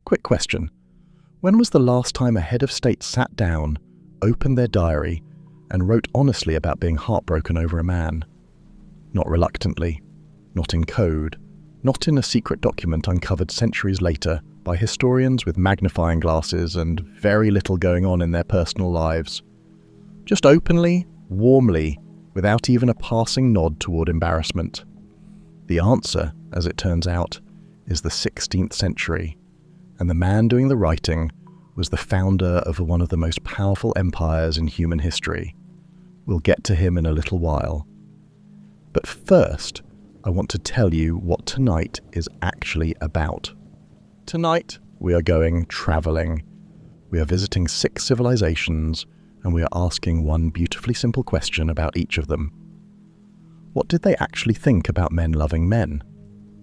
Quick question. When was the last time a head of state sat down, opened their diary, and wrote honestly about being heartbroken over a man? Not reluctantly, not in code, not in a secret document uncovered centuries later by historians with magnifying glasses and very little going on in their personal lives. Just openly, warmly, without even a passing nod toward embarrassment. The answer, as it turns out, is the 16th century, and the man doing the writing was the founder of one of the most powerful empires in human history. We'll get to him in a little while. But first, I want to tell you what tonight is actually about. Tonight, we are going traveling. We are visiting 6 civilizations, and we are asking one beautifully simple question about each of them. What did they actually think about men loving men?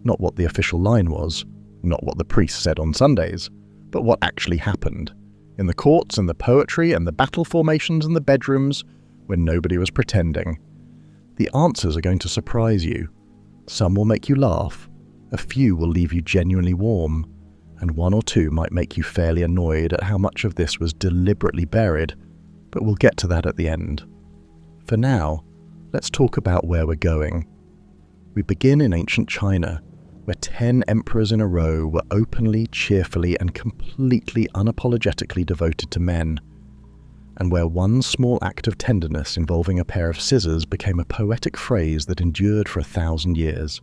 Not what the official line was, not what the priest said on Sundays, but what actually happened. In the courts and the poetry and the battle formations and the bedrooms, when nobody was pretending. The answers are going to surprise you. Some will make you laugh, a few will leave you genuinely warm, and 1 or 2 might make you fairly annoyed at how much of this was deliberately buried, but we'll get to that at the end. For now, let's talk about where we're going. We begin in ancient China, where 10 emperors in a row were openly, cheerfully, and completely unapologetically devoted to men, and where one small act of tenderness involving a pair of scissors became a poetic phrase that endured for 1,000 years.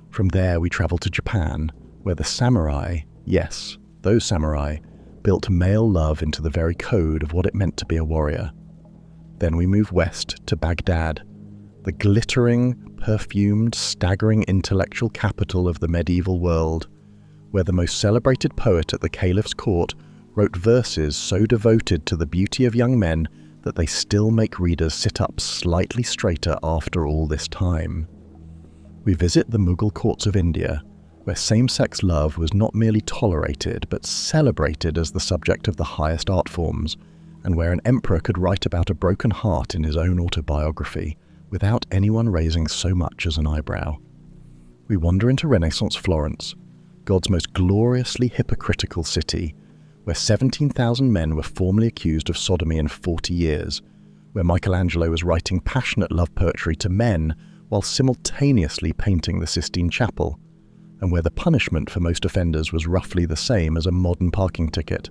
From there we travel to Japan, where the samurai, yes, those samurai, built male love into the very code of what it meant to be a warrior. Then we move west to Baghdad, the glittering, perfumed, staggering intellectual capital of the medieval world, where the most celebrated poet at the Caliph's court wrote verses so devoted to the beauty of young men that they still make readers sit up slightly straighter after all this time. We visit the Mughal courts of India, where same-sex love was not merely tolerated but celebrated as the subject of the highest art forms, and where an emperor could write about a broken heart in his own autobiography without anyone raising so much as an eyebrow. We wander into Renaissance Florence, God's most gloriously hypocritical city, where 17,000 men were formally accused of sodomy in 40 years, where Michelangelo was writing passionate love poetry to men while simultaneously painting the Sistine Chapel, and where the punishment for most offenders was roughly the same as a modern parking ticket.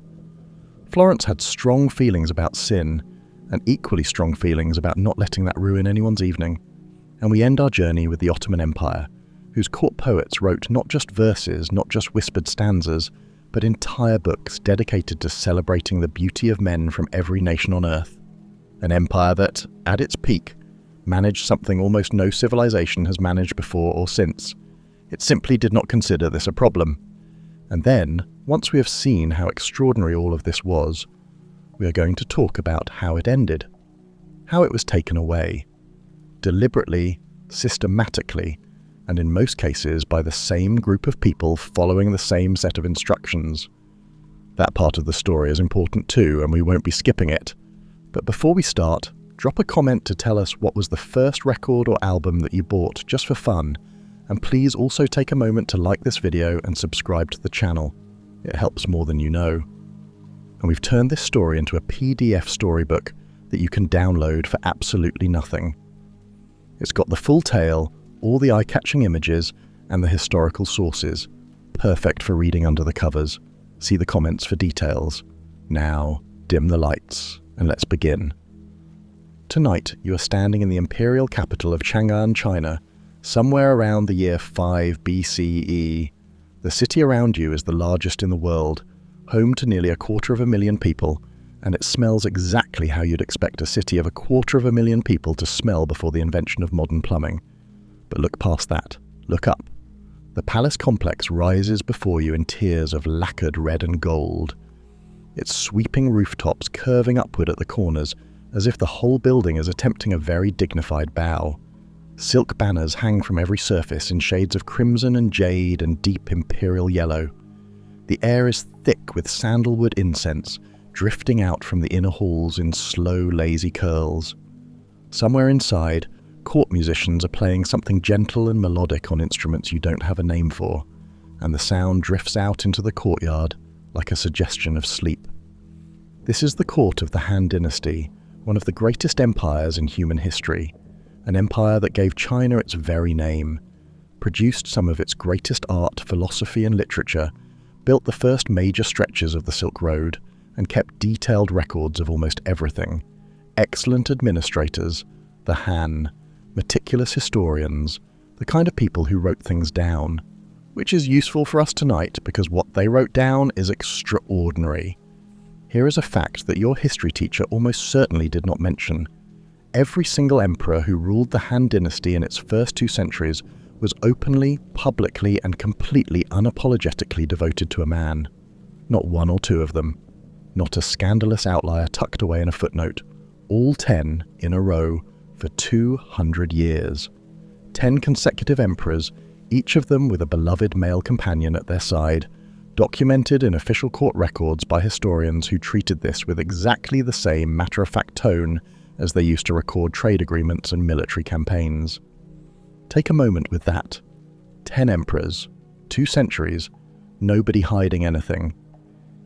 Florence had strong feelings about sin, and equally strong feelings about not letting that ruin anyone's evening. And we end our journey with the Ottoman Empire, whose court poets wrote not just verses, not just whispered stanzas, but entire books dedicated to celebrating the beauty of men from every nation on earth. An empire that, at its peak, managed something almost no civilization has managed before or since. It simply did not consider this a problem. And then, once we have seen how extraordinary all of this was, we are going to talk about how it ended, how it was taken away, deliberately, systematically, and in most cases by the same group of people following the same set of instructions. That part of the story is important too, and we won't be skipping it. But before we start, drop a comment to tell us what was the first record or album that you bought just for fun, and please also take a moment to like this video and subscribe to the channel. It helps more than you know. And we've turned this story into a PDF storybook that you can download for absolutely nothing. It's got the full tale, all the eye-catching images, and the historical sources. Perfect for reading under the covers. See the comments for details. Now, dim the lights, and let's begin. Tonight, you are standing in the imperial capital of Chang'an, China, somewhere around the year 5 BCE. The city around you is the largest in the world, home to nearly 250,000 people, and it smells exactly how you'd expect a city of 250,000 people to smell before the invention of modern plumbing. But look past that. Look up. The palace complex rises before you in tiers of lacquered red and gold, its sweeping rooftops curving upward at the corners as if the whole building is attempting a very dignified bow. Silk banners hang from every surface in shades of crimson and jade and deep imperial yellow. The air is thick with sandalwood incense, drifting out from the inner halls in slow, lazy curls. Somewhere inside, court musicians are playing something gentle and melodic on instruments you don't have a name for, and the sound drifts out into the courtyard, like a suggestion of sleep. This is the court of the Han Dynasty, one of the greatest empires in human history, an empire that gave China its very name, produced some of its greatest art, philosophy and literature, built the first major stretches of the Silk Road, and kept detailed records of almost everything. Excellent administrators, the Han, meticulous historians, the kind of people who wrote things down, which is useful for us tonight because what they wrote down is extraordinary. Here is a fact that your history teacher almost certainly did not mention. Every single emperor who ruled the Han Dynasty in its first 2 centuries was openly, publicly, and completely unapologetically devoted to a man. Not 1 or 2 of them. Not a scandalous outlier tucked away in a footnote. All 10 in a row for 200 years. 10 consecutive emperors, each of them with a beloved male companion at their side, documented in official court records by historians who treated this with exactly the same matter-of-fact tone as they used to record trade agreements and military campaigns. Take a moment with that. 10 emperors, 2 centuries, nobody hiding anything.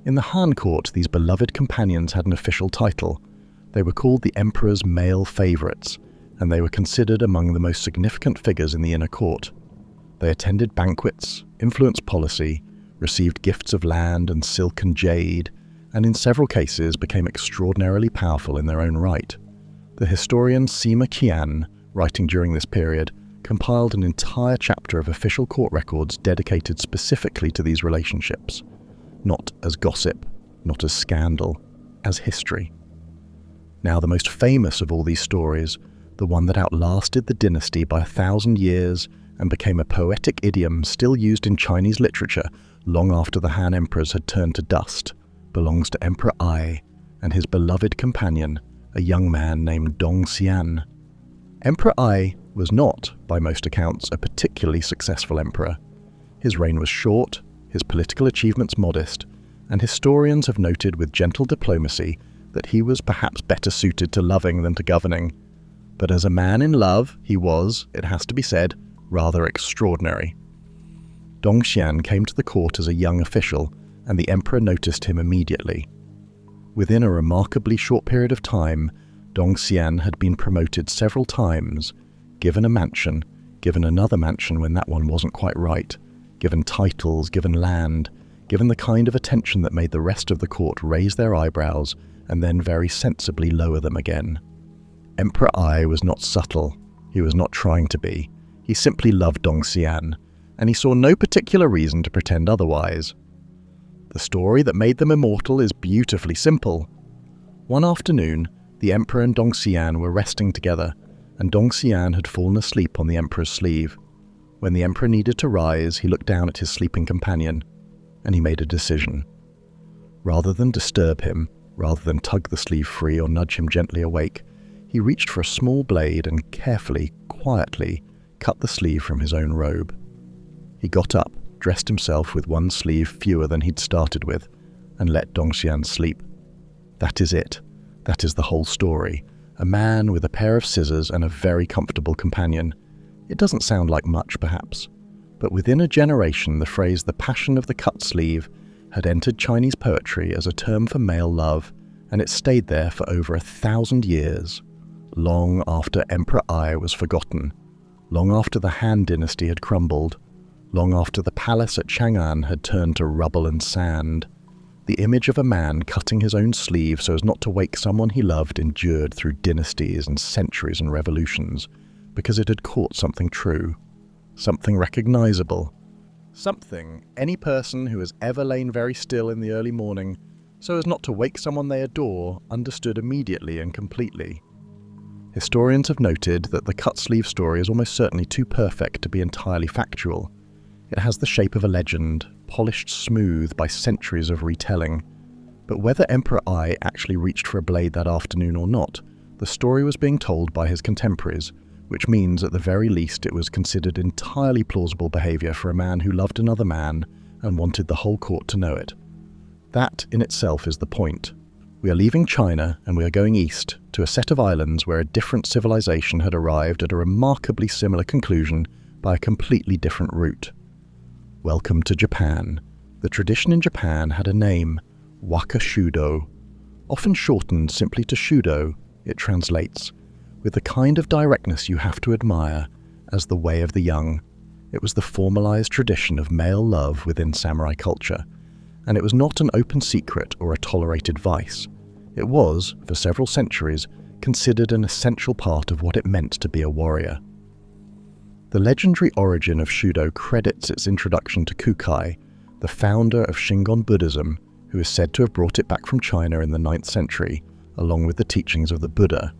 In the Han court, these beloved companions had an official title. They were called the emperor's male favourites, and they were considered among the most significant figures in the inner court. They attended banquets, influenced policy, received gifts of land and silk and jade, and in several cases became extraordinarily powerful in their own right. The historian Sima Qian, writing during this period, compiled an entire chapter of official court records dedicated specifically to these relationships. Not as gossip, not as scandal, as history. Now, the most famous of all these stories, the one that outlasted the dynasty by 1,000 years and became a poetic idiom still used in Chinese literature long after the Han emperors had turned to dust, belongs to Emperor Ai and his beloved companion, a young man named Dong Xian. Emperor Ai was not, by most accounts, a particularly successful emperor. His reign was short, his political achievements modest, and historians have noted with gentle diplomacy that he was perhaps better suited to loving than to governing. But as a man in love, he was, it has to be said, rather extraordinary. Dong Xian came to the court as a young official, and the emperor noticed him immediately. Within a remarkably short period of time, Dong Xian had been promoted several times, given a mansion, given another mansion when that one wasn't quite right, given titles, given land, given the kind of attention that made the rest of the court raise their eyebrows and then very sensibly lower them again. Emperor Ai was not subtle, he was not trying to be. He simply loved Dong Xian, and he saw no particular reason to pretend otherwise. The story that made them immortal is beautifully simple. One afternoon, the emperor and Dong Xian were resting together, and Dong Xian had fallen asleep on the emperor's sleeve. When the emperor needed to rise, he looked down at his sleeping companion, and he made a decision. Rather than disturb him, rather than tug the sleeve free or nudge him gently awake, he reached for a small blade and carefully, quietly, cut the sleeve from his own robe. He got up, dressed himself with one sleeve fewer than he'd started with, and let Dong Xian sleep. That is it. That is the whole story. A man with a pair of scissors and a very comfortable companion. It doesn't sound like much, perhaps, but within a generation the phrase "the passion of the cut sleeve" had entered Chinese poetry as a term for male love, and it stayed there for over 1,000 years, long after Emperor Ai was forgotten, long after the Han dynasty had crumbled, long after the palace at Chang'an had turned to rubble and sand. The image of a man cutting his own sleeve so as not to wake someone he loved endured through dynasties and centuries and revolutions, because it had caught something true, something recognizable, something any person who has ever lain very still in the early morning so as not to wake someone they adore understood immediately and completely. Historians have noted that the cut sleeve story is almost certainly too perfect to be entirely factual. It has the shape of a legend, polished smooth by centuries of retelling. But whether Emperor Ai actually reached for a blade that afternoon or not, the story was being told by his contemporaries, which means at the very least it was considered entirely plausible behaviour for a man who loved another man and wanted the whole court to know it. That in itself is the point. We are leaving China and we are going east to a set of islands where a different civilization had arrived at a remarkably similar conclusion by a completely different route. Welcome to Japan, The tradition in Japan had a name, Wakashudo. Often shortened simply to Shudo, it translates, with the kind of directness you have to admire as the way of the young. It was the formalized tradition of male love within samurai culture, and it was not an open secret or a tolerated vice. It was, for several centuries, considered an essential part of what it meant to be a warrior. The legendary origin of Shudo credits its introduction to Kukai, the founder of Shingon Buddhism, who is said to have brought it back from China in the 9th century, along with the teachings of the Buddha.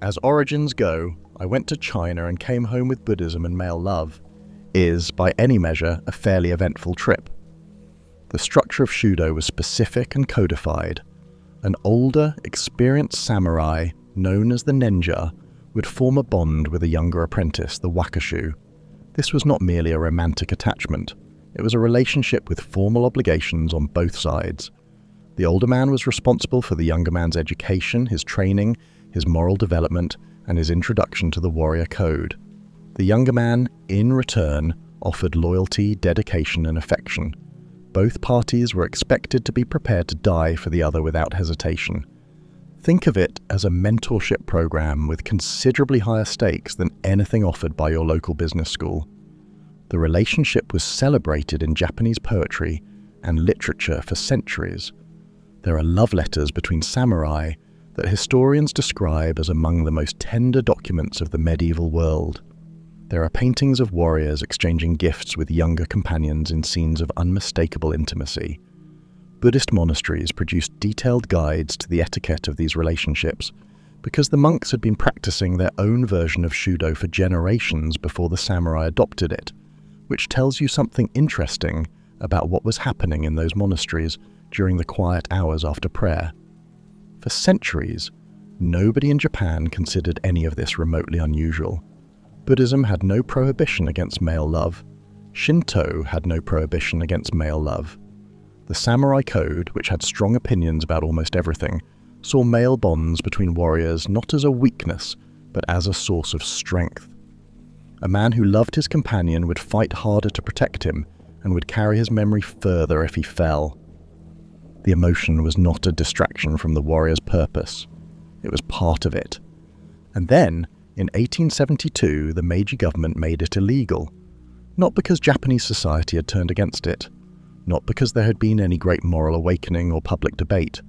As origins go, I went to China and came home with Buddhism and male love, is, by any measure, a fairly eventful trip. The structure of Shudo was specific and codified. An older, experienced samurai, known as the Nenja, would form a bond with a younger apprentice, the Wakashu. This was not merely a romantic attachment. It was a relationship with formal obligations on both sides. The older man was responsible for the younger man's education, his training, his moral development, and his introduction to the warrior code. The younger man, in return, offered loyalty, dedication, and affection. Both parties were expected to be prepared to die for the other without hesitation. Think of it as a mentorship program with considerably higher stakes than anything offered by your local business school. The relationship was celebrated in Japanese poetry and literature for centuries. There are love letters between samurai that historians describe as among the most tender documents of the medieval world. There are paintings of warriors exchanging gifts with younger companions in scenes of unmistakable intimacy. Buddhist monasteries produced detailed guides to the etiquette of these relationships because the monks had been practicing their own version of Shudo for generations before the samurai adopted it, which tells you something interesting about what was happening in those monasteries during the quiet hours after prayer. For centuries, nobody in Japan considered any of this remotely unusual. Buddhism had no prohibition against male love. Shinto had no prohibition against male love. The samurai code, which had strong opinions about almost everything, saw male bonds between warriors not as a weakness, but as a source of strength. A man who loved his companion would fight harder to protect him and would carry his memory further if he fell. The emotion was not a distraction from the warrior's purpose. It was part of it. And then, in 1872, the Meiji government made it illegal. Not because Japanese society had turned against it, not because there had been any great moral awakening or public debate,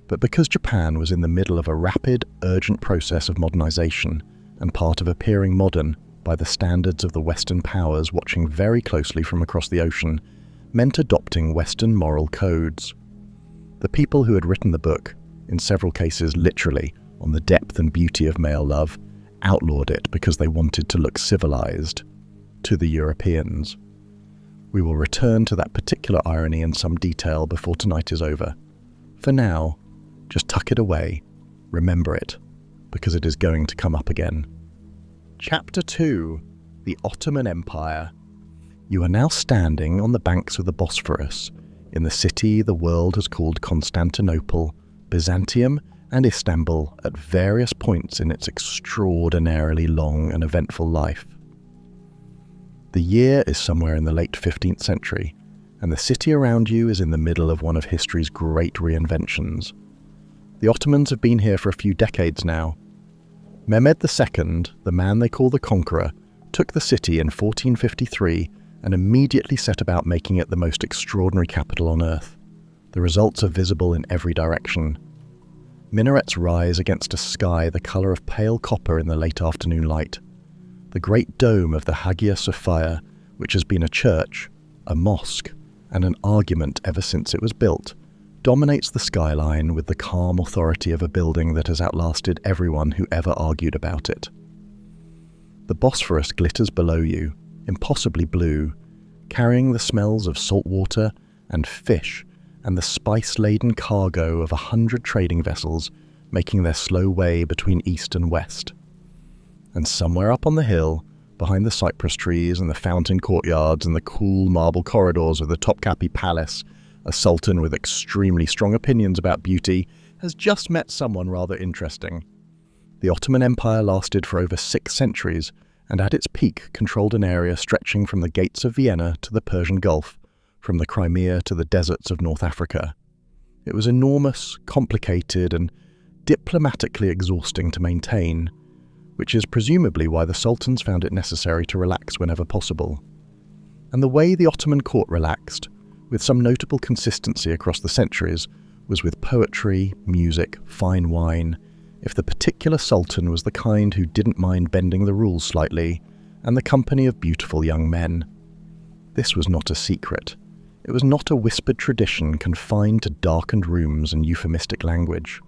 but because Japan was in the middle of a rapid, urgent process of modernization and part of appearing modern by the standards of the Western powers watching very closely from across the ocean, meant adopting Western moral codes. The people who had written the book, in several cases literally, on the depth and beauty of male love, outlawed it because they wanted to look civilized to the Europeans. We will return to that particular irony in some detail before tonight is over. For now, just tuck it away, remember it, because it is going to come up again. Chapter 2. The Ottoman Empire. You are now standing on the banks of the Bosphorus, in the city the world has called Constantinople, Byzantium, and Istanbul at various points in its extraordinarily long and eventful life. The year is somewhere in the late 15th century, and the city around you is in the middle of one of history's great reinventions. The Ottomans have been here for a few decades now. Mehmed II, the man they call the Conqueror, took the city in 1453 and immediately set about making it the most extraordinary capital on earth. The results are visible in every direction. Minarets rise against a sky the colour of pale copper in the late afternoon light. The great dome of the Hagia Sophia, which has been a church, a mosque, and an argument ever since it was built, dominates the skyline with the calm authority of a building that has outlasted everyone who ever argued about it. The Bosphorus glitters below you, impossibly blue, carrying the smells of salt water and fish and the spice-laden cargo of 100 trading vessels making their slow way between east and west. And somewhere up on the hill, behind the cypress trees and the fountain courtyards and the cool marble corridors of the Topkapi Palace, a sultan with extremely strong opinions about beauty has just met someone rather interesting. The Ottoman Empire lasted for over 6 centuries, and at its peak controlled an area stretching from the gates of Vienna to the Persian Gulf, from the Crimea to the deserts of North Africa. It was enormous, complicated, and diplomatically exhausting to maintain, which is presumably why the sultans found it necessary to relax whenever possible. And the way the Ottoman court relaxed, with some notable consistency across the centuries, was with poetry, music, fine wine, if the particular sultan was the kind who didn't mind bending the rules slightly, and the company of beautiful young men. This was not a secret. It was not a whispered tradition confined to darkened rooms and euphemistic language.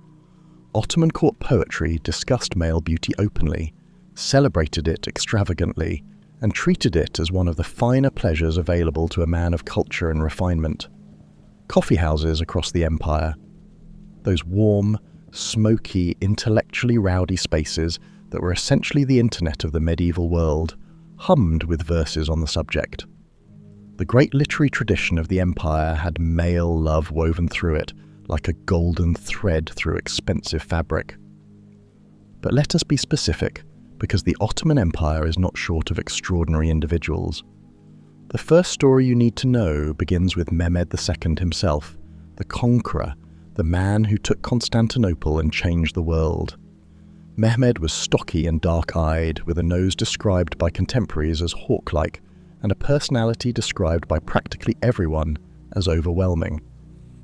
Ottoman court poetry discussed male beauty openly, celebrated it extravagantly, and treated it as one of the finer pleasures available to a man of culture and refinement. Coffee houses across the empire, those warm, smoky, intellectually rowdy spaces that were essentially the internet of the medieval world, hummed with verses on the subject. The great literary tradition of the empire had male love woven through it, like a golden thread through expensive fabric. But let us be specific, because the Ottoman Empire is not short of extraordinary individuals. The first story you need to know begins with Mehmed II himself, the conqueror, the man who took Constantinople and changed the world. Mehmed was stocky and dark-eyed, with a nose described by contemporaries as hawk-like, and a personality described by practically everyone as overwhelming.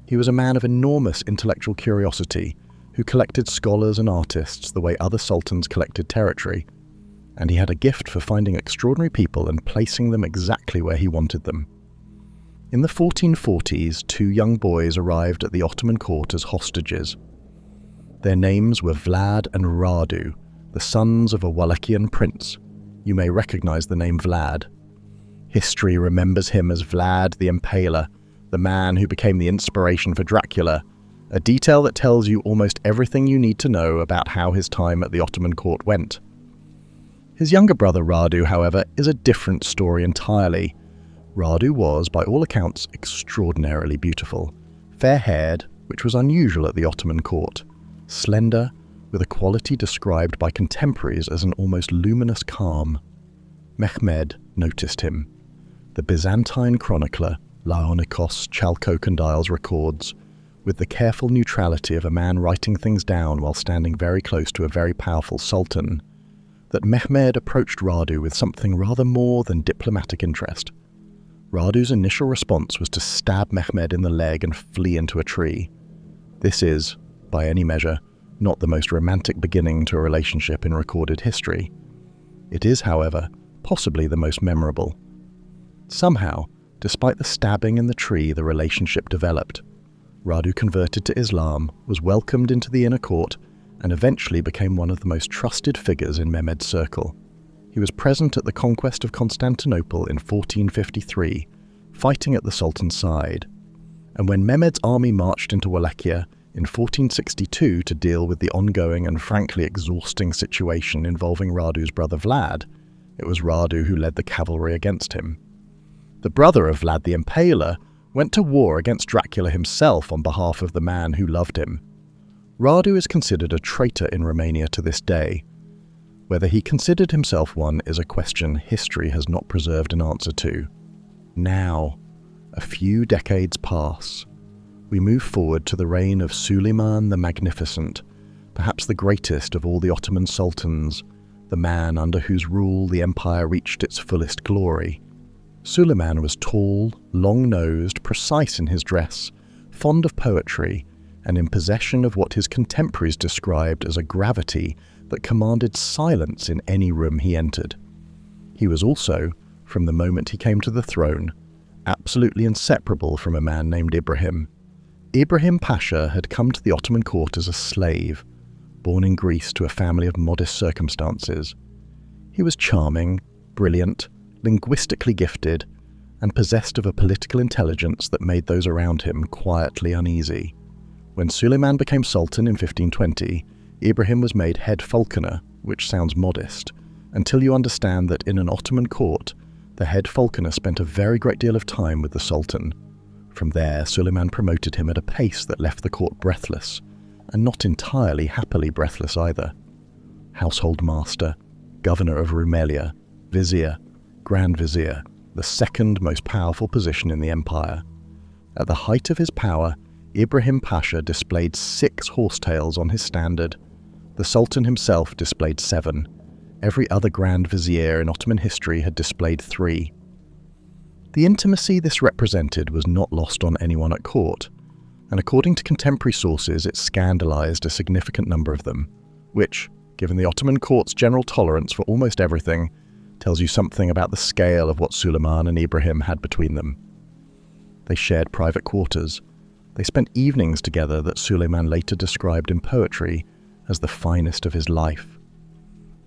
He was a man of enormous intellectual curiosity, who collected scholars and artists the way other sultans collected territory, and he had a gift for finding extraordinary people and placing them exactly where he wanted them. In the 1440s, two young boys arrived at the Ottoman court as hostages. Their names were Vlad and Radu, the sons of a Wallachian prince. You may recognize the name Vlad. History remembers him as Vlad the Impaler, the man who became the inspiration for Dracula, a detail that tells you almost everything you need to know about how his time at the Ottoman court went. His younger brother Radu, however, is a different story entirely. Radu was, by all accounts, extraordinarily beautiful, fair-haired, which was unusual at the Ottoman court, slender, with a quality described by contemporaries as an almost luminous calm. Mehmed noticed him. The Byzantine chronicler Laonikos Chalkokondyles records, with the careful neutrality of a man writing things down while standing very close to a very powerful sultan, that Mehmed approached Radu with something rather more than diplomatic interest. Radu's initial response was to stab Mehmed in the leg and flee into a tree. This is, by any measure, not the most romantic beginning to a relationship in recorded history. It is, however, possibly the most memorable. Somehow, despite the stabbing in the tree, the relationship developed. Radu converted to Islam, was welcomed into the inner court, and eventually became one of the most trusted figures in Mehmed's circle. He was present at the conquest of Constantinople in 1453, fighting at the Sultan's side. And when Mehmed's army marched into Wallachia in 1462 to deal with the ongoing and frankly exhausting situation involving Radu's brother Vlad, it was Radu who led the cavalry against him. The brother of Vlad the Impaler went to war against Dracula himself on behalf of the man who loved him. Radu is considered a traitor in Romania to this day. Whether he considered himself one is a question history has not preserved an answer to. Now, a few decades pass. We move forward to the reign of Suleiman the Magnificent, perhaps the greatest of all the Ottoman sultans, the man under whose rule the empire reached its fullest glory. Suleiman was tall, long-nosed, precise in his dress, fond of poetry, and in possession of what his contemporaries described as a gravity that commanded silence in any room he entered. He was also, from the moment he came to the throne, absolutely inseparable from a man named Ibrahim. Ibrahim Pasha had come to the Ottoman court as a slave, born in Greece to a family of modest circumstances. He was charming, brilliant, linguistically gifted, and possessed of a political intelligence that made those around him quietly uneasy. When Suleiman became sultan in 1520, Ibrahim was made head falconer, which sounds modest, until you understand that in an Ottoman court, the head falconer spent a very great deal of time with the sultan. From there, Suleiman promoted him at a pace that left the court breathless, and not entirely happily breathless either. Household master, governor of Rumelia, vizier, grand vizier, the second most powerful position in the empire. At the height of his power, Ibrahim Pasha displayed 6 horsetails on his standard. The Sultan himself displayed 7. Every other Grand Vizier in Ottoman history had displayed 3. The intimacy this represented was not lost on anyone at court, and according to contemporary sources it scandalized a significant number of them, which, given the Ottoman court's general tolerance for almost everything, tells you something about the scale of what Suleiman and Ibrahim had between them. They shared private quarters. They spent evenings together that Suleiman later described in poetry as the finest of his life.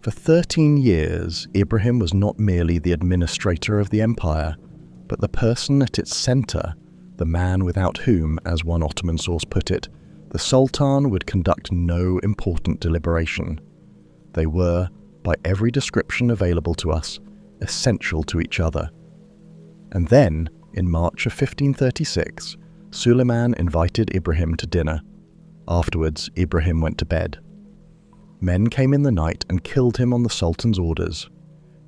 For 13 years, Ibrahim was not merely the administrator of the empire, but the person at its center, the man without whom, as one Ottoman source put it, the Sultan would conduct no important deliberation. They were, by every description available to us, essential to each other. And then, in March of 1536, Suleiman invited Ibrahim to dinner. Afterwards, Ibrahim went to bed. Men came in the night and killed him on the Sultan's orders.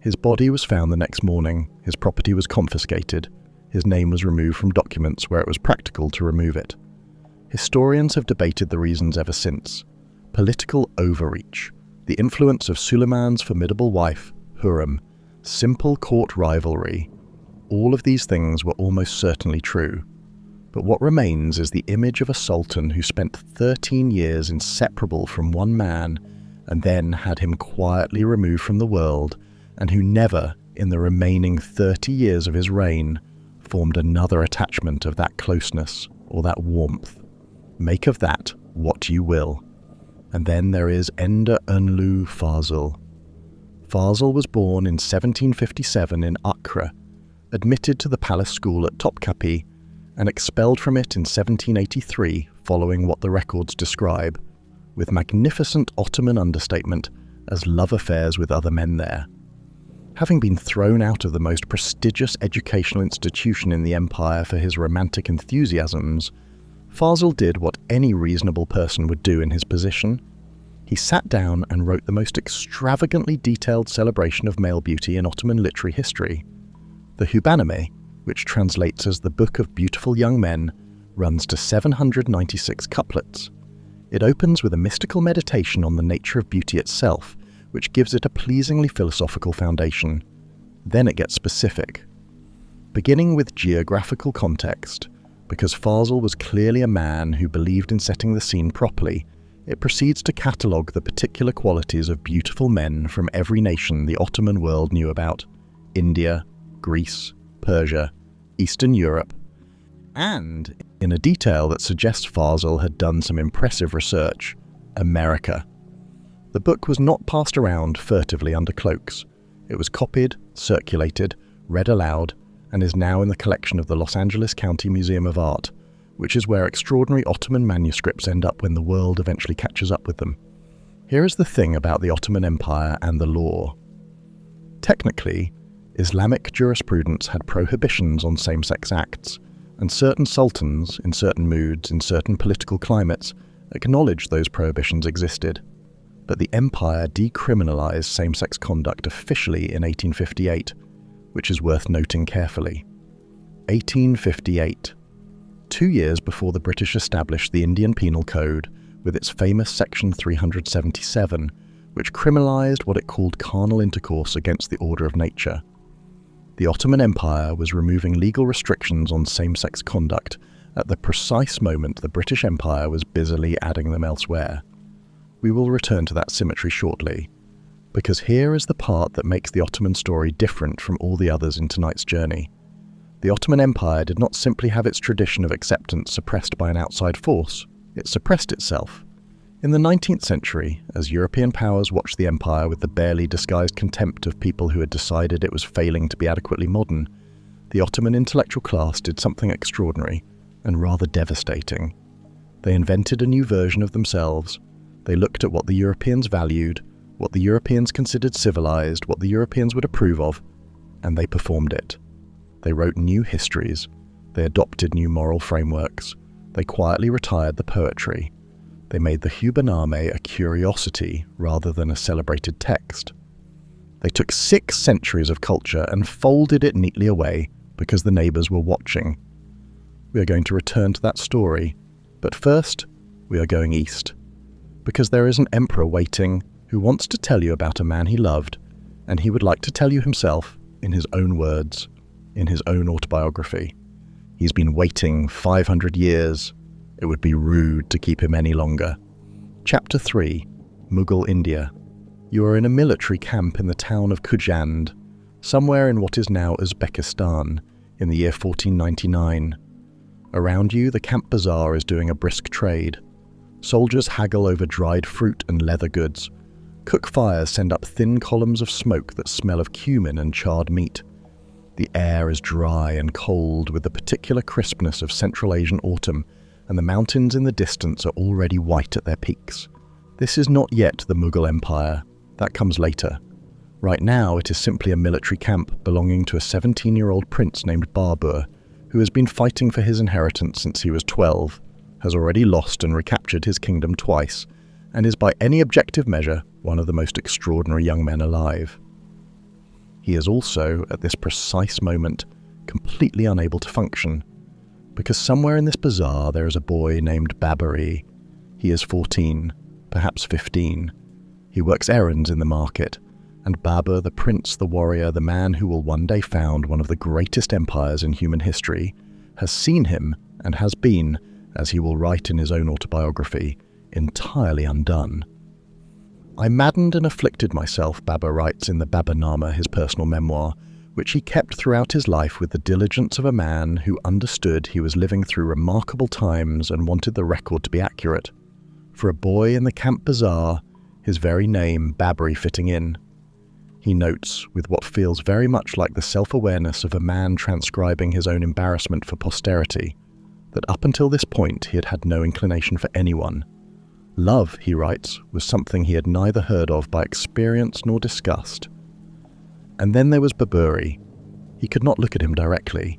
His body was found the next morning, his property was confiscated, his name was removed from documents where it was practical to remove it. Historians have debated the reasons ever since. Political overreach, the influence of Suleiman's formidable wife, Hurrem, simple court rivalry. All of these things were almost certainly true. But what remains is the image of a sultan who spent 13 years inseparable from one man and then had him quietly removed from the world, and who never, in the remaining 30 years of his reign, formed another attachment of that closeness or that warmth. Make of that what you will. And then there is Ender Önlü Fazıl. Fazıl was born in 1757 in Accra, admitted to the palace school at Topkapi, and expelled from it in 1783 following what the records describe, with magnificent Ottoman understatement, as love affairs with other men there. Having been thrown out of the most prestigious educational institution in the empire for his romantic enthusiasms, Fazıl did what any reasonable person would do in his position. He sat down and wrote the most extravagantly detailed celebration of male beauty in Ottoman literary history. The Hubaname, which translates as the Book of Beautiful Young Men, runs to 796 couplets. It opens with a mystical meditation on the nature of beauty itself, which gives it a pleasingly philosophical foundation. Then it gets specific. Beginning with geographical context, because Fazıl was clearly a man who believed in setting the scene properly, it proceeds to catalogue the particular qualities of beautiful men from every nation the Ottoman world knew about: India, Greece, Persia, Eastern Europe, and, in a detail that suggests Fazıl had done some impressive research, America. The book was not passed around furtively under cloaks. It was copied, circulated, read aloud, and is now in the collection of the Los Angeles County Museum of Art, which is where extraordinary Ottoman manuscripts end up when the world eventually catches up with them. Here is the thing about the Ottoman Empire and the law. Technically, Islamic jurisprudence had prohibitions on same-sex acts, and certain sultans, in certain moods, in certain political climates, acknowledged those prohibitions existed. But the empire decriminalized same-sex conduct officially in 1858, which is worth noting carefully. 1858. 2 years before the British established the Indian Penal Code, with its famous Section 377, which criminalized what it called carnal intercourse against the order of nature. The Ottoman Empire was removing legal restrictions on same-sex conduct at the precise moment the British Empire was busily adding them elsewhere. We will return to that symmetry shortly, because here is the part that makes the Ottoman story different from all the others in tonight's journey. The Ottoman Empire did not simply have its tradition of acceptance suppressed by an outside force, it suppressed itself. In the 19th century, as European powers watched the empire with the barely disguised contempt of people who had decided it was failing to be adequately modern, the Ottoman intellectual class did something extraordinary and rather devastating. They invented a new version of themselves. They looked at what the Europeans valued, what the Europeans considered civilized, what the Europeans would approve of, and they performed it. They wrote new histories. They adopted new moral frameworks. They quietly retired the poetry. They made the Hubaname a curiosity rather than a celebrated text. They took 6 centuries of culture and folded it neatly away because the neighbours were watching. We are going to return to that story, but first we are going east, because there is an emperor waiting who wants to tell you about a man he loved, and he would like to tell you himself in his own words, in his own autobiography. He's been waiting 500 years. It would be rude to keep him any longer. Chapter 3, Mughal India. You are in a military camp in the town of Khujand, somewhere in what is now Uzbekistan, in the year 1499. Around you, the camp bazaar is doing a brisk trade. Soldiers haggle over dried fruit and leather goods. Cook fires send up thin columns of smoke that smell of cumin and charred meat. The air is dry and cold with the particular crispness of Central Asian autumn, and the mountains in the distance are already white at their peaks. This is not yet the Mughal Empire. That comes later. Right now, it is simply a military camp belonging to a 17-year-old prince named Babur, who has been fighting for his inheritance since he was 12, has already lost and recaptured his kingdom twice, and is by any objective measure one of the most extraordinary young men alive. He is also, at this precise moment, completely unable to function, because somewhere in this bazaar there is a boy named Baburi. He is 14, perhaps 15. He works errands in the market, and Babur, the prince, the warrior, the man who will one day found one of the greatest empires in human history, has seen him and has been, as he will write in his own autobiography, entirely undone. I maddened and afflicted myself, Babur writes in the Baburnama, his personal memoir, which he kept throughout his life with the diligence of a man who understood he was living through remarkable times and wanted the record to be accurate. For a boy in the camp bazaar, his very name, Baburi, fitting in. He notes, with what feels very much like the self-awareness of a man transcribing his own embarrassment for posterity, that up until this point he had had no inclination for anyone. Love, he writes, was something he had neither heard of by experience nor discussed. And then there was Baburi. He could not look at him directly.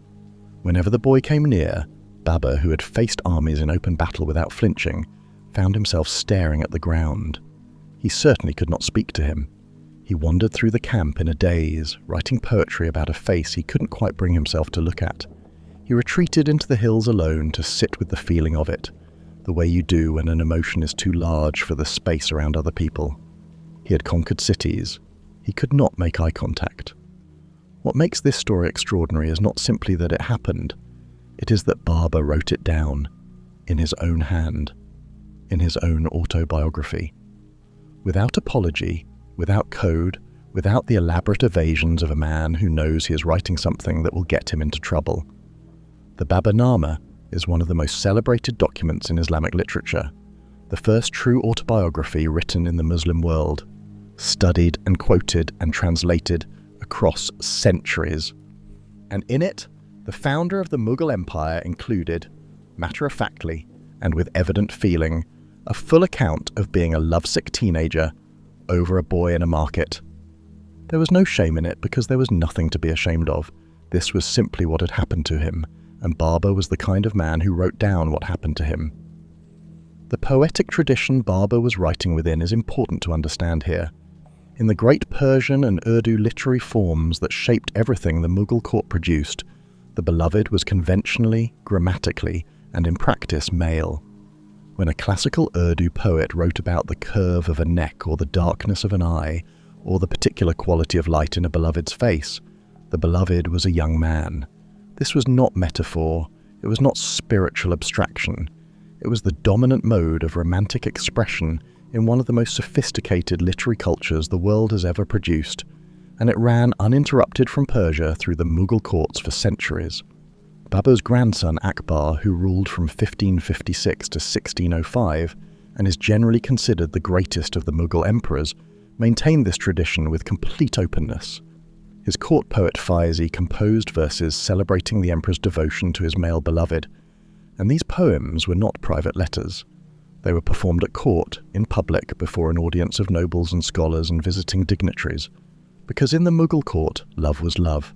Whenever the boy came near, Babur, who had faced armies in open battle without flinching, found himself staring at the ground. He certainly could not speak to him. He wandered through the camp in a daze, writing poetry about a face he couldn't quite bring himself to look at. He retreated into the hills alone to sit with the feeling of it, the way you do when an emotion is too large for the space around other people. He had conquered cities. He could not make eye contact. What makes this story extraordinary is not simply that it happened. It is that Babur wrote it down, in his own hand, in his own autobiography. Without apology, without code, without the elaborate evasions of a man who knows he is writing something that will get him into trouble. The Baburnama is one of the most celebrated documents in Islamic literature, the first true autobiography written in the Muslim world, studied and quoted and translated across centuries. And in it, the founder of the Mughal Empire included, matter-of-factly and with evident feeling, a full account of being a lovesick teenager over a boy in a market. There was no shame in it because there was nothing to be ashamed of. This was simply what had happened to him, and Babur was the kind of man who wrote down what happened to him. The poetic tradition Babur was writing within is important to understand here. In the great Persian and Urdu literary forms that shaped everything the Mughal court produced, the beloved was conventionally, grammatically, and in practice male. When a classical Urdu poet wrote about the curve of a neck or the darkness of an eye, or the particular quality of light in a beloved's face, the beloved was a young man. This was not metaphor, it was not spiritual abstraction. It was the dominant mode of romantic expression in one of the most sophisticated literary cultures the world has ever produced, and it ran uninterrupted from Persia through the Mughal courts for centuries. Babur's grandson Akbar, who ruled from 1556 to 1605, and is generally considered the greatest of the Mughal emperors, maintained this tradition with complete openness. His court poet Faizi composed verses celebrating the emperor's devotion to his male beloved, and these poems were not private letters. They were performed at court, in public, before an audience of nobles and scholars and visiting dignitaries, because in the Mughal court, love was love,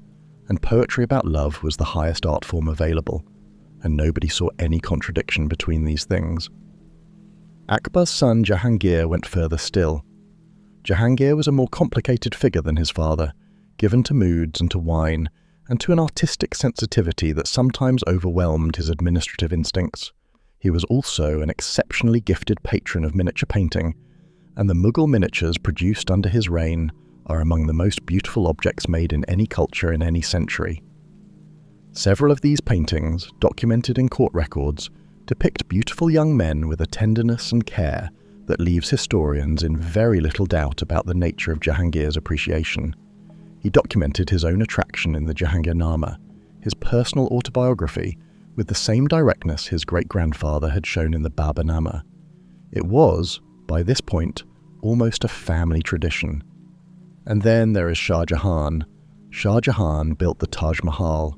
and poetry about love was the highest art form available, and nobody saw any contradiction between these things. Akbar's son Jahangir went further still. Jahangir was a more complicated figure than his father, given to moods and to wine, and to an artistic sensitivity that sometimes overwhelmed his administrative instincts. He was also an exceptionally gifted patron of miniature painting, and the Mughal miniatures produced under his reign are among the most beautiful objects made in any culture in any century. Several of these paintings, documented in court records, depict beautiful young men with a tenderness and care that leaves historians in very little doubt about the nature of Jahangir's appreciation. He documented his own attraction in the Jahangirnama, his personal autobiography, with the same directness his great-grandfather had shown in the Baburnama. It was, by this point, almost a family tradition. And then there is Shah Jahan. Shah Jahan built the Taj Mahal.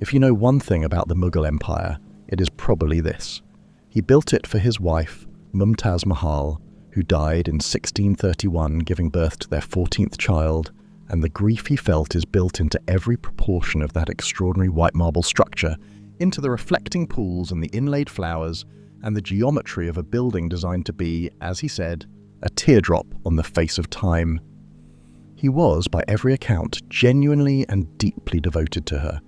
If you know one thing about the Mughal Empire, it is probably this. He built it for his wife, Mumtaz Mahal, who died in 1631 giving birth to their 14th child, and the grief he felt is built into every proportion of that extraordinary white marble structure, into the reflecting pools and the inlaid flowers, and the geometry of a building designed to be, as he said, a teardrop on the face of time. He was, by every account, genuinely and deeply devoted to her.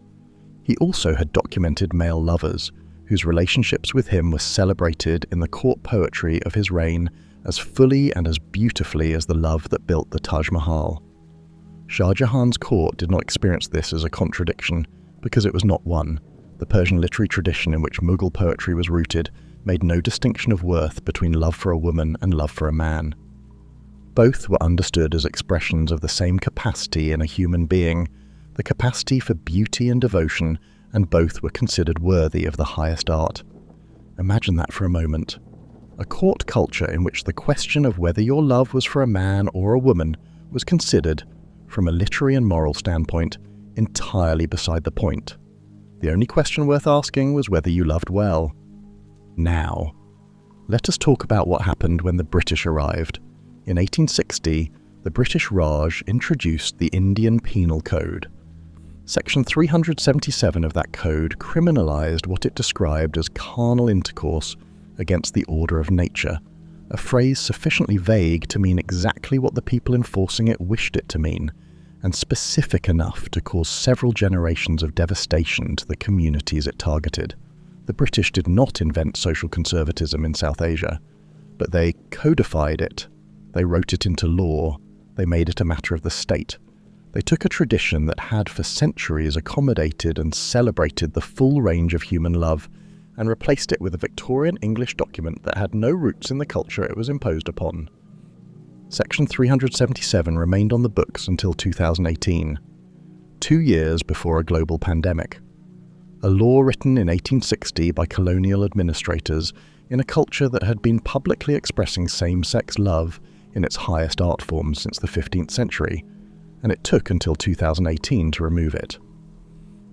He also had documented male lovers, whose relationships with him were celebrated in the court poetry of his reign as fully and as beautifully as the love that built the Taj Mahal. Shah Jahan's court did not experience this as a contradiction, because it was not one. The Persian literary tradition in which Mughal poetry was rooted made no distinction of worth between love for a woman and love for a man. Both were understood as expressions of the same capacity in a human being, the capacity for beauty and devotion, and both were considered worthy of the highest art. Imagine that for a moment. A court culture in which the question of whether your love was for a man or a woman was considered, from a literary and moral standpoint, entirely beside the point. The only question worth asking was whether you loved well. Now, let us talk about what happened when the British arrived. In 1860, the British Raj introduced the Indian Penal Code. Section 377 of that code criminalised what it described as carnal intercourse against the order of nature, a phrase sufficiently vague to mean exactly what the people enforcing it wished it to mean, and specific enough to cause several generations of devastation to the communities it targeted. The British did not invent social conservatism in South Asia, but they codified it. They wrote it into law. They made it a matter of the state. They took a tradition that had for centuries accommodated and celebrated the full range of human love and replaced it with a Victorian English document that had no roots in the culture it was imposed upon. Section 377 remained on the books until 2018, 2 years before a global pandemic. A law written in 1860 by colonial administrators in a culture that had been publicly expressing same-sex love in its highest art form since the 15th century, and it took until 2018 to remove it.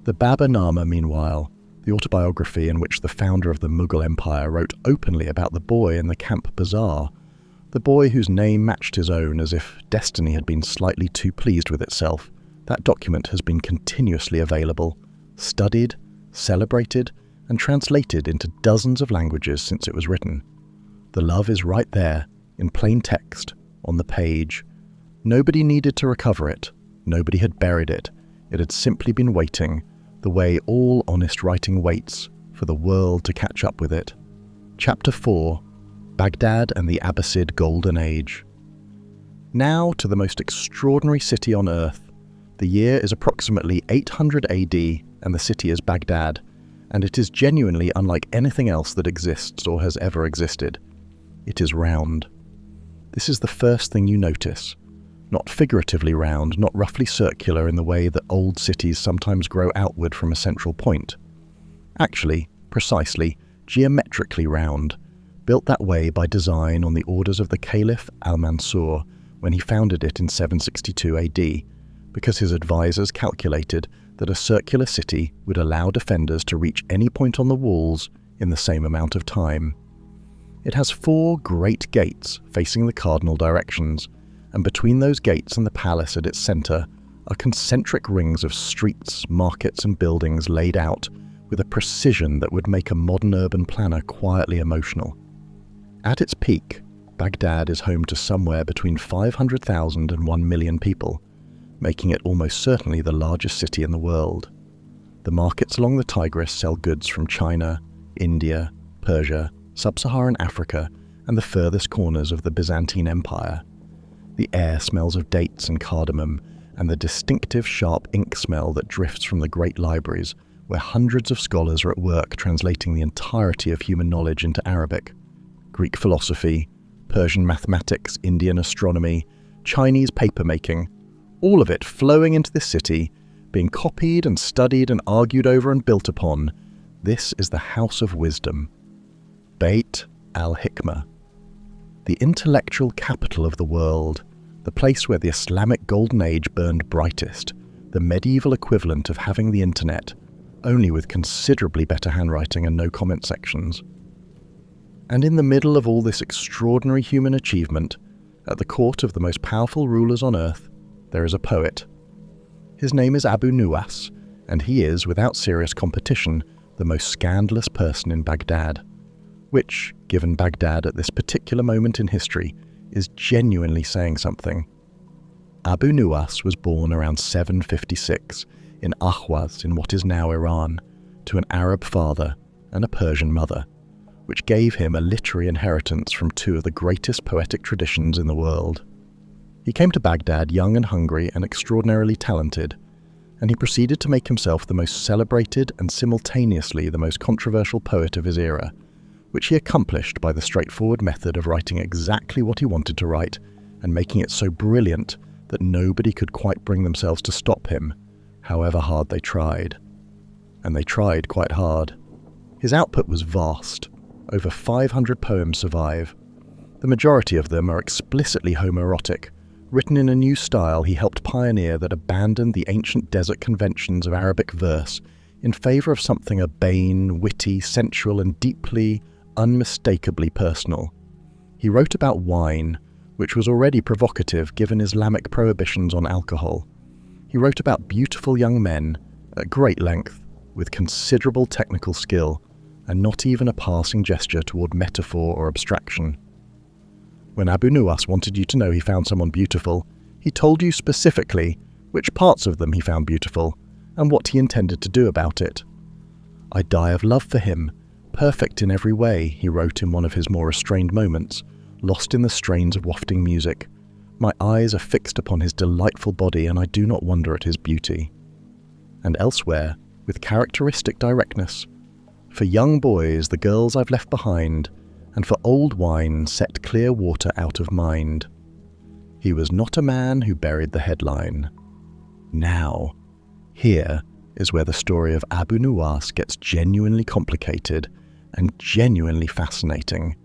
The Baburnama, meanwhile, the autobiography in which the founder of the Mughal Empire wrote openly about the boy in the camp bazaar, the boy whose name matched his own as if destiny had been slightly too pleased with itself, that document has been continuously available, studied, celebrated, and translated into dozens of languages since it was written. The love is right there, in plain text, on the page. Nobody needed to recover it. Nobody had buried it. It had simply been waiting, the way all honest writing waits, for the world to catch up with it. Chapter 4, Baghdad and the Abbasid Golden Age. Now to the most extraordinary city on earth. The year is approximately 800 AD, and the city is Baghdad, and it is genuinely unlike anything else that exists or has ever existed. It is round. This is the first thing you notice. Not figuratively round, not roughly circular in the way that old cities sometimes grow outward from a central point. Actually, precisely, geometrically round, built that way by design on the orders of the Caliph al-Mansur when he founded it in 762 AD, because his advisors calculated that a circular city would allow defenders to reach any point on the walls in the same amount of time. It has 4 great gates facing the cardinal directions, and between those gates and the palace at its centre are concentric rings of streets, markets and buildings laid out with a precision that would make a modern urban planner quietly emotional. At its peak, Baghdad is home to somewhere between 500,000 and 1 million people, making it almost certainly the largest city in the world. The markets along the Tigris sell goods from China, India, Persia, sub-Saharan Africa, and the furthest corners of the Byzantine Empire. The air smells of dates and cardamom, and the distinctive sharp ink smell that drifts from the great libraries, where hundreds of scholars are at work translating the entirety of human knowledge into Arabic. Greek philosophy, Persian mathematics, Indian astronomy, Chinese papermaking, all of it flowing into this city, being copied and studied and argued over and built upon. This is the House of Wisdom, Beit al-Hikmah, the intellectual capital of the world, the place where the Islamic Golden Age burned brightest, the medieval equivalent of having the internet, only with considerably better handwriting and no comment sections. And in the middle of all this extraordinary human achievement, at the court of the most powerful rulers on earth, there is a poet. His name is Abu Nuwas, and he is, without serious competition, the most scandalous person in Baghdad, which, given Baghdad at this particular moment in history, is genuinely saying something. Abu Nuwas was born around 756 in Ahwaz in what is now Iran, to an Arab father and a Persian mother, which gave him a literary inheritance from two of the greatest poetic traditions in the world. He came to Baghdad young and hungry and extraordinarily talented, and he proceeded to make himself the most celebrated and simultaneously the most controversial poet of his era, which he accomplished by the straightforward method of writing exactly what he wanted to write and making it so brilliant that nobody could quite bring themselves to stop him, however hard they tried. And they tried quite hard. His output was vast. Over 500 poems survive. The majority of them are explicitly homoerotic, written in a new style he helped pioneer that abandoned the ancient desert conventions of Arabic verse in favor of something urbane, witty, sensual, and deeply, unmistakably personal. He wrote about wine, which was already provocative given Islamic prohibitions on alcohol. He wrote about beautiful young men at great length, with considerable technical skill, and not even a passing gesture toward metaphor or abstraction. When Abu Nuwas wanted you to know he found someone beautiful, he told you specifically which parts of them he found beautiful, and what he intended to do about it. "I die of love for him, perfect in every way," he wrote in one of his more restrained moments, lost in the strains of wafting music. "My eyes are fixed upon his delightful body, and I do not wonder at his beauty." And elsewhere, with characteristic directness, "For young boys, the girls I've left behind, and for old wine, set clear water out of mind." He was not a man who buried the headline. Now, here is where the story of Abu Nuwas gets genuinely complicated and genuinely fascinating.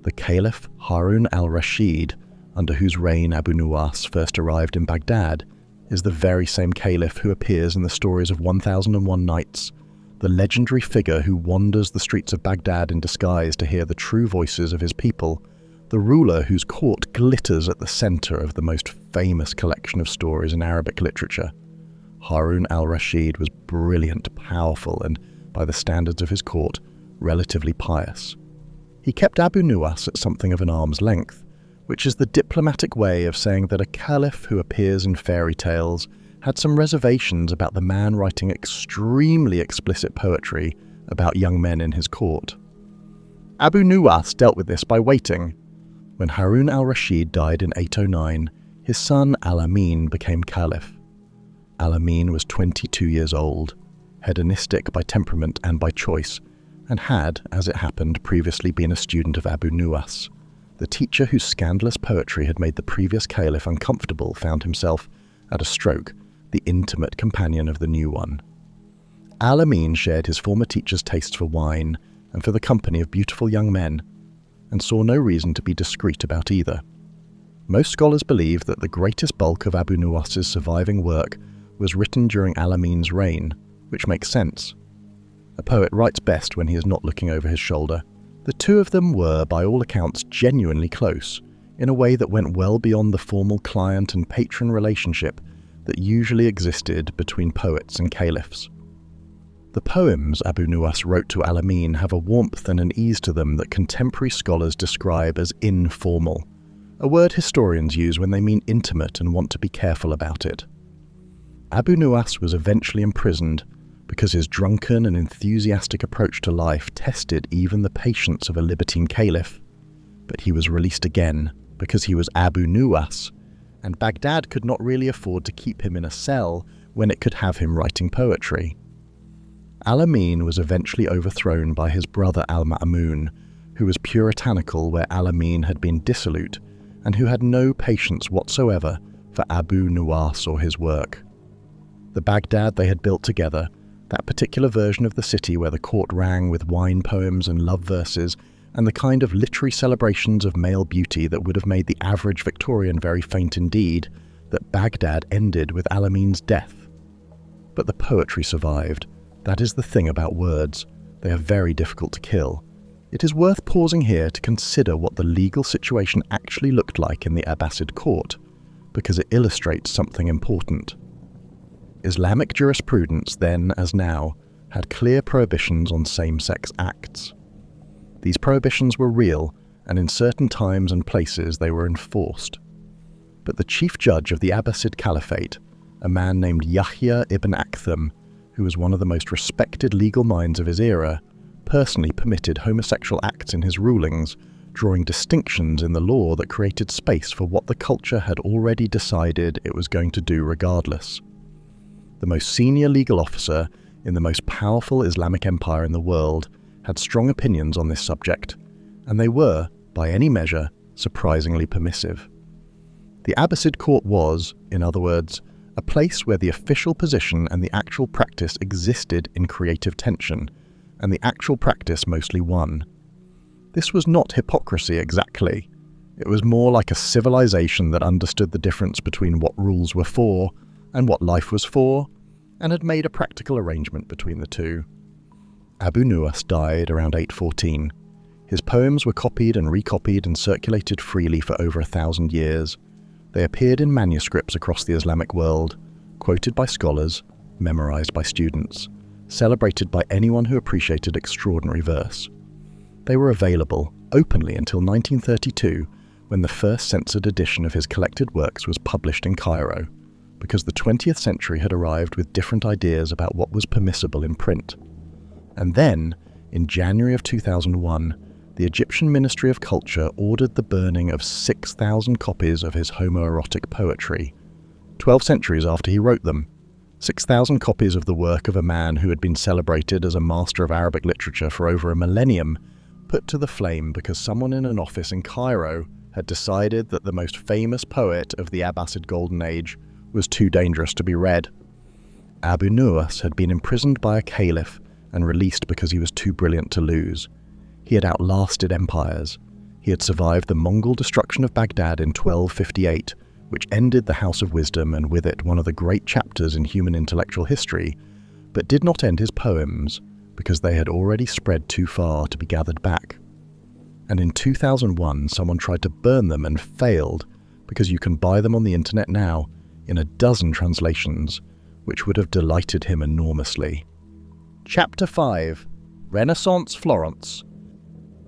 The Caliph Harun al-Rashid, under whose reign Abu Nuwas first arrived in Baghdad, is the very same Caliph who appears in the stories of 1001 Nights, the legendary figure who wanders the streets of Baghdad in disguise to hear the true voices of his people, the ruler whose court glitters at the center of the most famous collection of stories in Arabic literature. Harun al-Rashid was brilliant, powerful, and, by the standards of his court, relatively pious. He kept Abu Nuwas at something of an arm's length, which is the diplomatic way of saying that a caliph who appears in fairy tales had some reservations about the man writing extremely explicit poetry about young men in his court. Abu Nuwas dealt with this by waiting. When Harun al-Rashid died in 809, his son Al-Amin became caliph. Al-Amin was 22 years old, hedonistic by temperament and by choice, and had, as it happened, previously been a student of Abu Nuwas. The teacher whose scandalous poetry had made the previous caliph uncomfortable found himself, at a stroke, the intimate companion of the new one. Al-Amin shared his former teacher's tastes for wine and for the company of beautiful young men, and saw no reason to be discreet about either. Most scholars believe that the greatest bulk of Abu Nuwas's surviving work was written during Al-Amin's reign, which makes sense. A poet writes best when he is not looking over his shoulder. The two of them were, by all accounts, genuinely close, in a way that went well beyond the formal client and patron relationship that usually existed between poets and caliphs. The poems Abu Nuwas wrote to Al-Amin have a warmth and an ease to them that contemporary scholars describe as informal, a word historians use when they mean intimate and want to be careful about it. Abu Nuwas was eventually imprisoned because his drunken and enthusiastic approach to life tested even the patience of a libertine caliph, but he was released again because he was Abu Nuwas, and Baghdad could not really afford to keep him in a cell when it could have him writing poetry. Al-Amin was eventually overthrown by his brother Al-Ma'mun, who was puritanical where Al-Amin had been dissolute, and who had no patience whatsoever for Abu Nuwas or his work. The Baghdad they had built together, that particular version of the city where the court rang with wine poems and love verses, and the kind of literary celebrations of male beauty that would have made the average Victorian very faint indeed, that Baghdad ended with Al-Amin's death. But the poetry survived. That is the thing about words. They are very difficult to kill. It is worth pausing here to consider what the legal situation actually looked like in the Abbasid court, because it illustrates something important. Islamic jurisprudence then, as now, had clear prohibitions on same-sex acts. These prohibitions were real, and in certain times and places they were enforced. But the chief judge of the Abbasid Caliphate, a man named Yahya ibn Aktham, who was one of the most respected legal minds of his era, personally permitted homosexual acts in his rulings, drawing distinctions in the law that created space for what the culture had already decided it was going to do regardless. The most senior legal officer in the most powerful Islamic empire in the world had strong opinions on this subject, and they were, by any measure, surprisingly permissive. The Abbasid court was, in other words, a place where the official position and the actual practice existed in creative tension, and the actual practice mostly won. This was not hypocrisy exactly. It was more like a civilization that understood the difference between what rules were for and what life was for, and had made a practical arrangement between the two. Abu Nuwas died around 814. His poems were copied and recopied and circulated freely for over 1,000 years. They appeared in manuscripts across the Islamic world, quoted by scholars, memorized by students, celebrated by anyone who appreciated extraordinary verse. They were available openly until 1932, when the first censored edition of his collected works was published in Cairo, because the 20th century had arrived with different ideas about what was permissible in print. And then, in January of 2001, the Egyptian Ministry of Culture ordered the burning of 6,000 copies of his homoerotic poetry, 12 centuries after he wrote them. 6,000 copies of the work of a man who had been celebrated as a master of Arabic literature for over a millennium, put to the flame because someone in an office in Cairo had decided that the most famous poet of the Abbasid Golden Age was too dangerous to be read. Abu Nuwas had been imprisoned by a caliph and released because he was too brilliant to lose. He had outlasted empires. He had survived the Mongol destruction of Baghdad in 1258, which ended the House of Wisdom and with it one of the great chapters in human intellectual history, but did not end his poems because they had already spread too far to be gathered back. And in 2001, someone tried to burn them and failed because you can buy them on the internet now in a dozen translations, which would have delighted him enormously. Chapter 5: Renaissance Florence.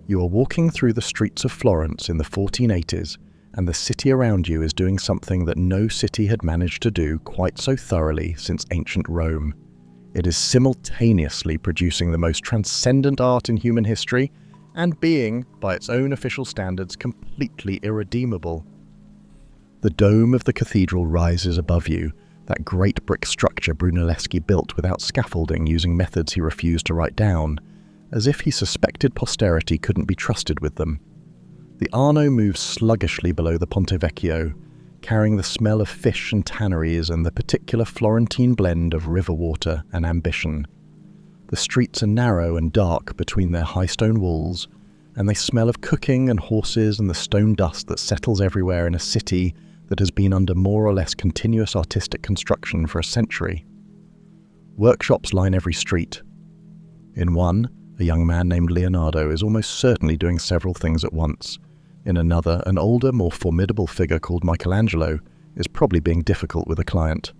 You are walking through the streets of Florence in the 1480s, and the city around you is doing something that no city had managed to do quite so thoroughly since ancient Rome. It is simultaneously producing the most transcendent art in human history and being, by its own official standards, completely irredeemable. The dome of the cathedral rises above you, that great brick structure Brunelleschi built without scaffolding using methods he refused to write down, as if he suspected posterity couldn't be trusted with them. The Arno moves sluggishly below the Ponte Vecchio, carrying the smell of fish and tanneries and the particular Florentine blend of river water and ambition. The streets are narrow and dark between their high stone walls, and they smell of cooking and horses and the stone dust that settles everywhere in a city that has been under more or less continuous artistic construction for a century. Workshops line every street. In one, a young man named Leonardo is almost certainly doing several things at once. In another, an older, more formidable figure called Michelangelo is probably being difficult with a client.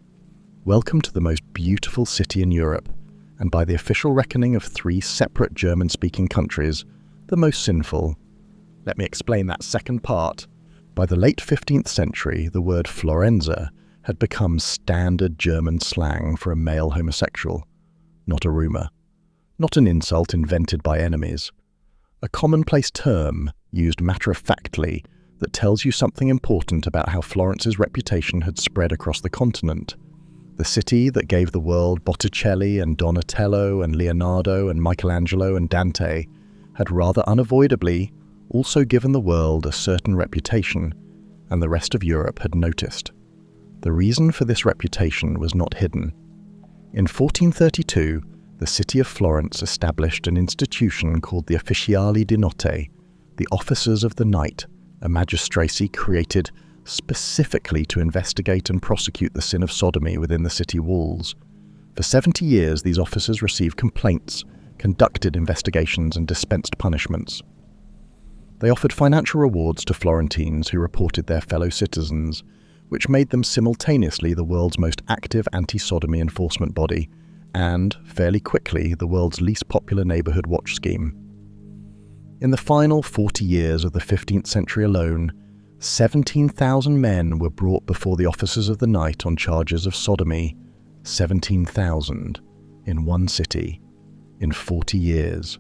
Welcome to the most beautiful city in Europe, and by the official reckoning of 3 separate German-speaking countries, the most sinful. Let me explain that second part. By the late 15th century, the word Florenzer had become standard German slang for a male homosexual, not a rumour, not an insult invented by enemies. A commonplace term used matter-of-factly that tells you something important about how Florence's reputation had spread across the continent. The city that gave the world Botticelli and Donatello and Leonardo and Michelangelo and Dante had rather unavoidably also given the world a certain reputation, and the rest of Europe had noticed. The reason for this reputation was not hidden. In 1432, the city of Florence established an institution called the Ufficiali di Notte, the Officers of the Night, a magistracy created specifically to investigate and prosecute the sin of sodomy within the city walls. For 70 years, these officers received complaints, conducted investigations, and dispensed punishments. They offered financial rewards to Florentines who reported their fellow citizens, which made them simultaneously the world's most active anti-sodomy enforcement body and, fairly quickly, the world's least popular neighbourhood watch scheme. In the final 40 years of the 15th century alone, 17,000 men were brought before the officers of the night on charges of sodomy. 17,000 in one city, in 40 years.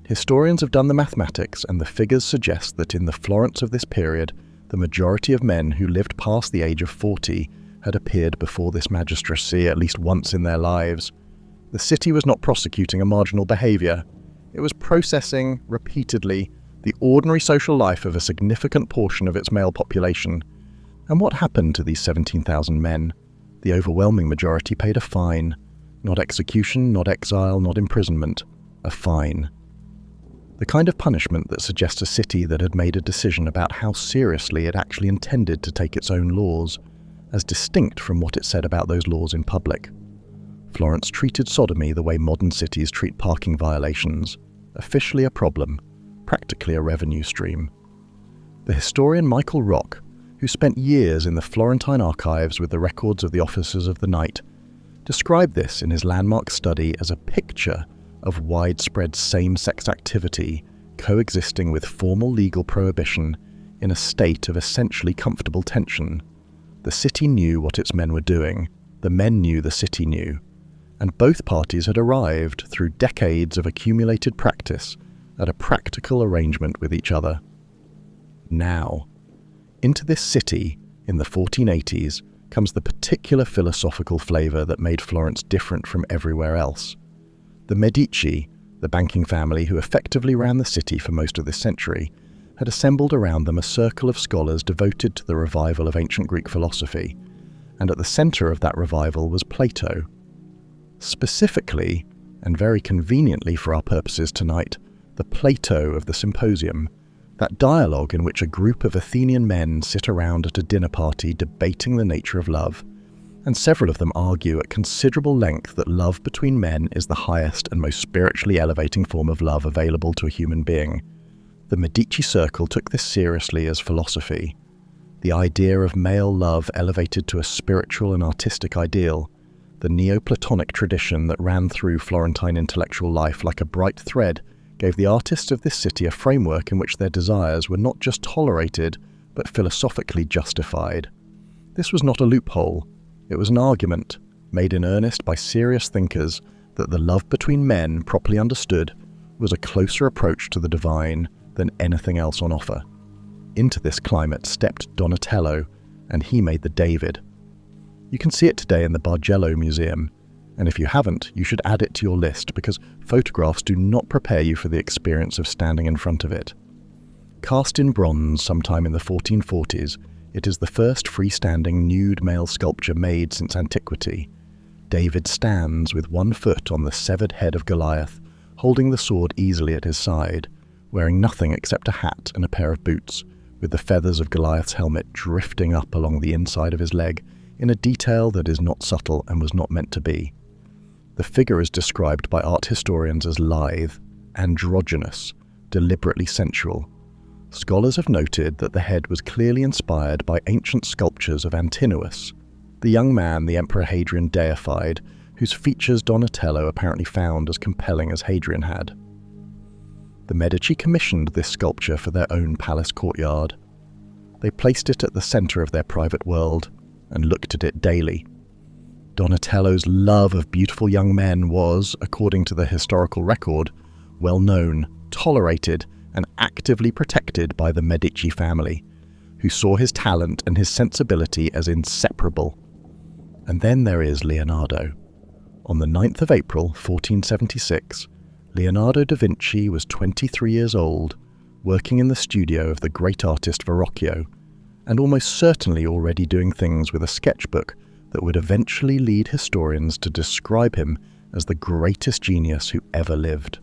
Historians have done the mathematics, and the figures suggest that in the Florence of this period, the majority of men who lived past the age of 40 had appeared before this magistracy at least once in their lives. The city was not prosecuting a marginal behaviour. It was processing, repeatedly, the ordinary social life of a significant portion of its male population. And what happened to these 17,000 men? The overwhelming majority paid a fine. Not execution, not exile, not imprisonment. A fine. The kind of punishment that suggests a city that had made a decision about how seriously it actually intended to take its own laws, as distinct from what it said about those laws in public. Florence treated sodomy the way modern cities treat parking violations, officially a problem, practically a revenue stream. The historian Michael Rock, who spent years in the Florentine archives with the records of the officers of the night, described this in his landmark study as a picture of widespread same-sex activity coexisting with formal legal prohibition in a state of essentially comfortable tension. The city knew what its men were doing, the men knew the city knew, and both parties had arrived through decades of accumulated practice at a practical arrangement with each other. Now, into this city, in the 1480s, comes the particular philosophical flavour that made Florence different from everywhere else. The Medici, the banking family who effectively ran the city for most of this century, had assembled around them a circle of scholars devoted to the revival of ancient Greek philosophy, and at the centre of that revival was Plato. Specifically, and very conveniently for our purposes tonight, the Plato of the Symposium, that dialogue in which a group of Athenian men sit around at a dinner party debating the nature of love, and several of them argue at considerable length that love between men is the highest and most spiritually elevating form of love available to a human being. The Medici circle took this seriously as philosophy. The idea of male love elevated to a spiritual and artistic ideal, the Neoplatonic tradition that ran through Florentine intellectual life like a bright thread, gave the artists of this city a framework in which their desires were not just tolerated, but philosophically justified. This was not a loophole. It was an argument, made in earnest by serious thinkers, that the love between men, properly understood, was a closer approach to the divine than anything else on offer. Into this climate stepped Donatello, and he made the David. You can see it today in the Bargello Museum, and if you haven't, you should add it to your list because photographs do not prepare you for the experience of standing in front of it. Cast in bronze sometime in the 1440s, it is the first freestanding nude male sculpture made since antiquity. David stands with one foot on the severed head of Goliath, holding the sword easily at his side, wearing nothing except a hat and a pair of boots, with the feathers of Goliath's helmet drifting up along the inside of his leg in a detail that is not subtle and was not meant to be. The figure is described by art historians as lithe, androgynous, deliberately sensual. Scholars have noted that the head was clearly inspired by ancient sculptures of Antinous, the young man the Emperor Hadrian deified whose features Donatello apparently found as compelling as Hadrian had. The Medici commissioned this sculpture for their own palace courtyard. They placed it at the centre of their private world and looked at it daily. Donatello's love of beautiful young men was, according to the historical record, well known, tolerated, and actively protected by the Medici family, who saw his talent and his sensibility as inseparable. And then there is Leonardo. On the 9th of April, 1476, Leonardo da Vinci was 23 years old, working in the studio of the great artist Verrocchio, and almost certainly already doing things with a sketchbook that would eventually lead historians to describe him as the greatest genius who ever lived.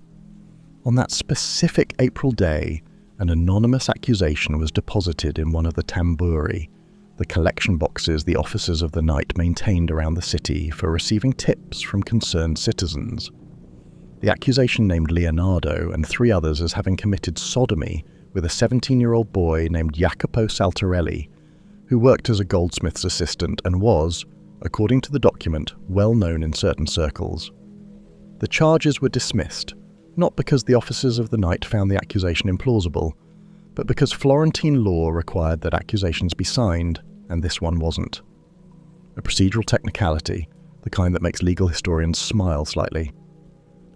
On that specific April day, an anonymous accusation was deposited in one of the tamburi, the collection boxes the officers of the night maintained around the city for receiving tips from concerned citizens. The accusation named Leonardo and 3 others as having committed sodomy with a 17-year-old boy named Jacopo Saltarelli, who worked as a goldsmith's assistant and was, according to the document, well known in certain circles. The charges were dismissed, not because the officers of the night found the accusation implausible, but because Florentine law required that accusations be signed, and this one wasn't. A procedural technicality, the kind that makes legal historians smile slightly.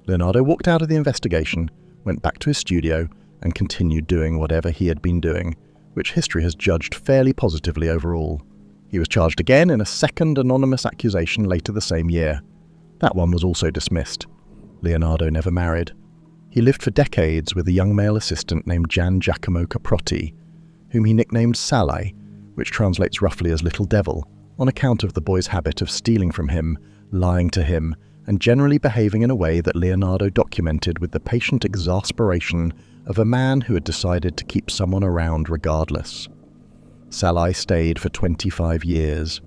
Leonardo walked out of the investigation, went back to his studio, and continued doing whatever he had been doing, which history has judged fairly positively overall. He was charged again in a second anonymous accusation later the same year. That one was also dismissed. Leonardo never married. He lived for decades with a young male assistant named Gian Giacomo Caprotti, whom he nicknamed Salai, which translates roughly as Little Devil, on account of the boy's habit of stealing from him, lying to him, and generally behaving in a way that Leonardo documented with the patient exasperation of a man who had decided to keep someone around regardless. Salai stayed for 25 years.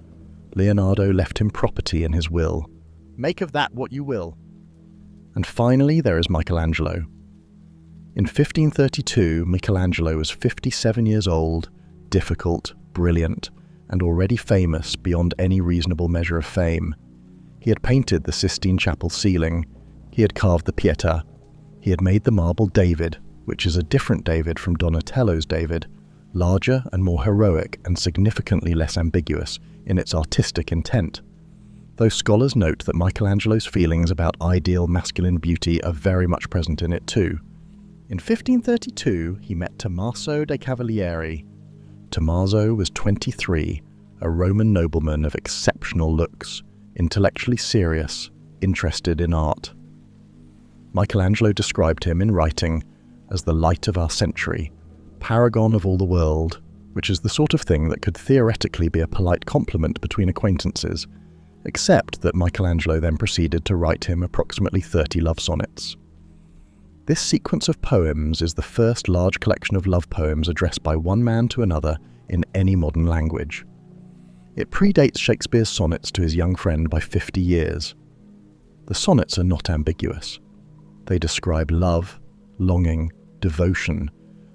Leonardo left him property in his will. Make of that what you will. And finally, there is Michelangelo. In 1532, Michelangelo was 57 years old, difficult, brilliant, and already famous beyond any reasonable measure of fame. He had painted the Sistine Chapel ceiling. He had carved the Pietà. He had made the marble David, which is a different David from Donatello's David, larger and more heroic and significantly less ambiguous in its artistic intent. Though scholars note that Michelangelo's feelings about ideal masculine beauty are very much present in it too. In 1532, he met Tommaso de' Cavalieri. Tommaso was 23, a Roman nobleman of exceptional looks, intellectually serious, interested in art. Michelangelo described him in writing as the light of our century, paragon of all the world, which is the sort of thing that could theoretically be a polite compliment between acquaintances, except that Michelangelo then proceeded to write him approximately 30 love sonnets. This sequence of poems is the first large collection of love poems addressed by one man to another in any modern language. It predates Shakespeare's sonnets to his young friend by 50 years. The sonnets are not ambiguous. They describe love, longing, devotion,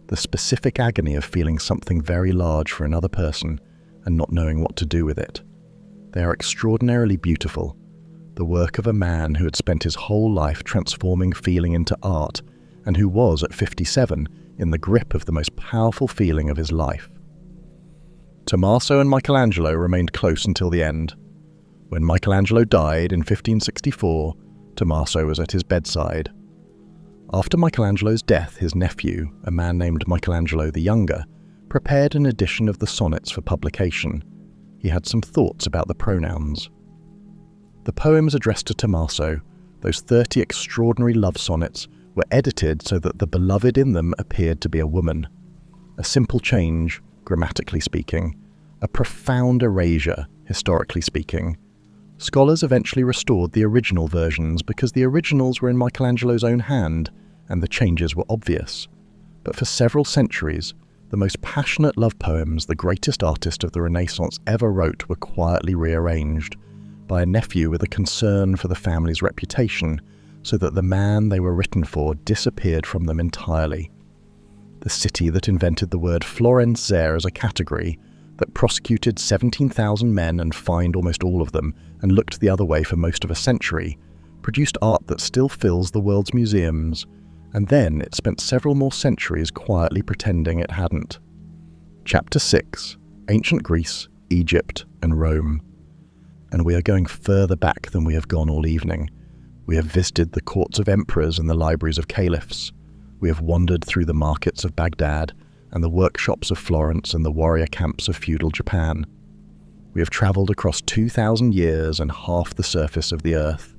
the specific agony of feeling something very large for another person and not knowing what to do with it. They are extraordinarily beautiful, the work of a man who had spent his whole life transforming feeling into art and who was, at 57, in the grip of the most powerful feeling of his life. Tommaso and Michelangelo remained close until the end. When Michelangelo died in 1564, Tommaso was at his bedside. After Michelangelo's death, his nephew, a man named Michelangelo the Younger, prepared an edition of the sonnets for publication. He had some thoughts about the pronouns. The poems addressed to Tommaso, those 30 extraordinary love sonnets, were edited so that the beloved in them appeared to be a woman. A simple change, grammatically speaking, a profound erasure, historically speaking. Scholars eventually restored the original versions because the originals were in Michelangelo's own hand and the changes were obvious. But for several centuries, the most passionate love poems the greatest artist of the Renaissance ever wrote were quietly rearranged by a nephew with a concern for the family's reputation, so that the man they were written for disappeared from them entirely. The city that invented the word Florence as a category that prosecuted 17,000 men and fined almost all of them and looked the other way for most of a century, produced art that still fills the world's museums, and then it spent several more centuries quietly pretending it hadn't. Chapter 6: Ancient Greece, Egypt, and Rome. And we are going further back than we have gone all evening. We have visited the courts of emperors and the libraries of caliphs. We have wandered through the markets of Baghdad and the workshops of Florence and the warrior camps of feudal Japan. We have travelled across 2,000 years and half the surface of the earth.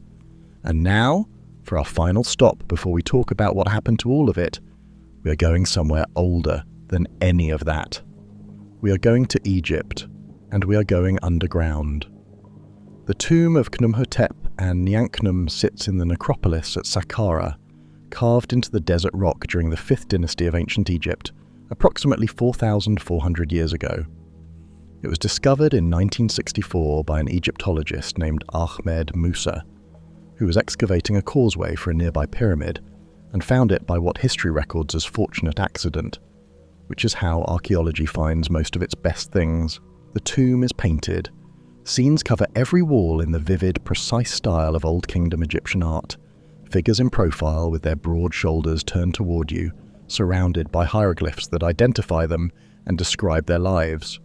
And now, for our final stop before we talk about what happened to all of it, we are going somewhere older than any of that. We are going to Egypt, and we are going underground. The tomb of Khnumhotep and Nyankhnum sits in the necropolis at Saqqara, carved into the desert rock during the 5th dynasty of ancient Egypt, approximately 4,400 years ago. It was discovered in 1964 by an Egyptologist named Ahmed Musa, who was excavating a causeway for a nearby pyramid, and found it by what history records as fortunate accident, which is how archaeology finds most of its best things. The tomb is painted. Scenes cover every wall in the vivid, precise style of Old Kingdom Egyptian art. Figures in profile with their broad shoulders turned toward you, surrounded by hieroglyphs that identify them and describe their lives.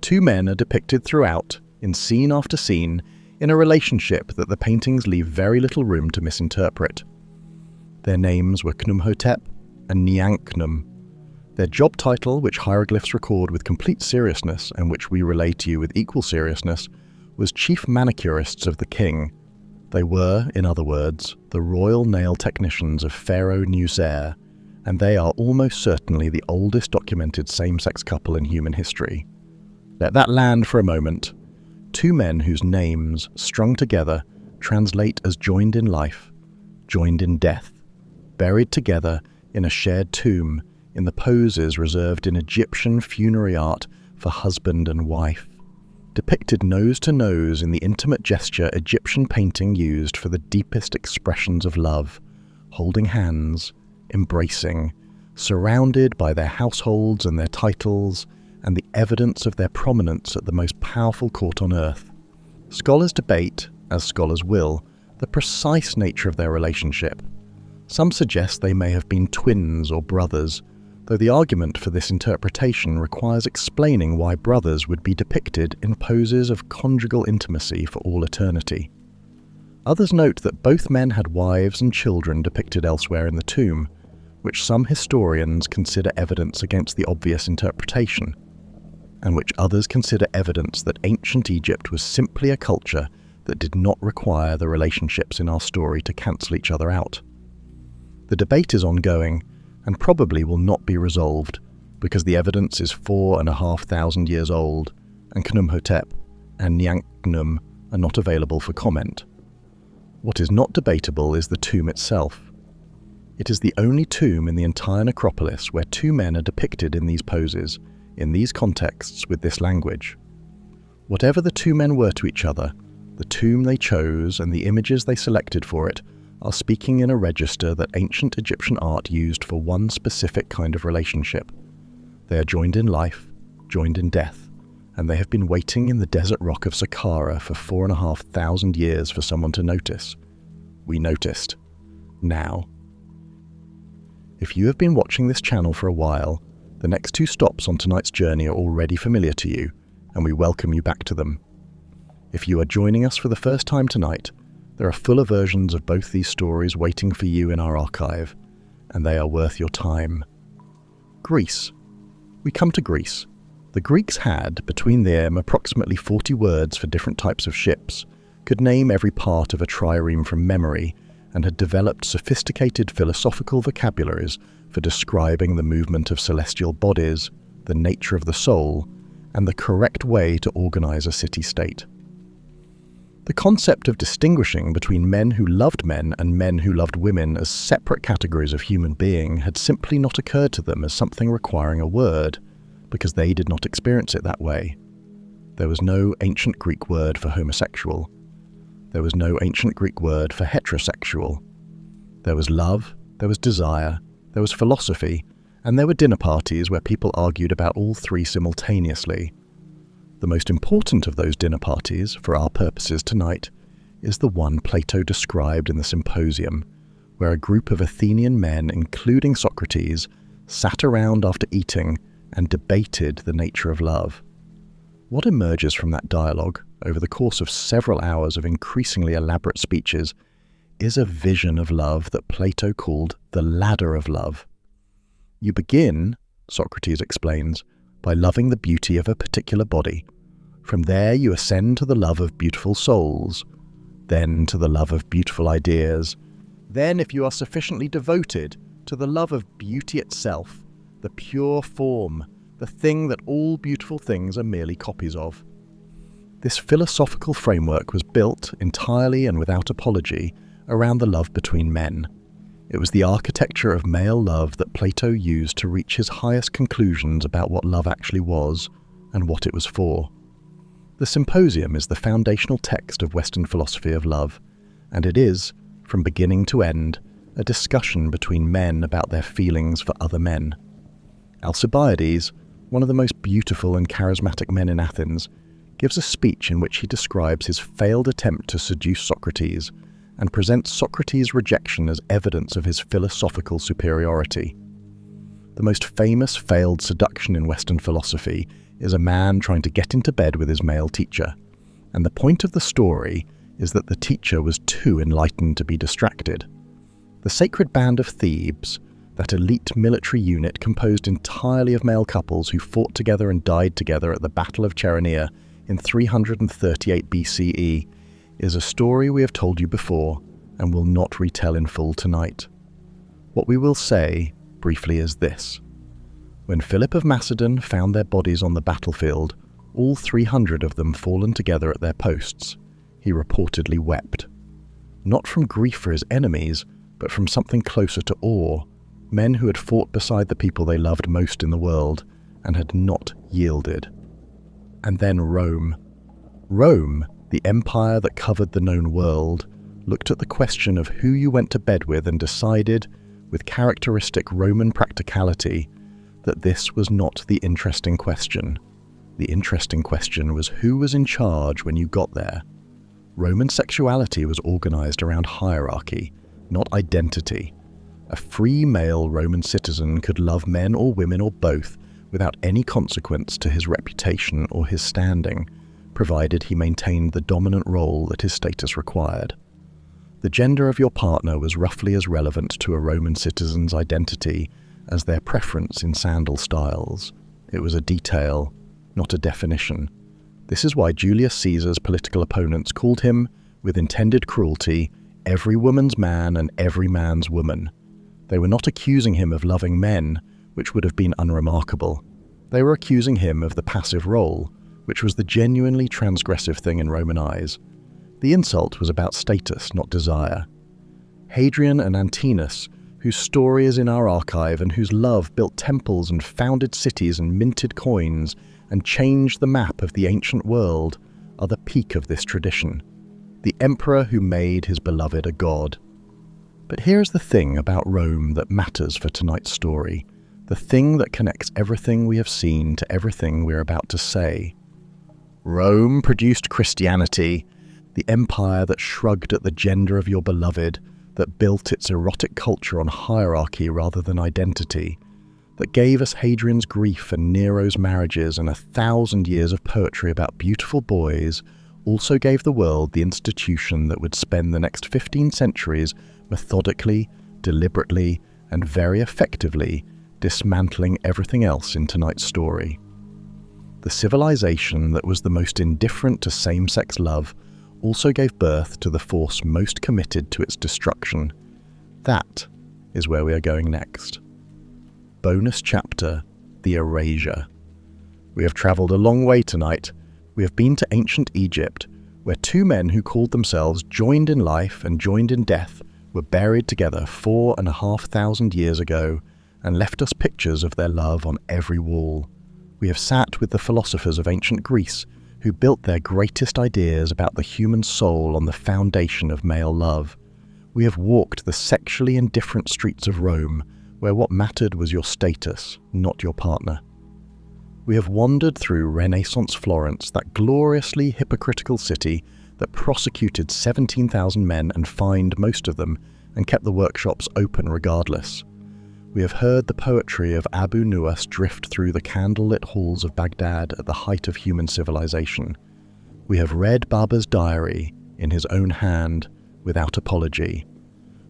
2 men are depicted throughout, in scene after scene, in a relationship that the paintings leave very little room to misinterpret. Their names were Khnumhotep and Nyankhnum. Their job title, which hieroglyphs record with complete seriousness and which we relay to you with equal seriousness, was chief manicurists of the king. They were, in other words, the royal nail technicians of Pharaoh Nusser, and they are almost certainly the oldest documented same-sex couple in human history. Let that land for a moment. 2 men whose names, strung together, translate as joined in life, joined in death, buried together in a shared tomb, in the poses reserved in Egyptian funerary art for husband and wife, depicted nose to nose in the intimate gesture Egyptian painting used for the deepest expressions of love, holding hands, embracing, surrounded by their households and their titles, and the evidence of their prominence at the most powerful court on earth. Scholars debate, as scholars will, the precise nature of their relationship. Some suggest they may have been twins or brothers, though the argument for this interpretation requires explaining why brothers would be depicted in poses of conjugal intimacy for all eternity. Others note that both men had wives and children depicted elsewhere in the tomb, which some historians consider evidence against the obvious interpretation, and which others consider evidence that ancient Egypt was simply a culture that did not require the relationships in our story to cancel each other out. The debate is ongoing, and probably will not be resolved, because the evidence is 4,500 years old, and Khnumhotep and Nyankhnum are not available for comment. What is not debatable is the tomb itself. It is the only tomb in the entire necropolis where 2 men are depicted in these poses, in these contexts with this language. Whatever the 2 men were to each other, the tomb they chose and the images they selected for it are speaking in a register that ancient Egyptian art used for one specific kind of relationship. They are joined in life, joined in death, and they have been waiting in the desert rock of Saqqara for 4,500 years for someone to notice. We noticed. Now. If you have been watching this channel for a while, the next 2 stops on tonight's journey are already familiar to you, and we welcome you back to them. If you are joining us for the first time tonight, there are fuller versions of both these stories waiting for you in our archive, and they are worth your time. Greece. We come to Greece. The Greeks had, between them, approximately 40 words for different types of ships, could name every part of a trireme from memory, and had developed sophisticated philosophical vocabularies for describing the movement of celestial bodies, the nature of the soul, and the correct way to organize a city-state. The concept of distinguishing between men who loved men and men who loved women as separate categories of human being had simply not occurred to them as something requiring a word, because they did not experience it that way. There was no ancient Greek word for homosexual. There was no ancient Greek word for heterosexual. There was love, there was desire, there was philosophy, and there were dinner parties where people argued about all 3 simultaneously. The most important of those dinner parties, for our purposes tonight, is the one Plato described in the Symposium, where a group of Athenian men, including Socrates, sat around after eating and debated the nature of love. What emerges from that dialogue, over the course of several hours of increasingly elaborate speeches, is a vision of love that Plato called the ladder of love. You begin, Socrates explains, by loving the beauty of a particular body. From there you ascend to the love of beautiful souls, then to the love of beautiful ideas, then, if you are sufficiently devoted, to the love of beauty itself, the pure form, the thing that all beautiful things are merely copies of. This philosophical framework was built, entirely and without apology, around the love between men. It was the architecture of male love that Plato used to reach his highest conclusions about what love actually was and what it was for. The Symposium is the foundational text of Western philosophy of love, and it is, from beginning to end, a discussion between men about their feelings for other men. Alcibiades, one of the most beautiful and charismatic men in Athens, gives a speech in which he describes his failed attempt to seduce Socrates and presents Socrates' rejection as evidence of his philosophical superiority. The most famous failed seduction in Western philosophy is a man trying to get into bed with his male teacher, and the point of the story is that the teacher was too enlightened to be distracted. The sacred band of Thebes, that elite military unit composed entirely of male couples who fought together and died together at the Battle of Chaeronea in 338 BCE, is a story we have told you before and will not retell in full tonight. What we will say, briefly, is this. When Philip of Macedon found their bodies on the battlefield, all 300 of them fallen together at their posts, he reportedly wept. Not from grief for his enemies, but from something closer to awe, men who had fought beside the people they loved most in the world and had not yielded. And then Rome. Rome, the empire that covered the known world, looked at the question of who you went to bed with and decided, with characteristic Roman practicality, that this was not the interesting question. The interesting question was who was in charge when you got there. Roman sexuality was organized around hierarchy, not identity. A free male Roman citizen could love men or women or both without any consequence to his reputation or his standing, provided he maintained the dominant role that his status required. The gender of your partner was roughly as relevant to a Roman citizen's identity as their preference in sandal styles. It was a detail, not a definition. This is why Julius Caesar's political opponents called him, with intended cruelty, every woman's man and every man's woman. They were not accusing him of loving men, which would have been unremarkable. They were accusing him of the passive role, which was the genuinely transgressive thing in Roman eyes. The insult was about status, not desire. Hadrian and Antinous, whose story is in our archive and whose love built temples and founded cities and minted coins and changed the map of the ancient world, are the peak of this tradition. The emperor who made his beloved a god. But here's the thing about Rome that matters for tonight's story, the thing that connects everything we have seen to everything we're about to say. Rome produced Christianity, the empire that shrugged at the gender of your beloved, that built its erotic culture on hierarchy rather than identity, that gave us Hadrian's grief and Nero's marriages and 1,000 years of poetry about beautiful boys, also gave the world the institution that would spend the next 15 centuries methodically, deliberately, and very effectively dismantling everything else in tonight's story. The civilization that was the most indifferent to same-sex love also gave birth to the force most committed to its destruction. That is where we are going next. Bonus chapter, the Erasure. We have travelled a long way tonight. We have been to ancient Egypt, where two men who called themselves joined in life and joined in death were buried together 4,500 years ago and left us pictures of their love on every wall. We have sat with the philosophers of ancient Greece who built their greatest ideas about the human soul on the foundation of male love. We have walked the sexually indifferent streets of Rome, where what mattered was your status, not your partner. We have wandered through Renaissance Florence, that gloriously hypocritical city that prosecuted 17,000 men and fined most of them and kept the workshops open regardless. We have heard the poetry of Abu Nuwas drift through the candlelit halls of Baghdad at the height of human civilization. We have read Baba's diary in his own hand without apology.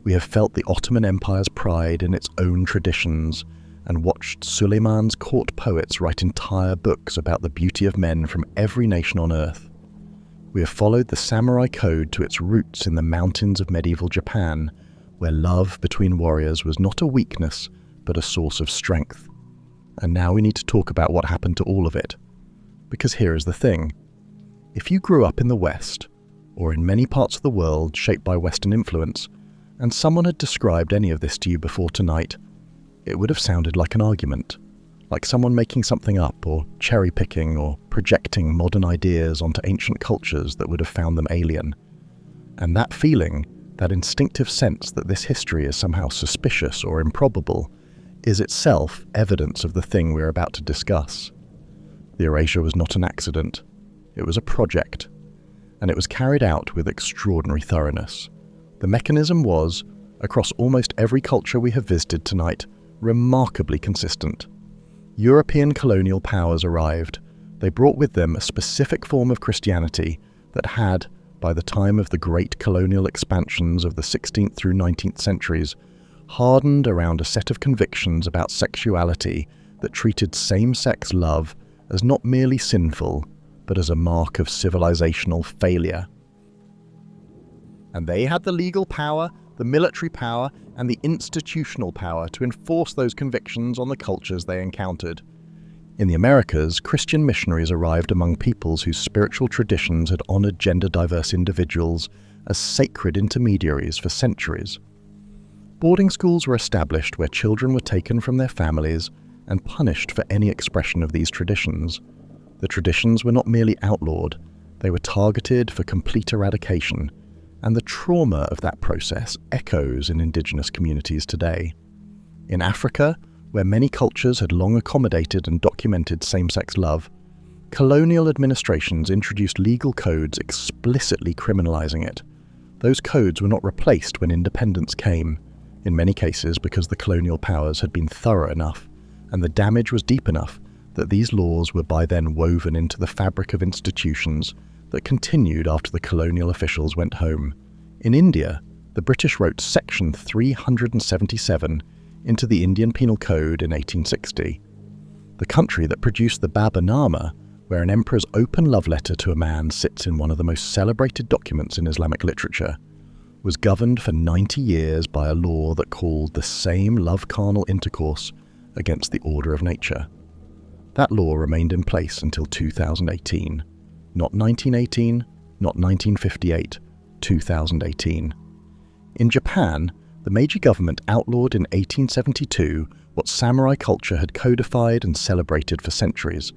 We have felt the Ottoman Empire's pride in its own traditions and watched Suleiman's court poets write entire books about the beauty of men from every nation on earth. We have followed the samurai code to its roots in the mountains of medieval Japan, where love between warriors was not a weakness, but a source of strength. And now we need to talk about what happened to all of it. Because here is the thing. If you grew up in the West, or in many parts of the world shaped by Western influence, and someone had described any of this to you before tonight, it would have sounded like an argument, like someone making something up, or cherry-picking, or projecting modern ideas onto ancient cultures that would have found them alien. And that feeling, that instinctive sense that this history is somehow suspicious or improbable, is itself evidence of the thing we're about to discuss. The erasure was not an accident. It was a project, and it was carried out with extraordinary thoroughness. The mechanism was, across almost every culture we have visited tonight, remarkably consistent. European colonial powers arrived. They brought with them a specific form of Christianity that had, by the time of the great colonial expansions of the 16th through 19th centuries, hardened around a set of convictions about sexuality that treated same-sex love as not merely sinful, but as a mark of civilizational failure. And they had the legal power, the military power, and the institutional power to enforce those convictions on the cultures they encountered. In the Americas, Christian missionaries arrived among peoples whose spiritual traditions had honored gender-diverse individuals as sacred intermediaries for centuries. Boarding schools were established where children were taken from their families and punished for any expression of these traditions. The traditions were not merely outlawed, they were targeted for complete eradication, and the trauma of that process echoes in indigenous communities today. In Africa, where many cultures had long accommodated and documented same-sex love, colonial administrations introduced legal codes explicitly criminalizing it. Those codes were not replaced when independence came, in many cases because the colonial powers had been thorough enough, and the damage was deep enough that these laws were by then woven into the fabric of institutions that continued after the colonial officials went home. In India, the British wrote Section 377 into the Indian Penal Code in 1860. The country that produced the Baburnama, where an emperor's open love letter to a man sits in one of the most celebrated documents in Islamic literature, was governed for 90 years by a law that called the same love carnal intercourse against the order of nature. That law remained in place until 2018. Not 1918, not 1958, 2018. In Japan, the Meiji government outlawed in 1872 what samurai culture had codified and celebrated for centuries,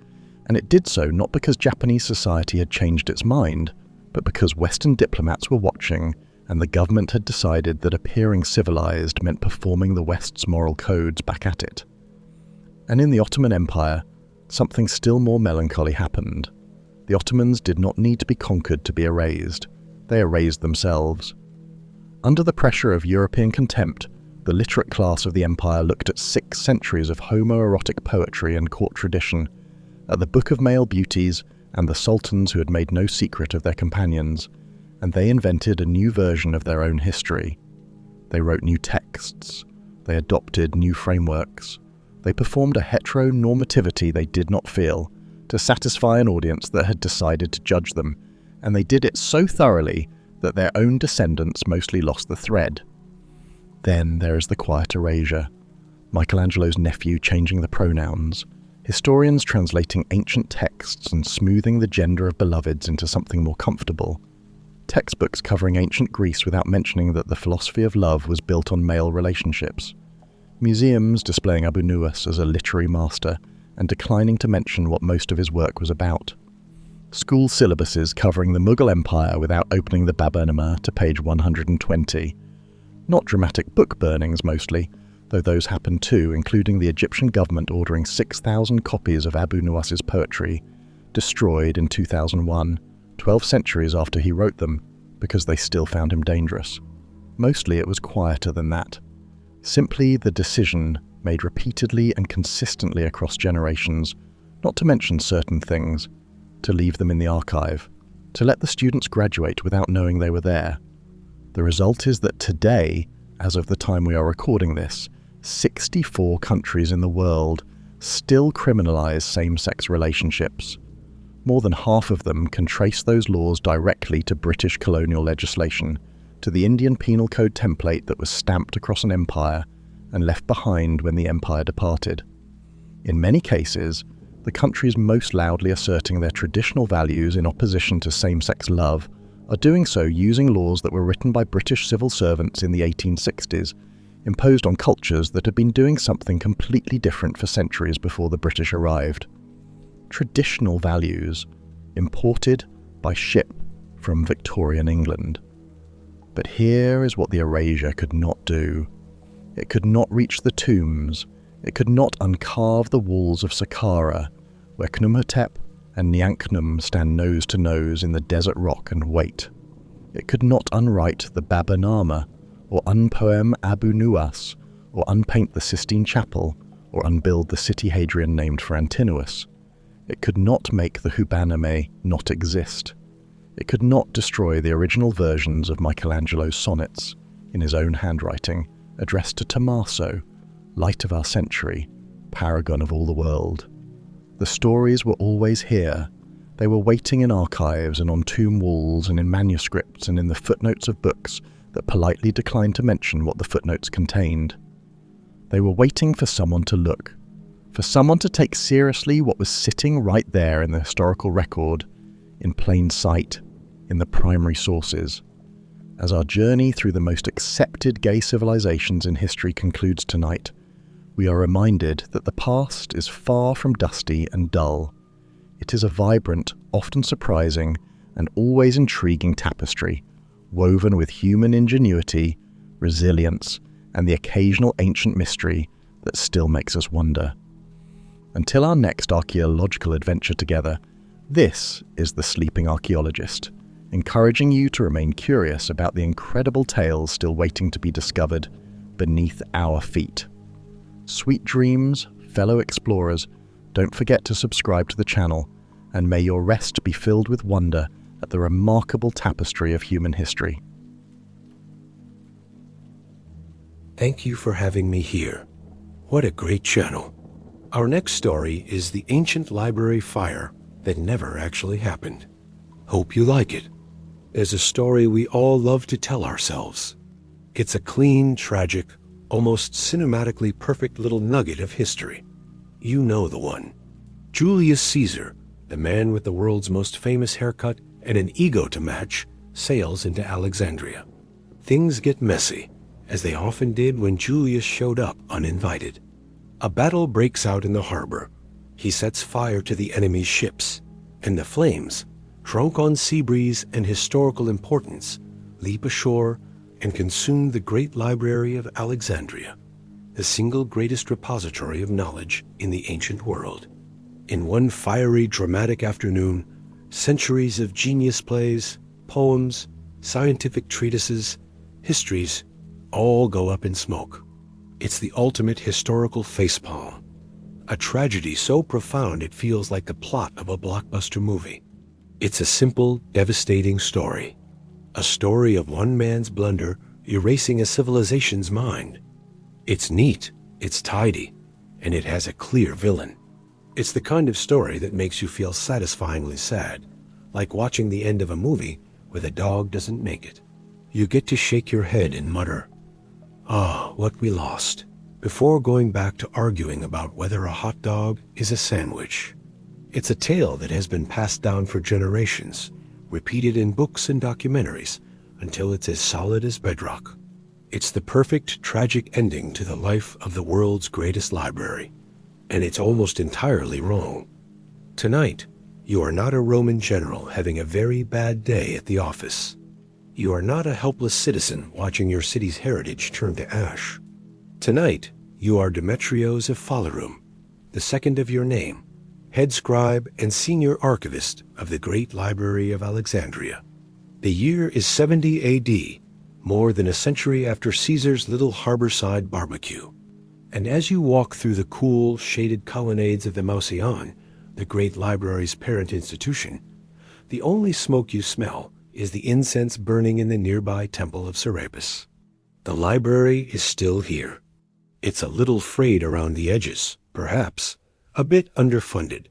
and it did so not because Japanese society had changed its mind, but because Western diplomats were watching and the government had decided that appearing civilized meant performing the West's moral codes back at it. And in the Ottoman Empire, something still more melancholy happened. The Ottomans did not need to be conquered to be erased. They erased themselves. Under the pressure of European contempt, the literate class of the empire looked at 6 centuries of homoerotic poetry and court tradition, at the Book of Male Beauties and the sultans who had made no secret of their companions, and they invented a new version of their own history. They wrote new texts. They adopted new frameworks. They performed a heteronormativity they did not feel, to satisfy an audience that had decided to judge them, and they did it so thoroughly that their own descendants mostly lost the thread. Then there is the quiet erasure, Michelangelo's nephew changing the pronouns, historians translating ancient texts and smoothing the gender of beloveds into something more comfortable, textbooks covering ancient Greece without mentioning that the philosophy of love was built on male relationships, museums displaying Abu Nuwas as a literary master and declining to mention what most of his work was about. School syllabuses covering the Mughal Empire without opening the Baburnama to page 120. Not dramatic book burnings mostly, though those happened too, including the Egyptian government ordering 6,000 copies of Abu Nuwas's poetry destroyed in 2001, 12 centuries after he wrote them, because they still found him dangerous. Mostly it was quieter than that. Simply the decision, made repeatedly and consistently across generations, not to mention certain things, to leave them in the archive, to let the students graduate without knowing they were there. The result is that today, as of the time we are recording this, 64 countries in the world still criminalize same-sex relationships. More than half of them can trace those laws directly to British colonial legislation, to the Indian Penal Code template that was stamped across an empire and left behind when the empire departed. In many cases, the countries most loudly asserting their traditional values in opposition to same-sex love are doing so using laws that were written by British civil servants in the 1860s, imposed on cultures that had been doing something completely different for centuries before the British arrived. Traditional values, imported by ship from Victorian England. But here is what the Erasure could not do. It could not reach the tombs. It could not uncarve the walls of Saqqara, where Khnumhotep and Nyankhnum stand nose to nose in the desert rock and wait. It could not unwrite the Babanama, or unpoem Abu Nuwas, or unpaint the Sistine Chapel, or unbuild the city Hadrian named for Antinous. It could not make the Hubaname not exist. It could not destroy the original versions of Michelangelo's sonnets, in his own handwriting, addressed to Tommaso, light of our century, paragon of all the world. The stories were always here. They were waiting in archives and on tomb walls and in manuscripts and in the footnotes of books that politely declined to mention what the footnotes contained. They were waiting for someone to look, for someone to take seriously what was sitting right there in the historical record, in plain sight, in the primary sources. As our journey through the most accepted gay civilizations in history concludes tonight, we are reminded that the past is far from dusty and dull. It is a vibrant, often surprising, and always intriguing tapestry, woven with human ingenuity, resilience, and the occasional ancient mystery that still makes us wonder. Until our next archaeological adventure together, this is the Sleeping Archaeologist, encouraging you to remain curious about the incredible tales still waiting to be discovered beneath our feet. Sweet dreams, fellow explorers. Don't forget to subscribe to the channel, and may your rest be filled with wonder at the remarkable tapestry of human history. Thank you for having me here. What a great channel. Our next story is the ancient library fire that never actually happened. Hope you like it. It's a story we all love to tell ourselves. It's a clean, tragic, almost cinematically perfect little nugget of history. You know the one. Julius Caesar, the man with the world's most famous haircut and an ego to match, sails into Alexandria. Things get messy, as they often did when Julius showed up uninvited. A battle breaks out in the harbor. He sets fire to the enemy's ships, and the flames, drunk on sea breeze and historical importance, leap ashore and consume the great library of Alexandria, the single greatest repository of knowledge in the ancient world. In one fiery, dramatic afternoon, centuries of genius plays, poems, scientific treatises, histories, all go up in smoke. It's the ultimate historical facepalm, a tragedy so profound it feels like the plot of a blockbuster movie. It's a simple, devastating story. A story of one man's blunder erasing a civilization's mind. It's neat, it's tidy, and it has a clear villain. It's the kind of story that makes you feel satisfyingly sad, like watching the end of a movie where the dog doesn't make it. You get to shake your head and mutter, "Ah, what we lost," before going back to arguing about whether a hot dog is a sandwich. It's a tale that has been passed down for generations, repeated in books and documentaries until it's as solid as bedrock. It's the perfect tragic ending to the life of the world's greatest library, and it's almost entirely wrong. Tonight, you are not a Roman general having a very bad day at the office. You are not a helpless citizen watching your city's heritage turn to ash. Tonight, You are Demetrios of Phalerum, the second of your name, head scribe and senior archivist of the Great Library of Alexandria. The year is 70 AD, more than a century after Caesar's little harborside barbecue. And as you walk through the cool, shaded colonnades of the Mouseion, the Great Library's parent institution, the only smoke you smell is the incense burning in the nearby Temple of Serapis. The library is still here. It's a little frayed around the edges, perhaps, a bit underfunded,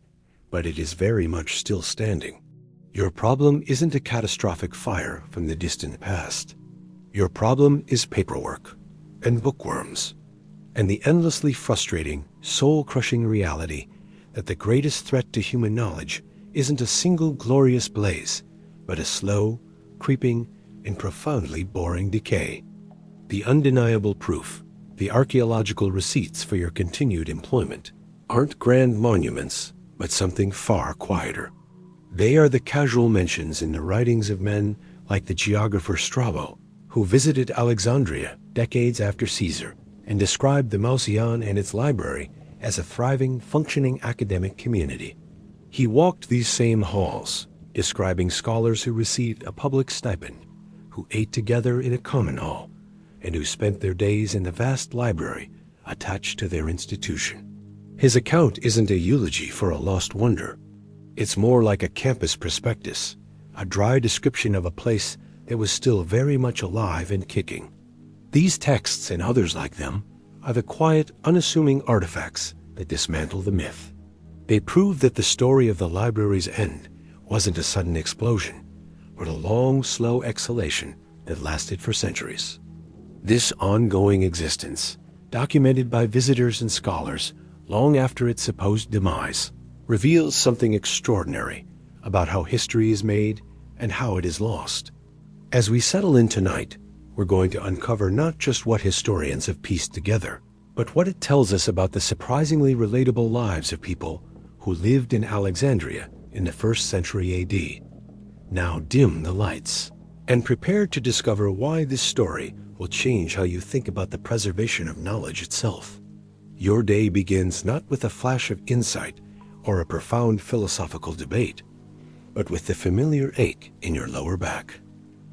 but it is very much still standing. Your problem isn't a catastrophic fire from the distant past. Your problem is paperwork and bookworms and the endlessly frustrating, soul-crushing reality that the greatest threat to human knowledge isn't a single glorious blaze, but a slow, creeping, and profoundly boring decay. The undeniable proof, the archaeological receipts for your continued employment, aren't grand monuments, but something far quieter. They are the casual mentions in the writings of men like the geographer Strabo, who visited Alexandria decades after Caesar and described the Mouseion and its library as a thriving, functioning academic community. He walked these same halls, describing scholars who received a public stipend, who ate together in a common hall, and who spent their days in the vast library attached to their institution. His account isn't a eulogy for a lost wonder. It's more like a campus prospectus, a dry description of a place that was still very much alive and kicking. These texts and others like them are the quiet, unassuming artifacts that dismantle the myth. They prove that the story of the library's end wasn't a sudden explosion, but a long, slow exhalation that lasted for centuries. This ongoing existence, documented by visitors and scholars long after its supposed demise, reveals something extraordinary about how history is made and how it is lost. As we settle in tonight, we're going to uncover not just what historians have pieced together, but what it tells us about the surprisingly relatable lives of people who lived in Alexandria in the 1st century AD. Now dim the lights, and prepare to discover why this story will change how you think about the preservation of knowledge itself. Your day begins not with a flash of insight or a profound philosophical debate, but with the familiar ache in your lower back.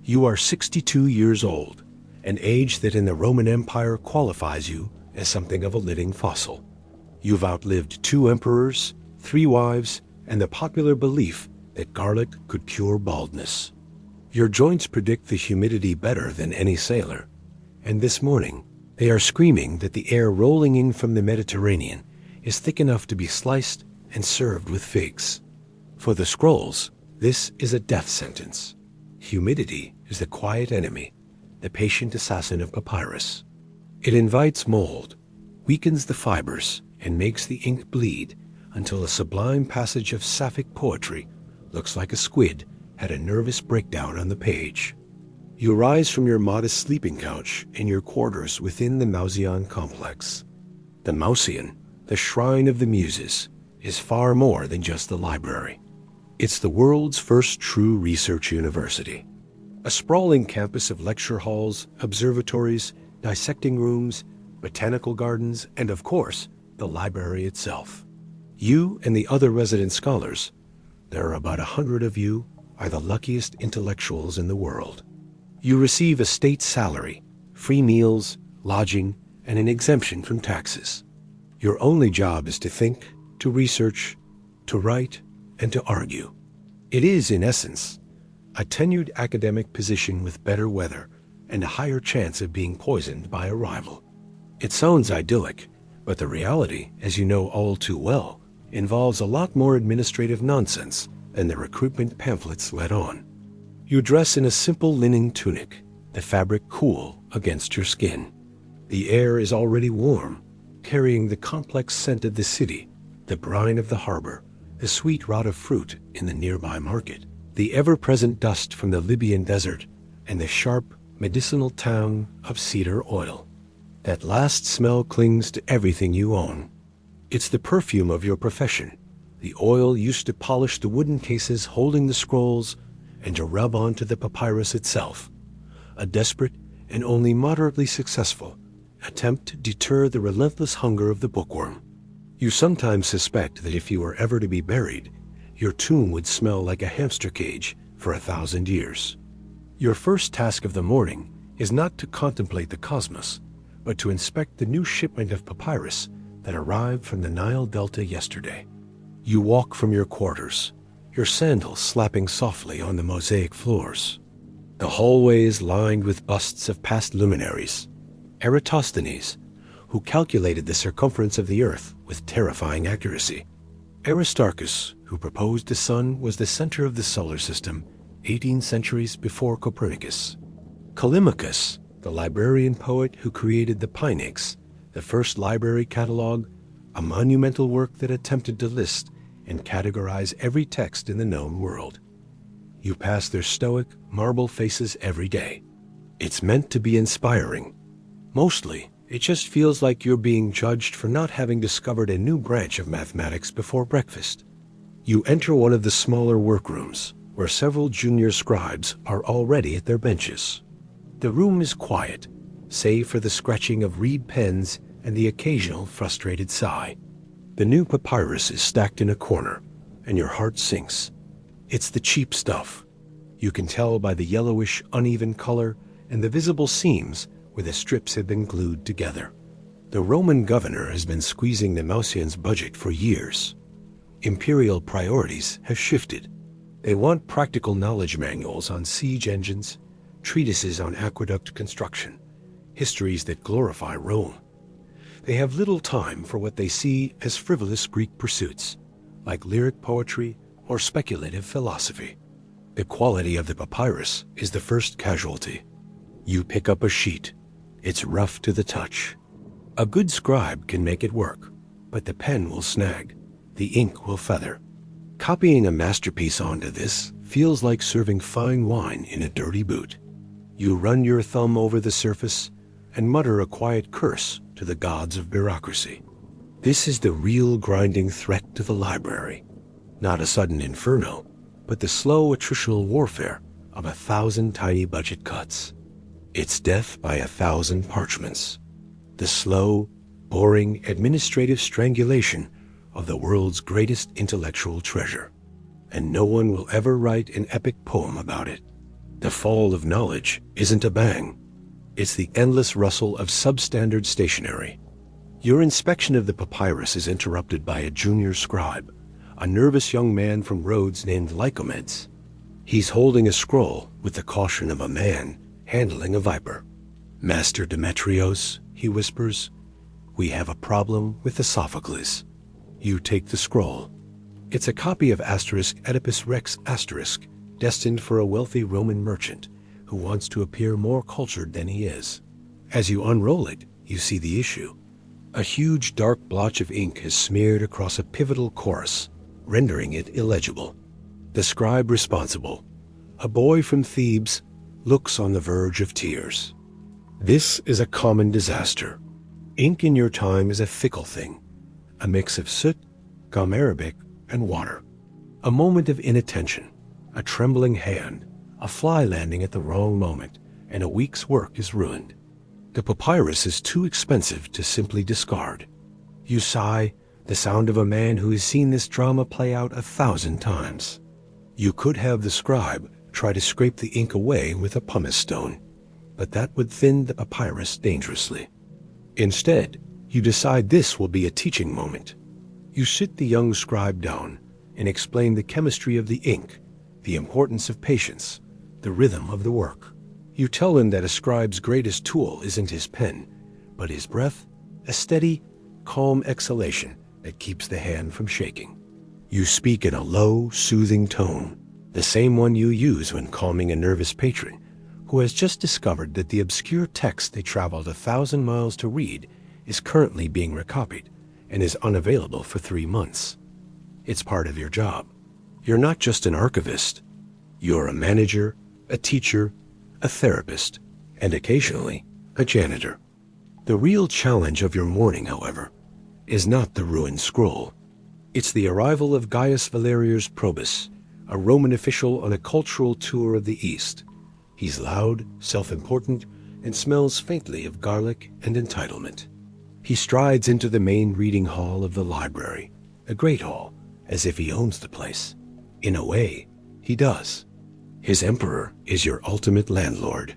You are 62 years old, an age that in the Roman Empire qualifies you as something of a living fossil. You've outlived 2 emperors, 3 wives, and the popular belief that garlic could cure baldness. Your joints predict the humidity better than any sailor, and this morning they are screaming that the air rolling in from the Mediterranean is thick enough to be sliced and served with figs. For the scrolls, this is a death sentence. Humidity is the quiet enemy, the patient assassin of papyrus. It invites mold, weakens the fibers, and makes the ink bleed until a sublime passage of sapphic poetry looks like a squid had a nervous breakdown on the page. You rise from your modest sleeping couch in your quarters within the Mouseion complex. The Mouseion, the shrine of the muses, is far more than just the library. It's the world's first true research university. A sprawling campus of lecture halls, observatories, dissecting rooms, botanical gardens, and of course, the library itself. You and the other resident scholars, there are about 100 of you, are the luckiest intellectuals in the world. You receive a state salary, free meals, lodging, and an exemption from taxes. Your only job is to think, to research, to write, and to argue. It is, in essence, a tenured academic position with better weather and a higher chance of being poisoned by a rival. It sounds idyllic, but the reality, as you know all too well, involves a lot more administrative nonsense than the recruitment pamphlets let on. You dress in a simple linen tunic, the fabric cool against your skin. The air is already warm, carrying the complex scent of the city, the brine of the harbor, the sweet rot of fruit in the nearby market, the ever-present dust from the Libyan desert, and the sharp, medicinal tang of cedar oil. That last smell clings to everything you own. It's the perfume of your profession, the oil used to polish the wooden cases holding the scrolls and to rub onto the papyrus itself. A desperate and only moderately successful attempt to deter the relentless hunger of the bookworm. You sometimes suspect that if you were ever to be buried, your tomb would smell like a hamster cage for 1,000 years. Your first task of the morning is not to contemplate the cosmos, but to inspect the new shipment of papyrus that arrived from the Nile Delta yesterday. You walk from your quarters, your sandals slapping softly on the mosaic floors. The hallway is lined with busts of past luminaries. Eratosthenes, who calculated the circumference of the earth with terrifying accuracy. Aristarchus, who proposed the sun was the center of the solar system 18 centuries before Copernicus. Callimachus, the librarian poet who created the Pinax, the first library catalog, a monumental work that attempted to list and categorize every text in the known world. You pass their stoic, marble faces every day. It's meant to be inspiring. Mostly, it just feels like you're being judged for not having discovered a new branch of mathematics before breakfast. You enter one of the smaller workrooms, where several junior scribes are already at their benches. The room is quiet, save for the scratching of reed pens and the occasional frustrated sigh. The new papyrus is stacked in a corner, and your heart sinks. It's the cheap stuff. You can tell by the yellowish, uneven color and the visible seams where the strips have been glued together. The Roman governor has been squeezing the Mausians' budget for years. Imperial priorities have shifted. They want practical knowledge manuals on siege engines, treatises on aqueduct construction, histories that glorify Rome. They have little time for what they see as frivolous Greek pursuits, like lyric poetry or speculative philosophy. The quality of the papyrus is the first casualty. You pick up a sheet. It's rough to the touch. A good scribe can make it work, but the pen will snag. The ink will feather. Copying a masterpiece onto this feels like serving fine wine in a dirty boot. You run your thumb over the surface and mutter a quiet curse to the gods of bureaucracy. This is the real grinding threat to the library. Not a sudden inferno, but the slow attritional warfare of 1,000 tiny budget cuts. It's death by 1,000 parchments. The slow, boring, administrative strangulation of the world's greatest intellectual treasure. And no one will ever write an epic poem about it. The fall of knowledge isn't a bang. It's the endless rustle of substandard stationery. Your inspection of the papyrus is interrupted by a junior scribe, a nervous young man from Rhodes named Lycomedes. He's holding a scroll with the caution of a man handling a viper. "Master Demetrios," he whispers, "we have a problem with Sophocles." You take the scroll. It's a copy of Oedipus Rex *, destined for a wealthy Roman merchant who wants to appear more cultured than he is. As you unroll it, you see the issue. A huge dark blotch of ink has smeared across a pivotal chorus, rendering it illegible. The scribe responsible, a boy from Thebes, looks on the verge of tears. This is a common disaster. Ink in your time is a fickle thing, a mix of soot, gum arabic, and water. A moment of inattention, a trembling hand, a fly landing at the wrong moment, and a week's work is ruined. The papyrus is too expensive to simply discard. You sigh, the sound of a man who has seen this drama play out 1,000 times. You could have the scribe try to scrape the ink away with a pumice stone, but that would thin the papyrus dangerously. Instead, you decide this will be a teaching moment. You sit the young scribe down and explain the chemistry of the ink, the importance of patience, the rhythm of the work. You tell him that a scribe's greatest tool isn't his pen, but his breath, a steady, calm exhalation that keeps the hand from shaking. You speak in a low, soothing tone, the same one you use when calming a nervous patron who has just discovered that the obscure text they traveled 1,000 miles to read is currently being recopied and is unavailable for 3 months. It's part of your job. You're not just an archivist. You're a manager, a teacher, a therapist, and occasionally a janitor. The real challenge of your morning, however, is not the ruined scroll. It's the arrival of Gaius Valerius Probus, a Roman official on a cultural tour of the East. He's loud, self-important, and smells faintly of garlic and entitlement. He strides into the main reading hall of the library, a great hall, as if he owns the place. In a way, he does. His emperor is your ultimate landlord.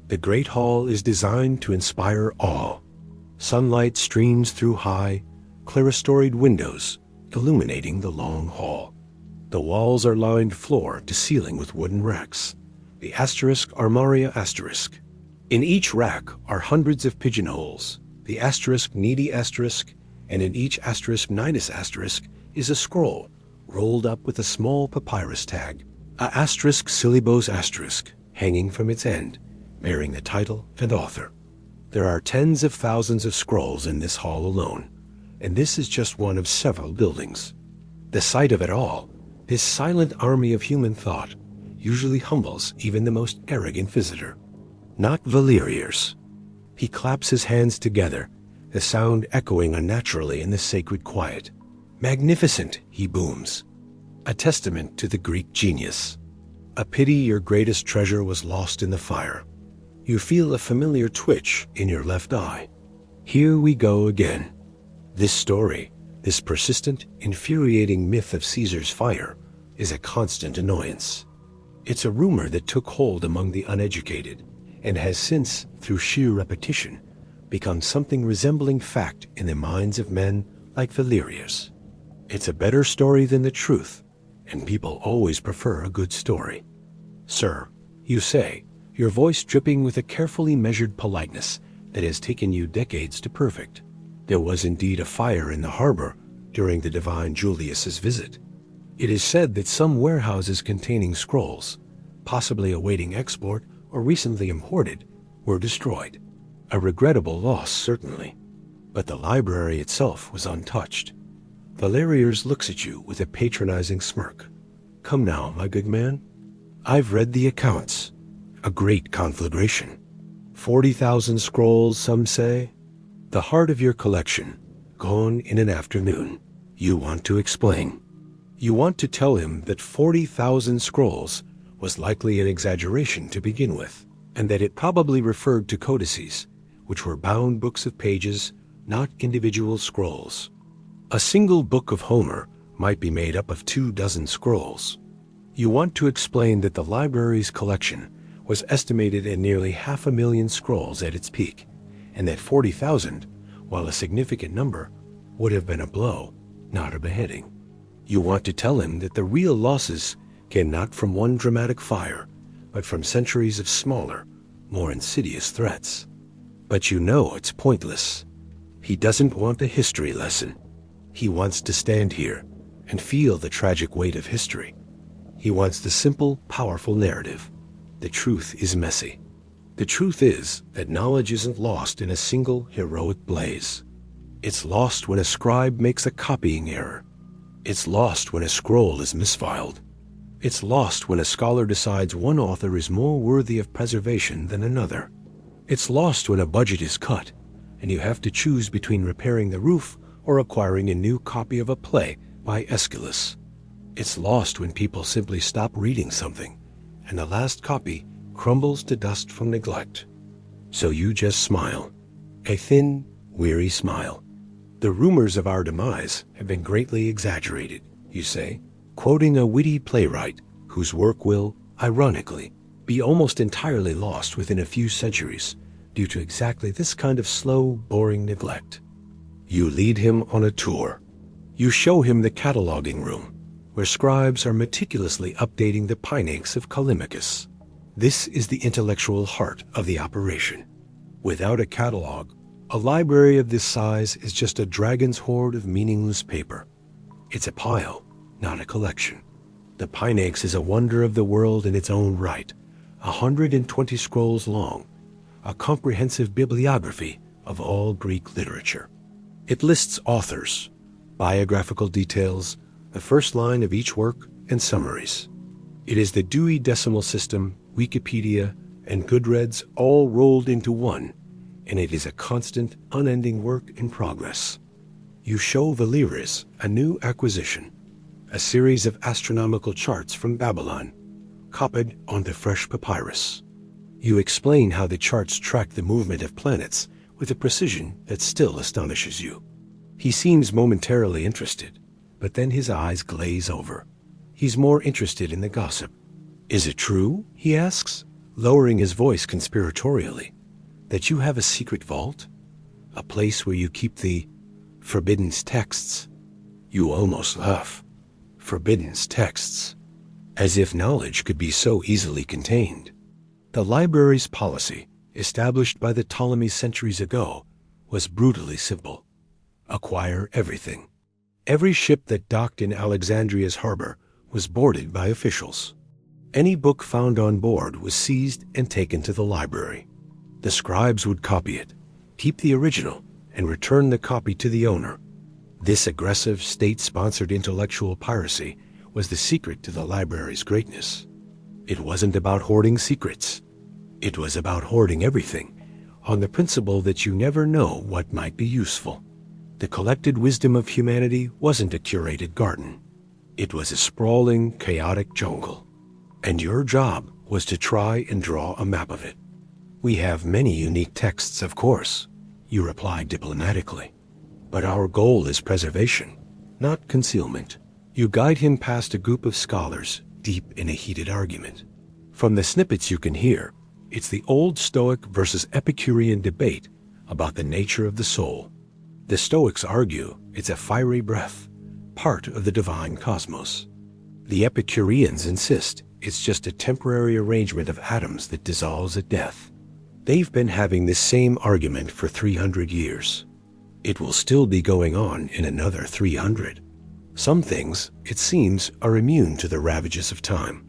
The great hall is designed to inspire awe. Sunlight streams through high, clerestoried windows, illuminating the long hall. The walls are lined floor to ceiling with wooden racks. The asterisk armaria asterisk. In each rack are hundreds of pigeonholes. The asterisk needy asterisk, and in each asterisk nidus asterisk is a scroll rolled up with a small papyrus tag, a asterisk syllabos asterisk, hanging from its end, bearing the title and author. There are tens of thousands of scrolls in this hall alone, and this is just one of several buildings. The sight of it all, this silent army of human thought, usually humbles even the most arrogant visitor. Not Valerius. He claps his hands together, the sound echoing unnaturally in the sacred quiet. Magnificent, he booms. A testament to the Greek genius. A pity your greatest treasure was lost in the fire. You feel a familiar twitch in your left eye. Here we go again. This story, this persistent, infuriating myth of Caesar's fire, is a constant annoyance. It's a rumor that took hold among the uneducated, and has since, through sheer repetition, become something resembling fact in the minds of men like Valerius. It's a better story than the truth, and people always prefer a good story. Sir, you say, your voice dripping with a carefully measured politeness that has taken you decades to perfect. There was indeed a fire in the harbor during the divine Julius's visit. It is said that some warehouses containing scrolls, possibly awaiting export or recently imported, were destroyed. A regrettable loss, certainly. But the library itself was untouched. Valerius looks at you with a patronizing smirk. Come now, my good man. I've read the accounts. A great conflagration. 40,000 scrolls, some say. The heart of your collection, gone in an afternoon. You want to explain. You want to tell him that 40,000 scrolls was likely an exaggeration to begin with, and that it probably referred to codices, which were bound books of pages, not individual scrolls. A single book of Homer might be made up of 24 scrolls. You want to explain that the library's collection was estimated at nearly 500,000 scrolls at its peak, and that 40,000, while a significant number, would have been a blow, not a beheading. You want to tell him that the real losses came not from one dramatic fire, but from centuries of smaller, more insidious threats. But you know it's pointless. He doesn't want a history lesson. He wants to stand here and feel the tragic weight of history. He wants the simple, powerful narrative. The truth is messy. The truth is that knowledge isn't lost in a single heroic blaze. It's lost when a scribe makes a copying error. It's lost when a scroll is misfiled. It's lost when a scholar decides one author is more worthy of preservation than another. It's lost when a budget is cut, and you have to choose between repairing the roof or acquiring a new copy of a play by Aeschylus. It's lost when people simply stop reading something, and the last copy crumbles to dust from neglect. So you just smile. A thin, weary smile. The rumors of our demise have been greatly exaggerated, you say, quoting a witty playwright whose work will, ironically, be almost entirely lost within a few centuries due to exactly this kind of slow, boring neglect. You lead him on a tour. You show him the cataloging room, where scribes are meticulously updating the Pinax of Callimachus. This is the intellectual heart of the operation. Without a catalog, a library of this size is just a dragon's hoard of meaningless paper. It's a pile, not a collection. The Pinax is a wonder of the world in its own right, 120 scrolls long, a comprehensive bibliography of all Greek literature. It lists authors, biographical details, the first line of each work, and summaries. It is the Dewey Decimal System, Wikipedia, and Goodreads all rolled into one, and it is a constant, unending work in progress. You show Valerius a new acquisition, a series of astronomical charts from Babylon, copied onto fresh papyrus. You explain how the charts track the movement of planets with a precision that still astonishes you. He seems momentarily interested, but then his eyes glaze over. He's more interested in the gossip. Is it true, he asks, lowering his voice conspiratorially, that you have a secret vault? A place where you keep the forbidden texts? You almost laugh. Forbidden texts. As if knowledge could be so easily contained. The library's policy, established by the Ptolemies centuries ago, was brutally simple. Acquire everything. Every ship that docked in Alexandria's harbor was boarded by officials. Any book found on board was seized and taken to the library. The scribes would copy it, keep the original, and return the copy to the owner. This aggressive, state-sponsored intellectual piracy was the secret to the library's greatness. It wasn't about hoarding secrets. It was about hoarding everything, on the principle that you never know what might be useful. The collected wisdom of humanity wasn't a curated garden. It was a sprawling, chaotic jungle. And your job was to try and draw a map of it. We have many unique texts, of course, you replied diplomatically. But our goal is preservation, not concealment. You guide him past a group of scholars deep in a heated argument. From the snippets you can hear, it's the old Stoic versus Epicurean debate about the nature of the soul. The Stoics argue it's a fiery breath, part of the divine cosmos. The Epicureans insist it's just a temporary arrangement of atoms that dissolves at death. They've been having this same argument for 300 years. It will still be going on in another 300. Some things, it seems, are immune to the ravages of time.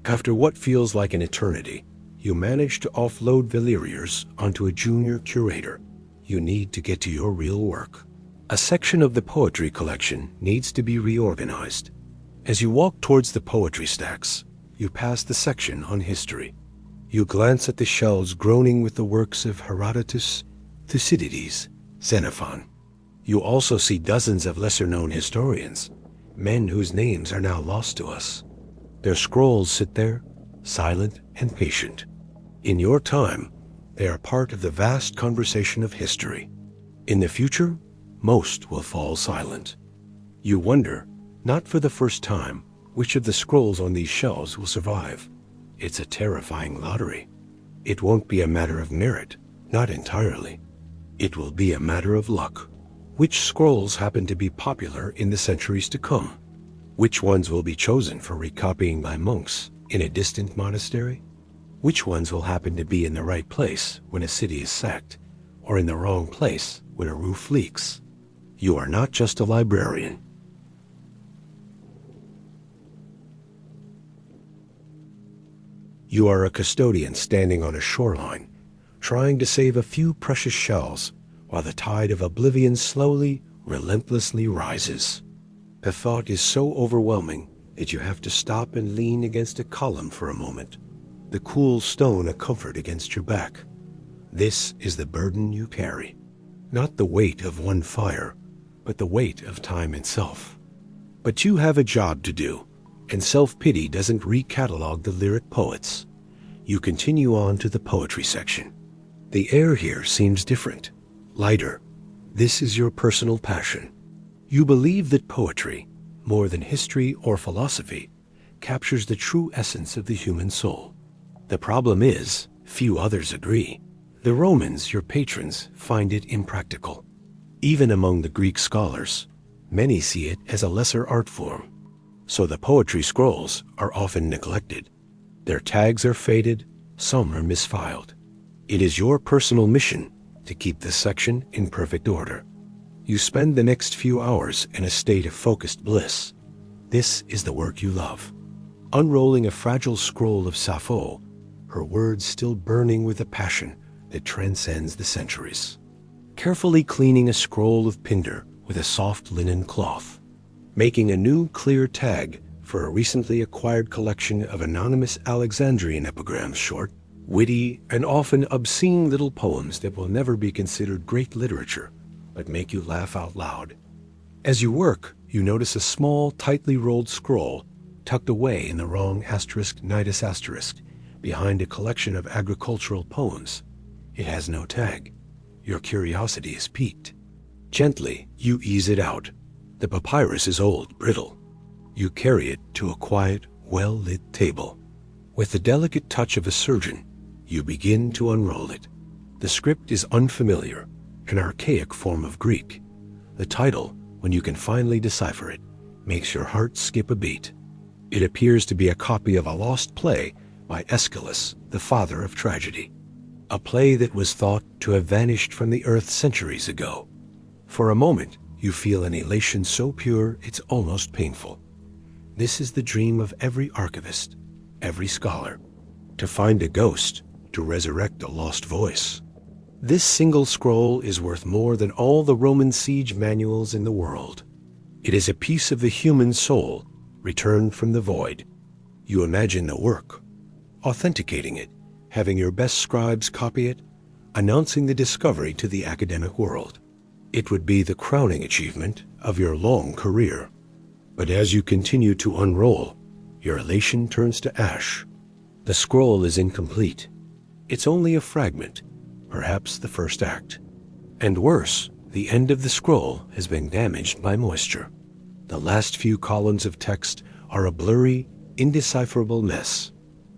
After what feels like an eternity, you manage to offload Valeriers onto a junior curator. You need to get to your real work. A section of the poetry collection needs to be reorganized. As you walk towards the poetry stacks, you pass the section on history. You glance at the shelves groaning with the works of Herodotus, Thucydides, Xenophon. You also see dozens of lesser-known historians, men whose names are now lost to us. Their scrolls sit there, silent and patient. In your time, they are part of the vast conversation of history. In the future, most will fall silent. You wonder, not for the first time, which of the scrolls on these shelves will survive. It's a terrifying lottery. It won't be a matter of merit, not entirely. It will be a matter of luck. Which scrolls happen to be popular in the centuries to come? Which ones will be chosen for recopying by monks in a distant monastery? Which ones will happen to be in the right place when a city is sacked, or in the wrong place when a roof leaks? You are not just a librarian. You are a custodian standing on a shoreline, trying to save a few precious shells while the tide of oblivion slowly, relentlessly rises. The thought is so overwhelming that you have to stop and lean against a column for a moment, the cool stone a comfort against your back. This is the burden you carry. Not the weight of one fire, but the weight of time itself. But you have a job to do, and self-pity doesn't recatalog the lyric poets. You continue on to the poetry section. The air here seems different, lighter. This is your personal passion. You believe that poetry, more than history or philosophy, captures the true essence of the human soul. The problem is, few others agree. The Romans, your patrons, find it impractical. Even among the Greek scholars, many see it as a lesser art form. So the poetry scrolls are often neglected. Their tags are faded, some are misfiled. It is your personal mission to keep this section in perfect order. You spend the next few hours in a state of focused bliss. This is the work you love. Unrolling a fragile scroll of Sappho, her words still burning with a passion that transcends the centuries. Carefully cleaning a scroll of Pindar with a soft linen cloth. Making a new clear tag for a recently acquired collection of anonymous Alexandrian epigrams, short, witty, and often obscene little poems that will never be considered great literature, but make you laugh out loud. As you work, you notice a small, tightly rolled scroll tucked away in the wrong ***, behind a collection of agricultural poems. It has no tag. Your curiosity is piqued. Gently, you ease it out. The papyrus is old, brittle. You carry it to a quiet, well-lit table. With the delicate touch of a surgeon, you begin to unroll it. The script is unfamiliar, an archaic form of Greek. The title, when you can finally decipher it, makes your heart skip a beat. It appears to be a copy of a lost play by Aeschylus, the father of tragedy. A play that was thought to have vanished from the earth centuries ago. For a moment, you feel an elation so pure it's almost painful. This is the dream of every archivist, every scholar, to find a ghost, to resurrect a lost voice. This single scroll is worth more than all the Roman siege manuals in the world. It is a piece of the human soul, returned from the void. You imagine the work, authenticating it, having your best scribes copy it, announcing the discovery to the academic world. It would be the crowning achievement of your long career. But as you continue to unroll, your elation turns to ash. The scroll is incomplete. It's only a fragment, perhaps the first act. And worse, the end of the scroll has been damaged by moisture. The last few columns of text are a blurry, indecipherable mess.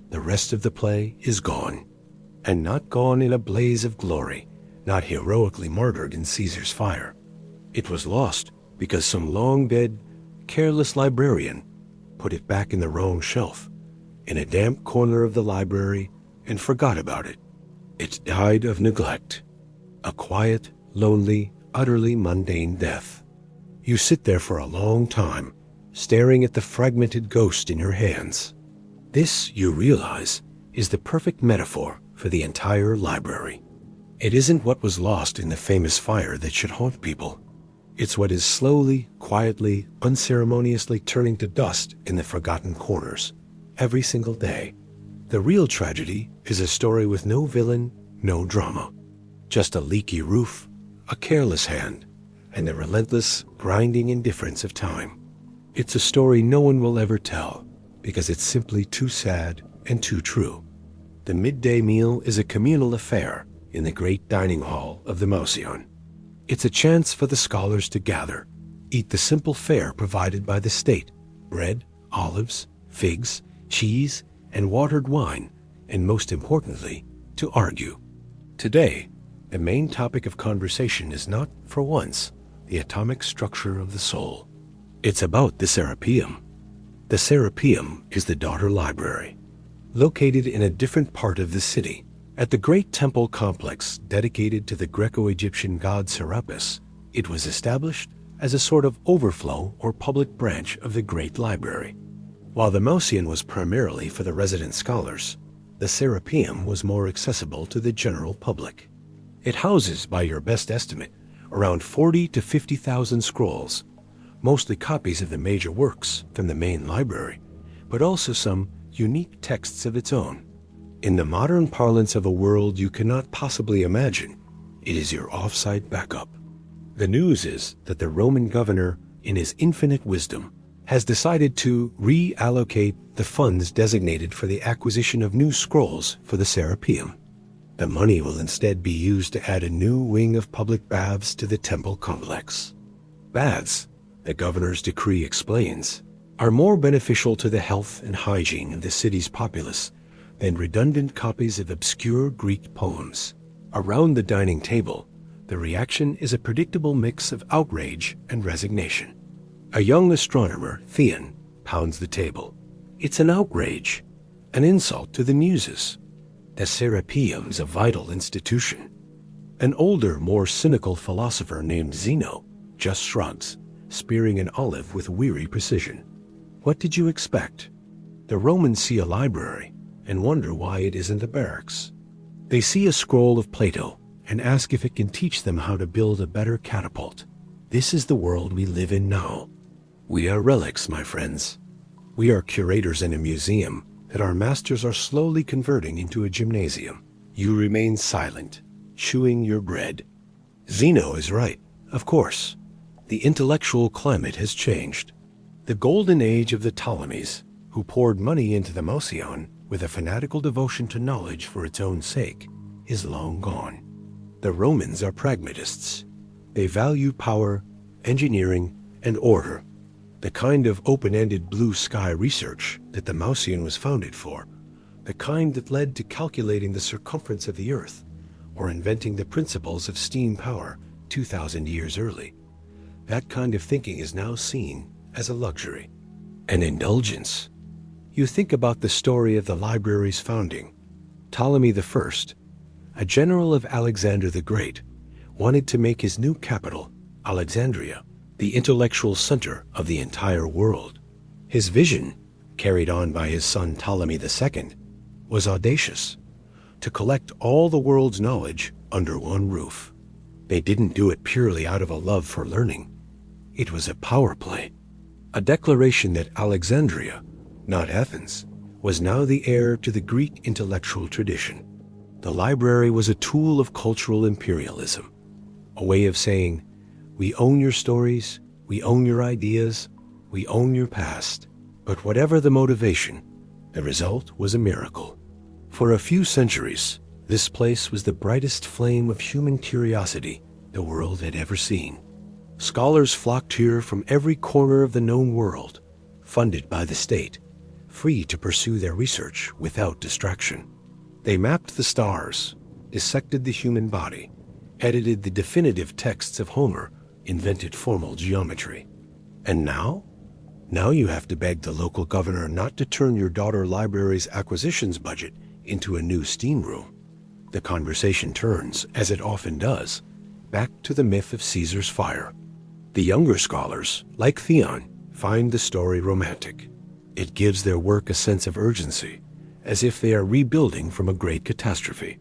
The rest of the play is gone. And not gone in a blaze of glory, not heroically martyred in Caesar's fire. It was lost because some long-dead, careless librarian put it back in the wrong shelf, in a damp corner of the library, and forgot about it. It died of neglect. A quiet, lonely, utterly mundane death. You sit there for a long time, staring at the fragmented ghost in your hands. This, you realize, is the perfect metaphor for the entire library. It isn't what was lost in the famous fire that should haunt people. It's what is slowly, quietly, unceremoniously turning to dust in the forgotten corners, every single day. The real tragedy is a story with no villain, no drama. Just a leaky roof, a careless hand, and the relentless, grinding indifference of time. It's a story no one will ever tell, because it's simply too sad and too true. The midday meal is a communal affair in the great dining hall of the Mouseion. It's a chance for the scholars to gather, eat the simple fare provided by the state, bread, olives, figs, cheese, and watered wine, and most importantly, to argue. Today, the main topic of conversation is not, for once, the atomic structure of the soul. It's about the Serapeum. The Serapeum is the daughter library, located in a different part of the city, at the great temple complex dedicated to the Greco-Egyptian god Serapis. It was established as a sort of overflow or public branch of the great library. While the Mouseion was primarily for the resident scholars, the Serapeum was more accessible to the general public. It houses, by your best estimate, around 40 to 50,000 scrolls, mostly copies of the major works from the main library, but also some unique texts of its own. In the modern parlance of a world you cannot possibly imagine, it is your off-site backup. The news is that the Roman governor, in his infinite wisdom, has decided to reallocate the funds designated for the acquisition of new scrolls for the Serapeum. The money will instead be used to add a new wing of public baths to the temple complex. Baths, the governor's decree explains, are more beneficial to the health and hygiene of the city's populace than redundant copies of obscure Greek poems. Around the dining table, the reaction is a predictable mix of outrage and resignation. A young astronomer, Theon, pounds the table. It's an outrage, an insult to the muses. The Serapeum is a vital institution. An older, more cynical philosopher named Zeno just shrugs, spearing an olive with weary precision. What did you expect? The Romans see a library and wonder why it isn't a barracks. They see a scroll of Plato and ask if it can teach them how to build a better catapult. This is the world we live in now. We are relics, my friends. We are curators in a museum that our masters are slowly converting into a gymnasium. You remain silent, chewing your bread. Zeno is right, of course. The intellectual climate has changed. The golden age of the Ptolemies, who poured money into the Mouseion, with a fanatical devotion to knowledge for its own sake, is long gone. The Romans are pragmatists. They value power, engineering, and order, the kind of open-ended blue sky research that the Mausian was founded for, the kind that led to calculating the circumference of the Earth or inventing the principles of steam power 2,000 years early. That kind of thinking is now seen as a luxury, an indulgence. You think about the story of the library's founding. Ptolemy I, a general of Alexander the Great, wanted to make his new capital, Alexandria, the intellectual center of the entire world. His vision, carried on by his son Ptolemy II, was audacious: to collect all the world's knowledge under one roof. They didn't do it purely out of a love for learning. It was a power play, a declaration that Alexandria, not Athens, was now the heir to the Greek intellectual tradition. The library was a tool of cultural imperialism, a way of saying, we own your stories, we own your ideas, we own your past. But whatever the motivation, the result was a miracle. For a few centuries, this place was the brightest flame of human curiosity the world had ever seen. Scholars flocked here from every corner of the known world, funded by the state, free to pursue their research without distraction. They mapped the stars, dissected the human body, edited the definitive texts of Homer, invented formal geometry. And now? Now you have to beg the local governor not to turn your daughter library's acquisitions budget into a new steam room. The conversation turns, as it often does, back to the myth of Caesar's fire. The younger scholars, like Theon, find the story romantic. It gives their work a sense of urgency, as if they are rebuilding from a great catastrophe.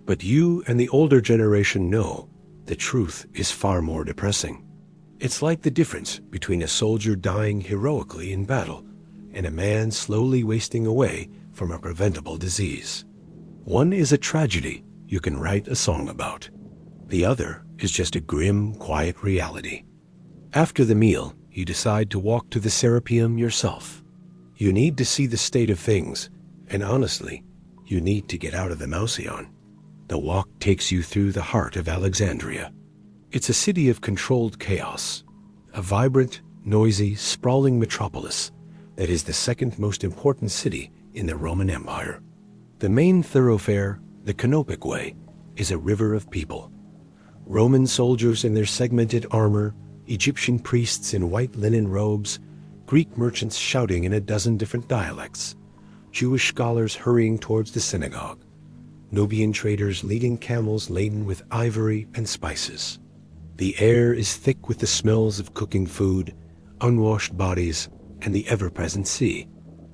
But you and the older generation know the truth is far more depressing. It's like the difference between a soldier dying heroically in battle and a man slowly wasting away from a preventable disease. One is a tragedy you can write a song about. The other is just a grim, quiet reality. After the meal, you decide to walk to the Serapeum yourself. You need to see the state of things, and honestly, you need to get out of the Mausian. The walk takes you through the heart of Alexandria. It's a city of controlled chaos, a vibrant, noisy, sprawling metropolis that is the second most important city in the Roman Empire. The main thoroughfare, the Canopic Way, is a river of people. Roman soldiers in their segmented armor, Egyptian priests in white linen robes, Greek merchants shouting in a dozen different dialects, Jewish scholars hurrying towards the synagogue, Nubian traders leading camels laden with ivory and spices. The air is thick with the smells of cooking food, unwashed bodies, and the ever-present sea.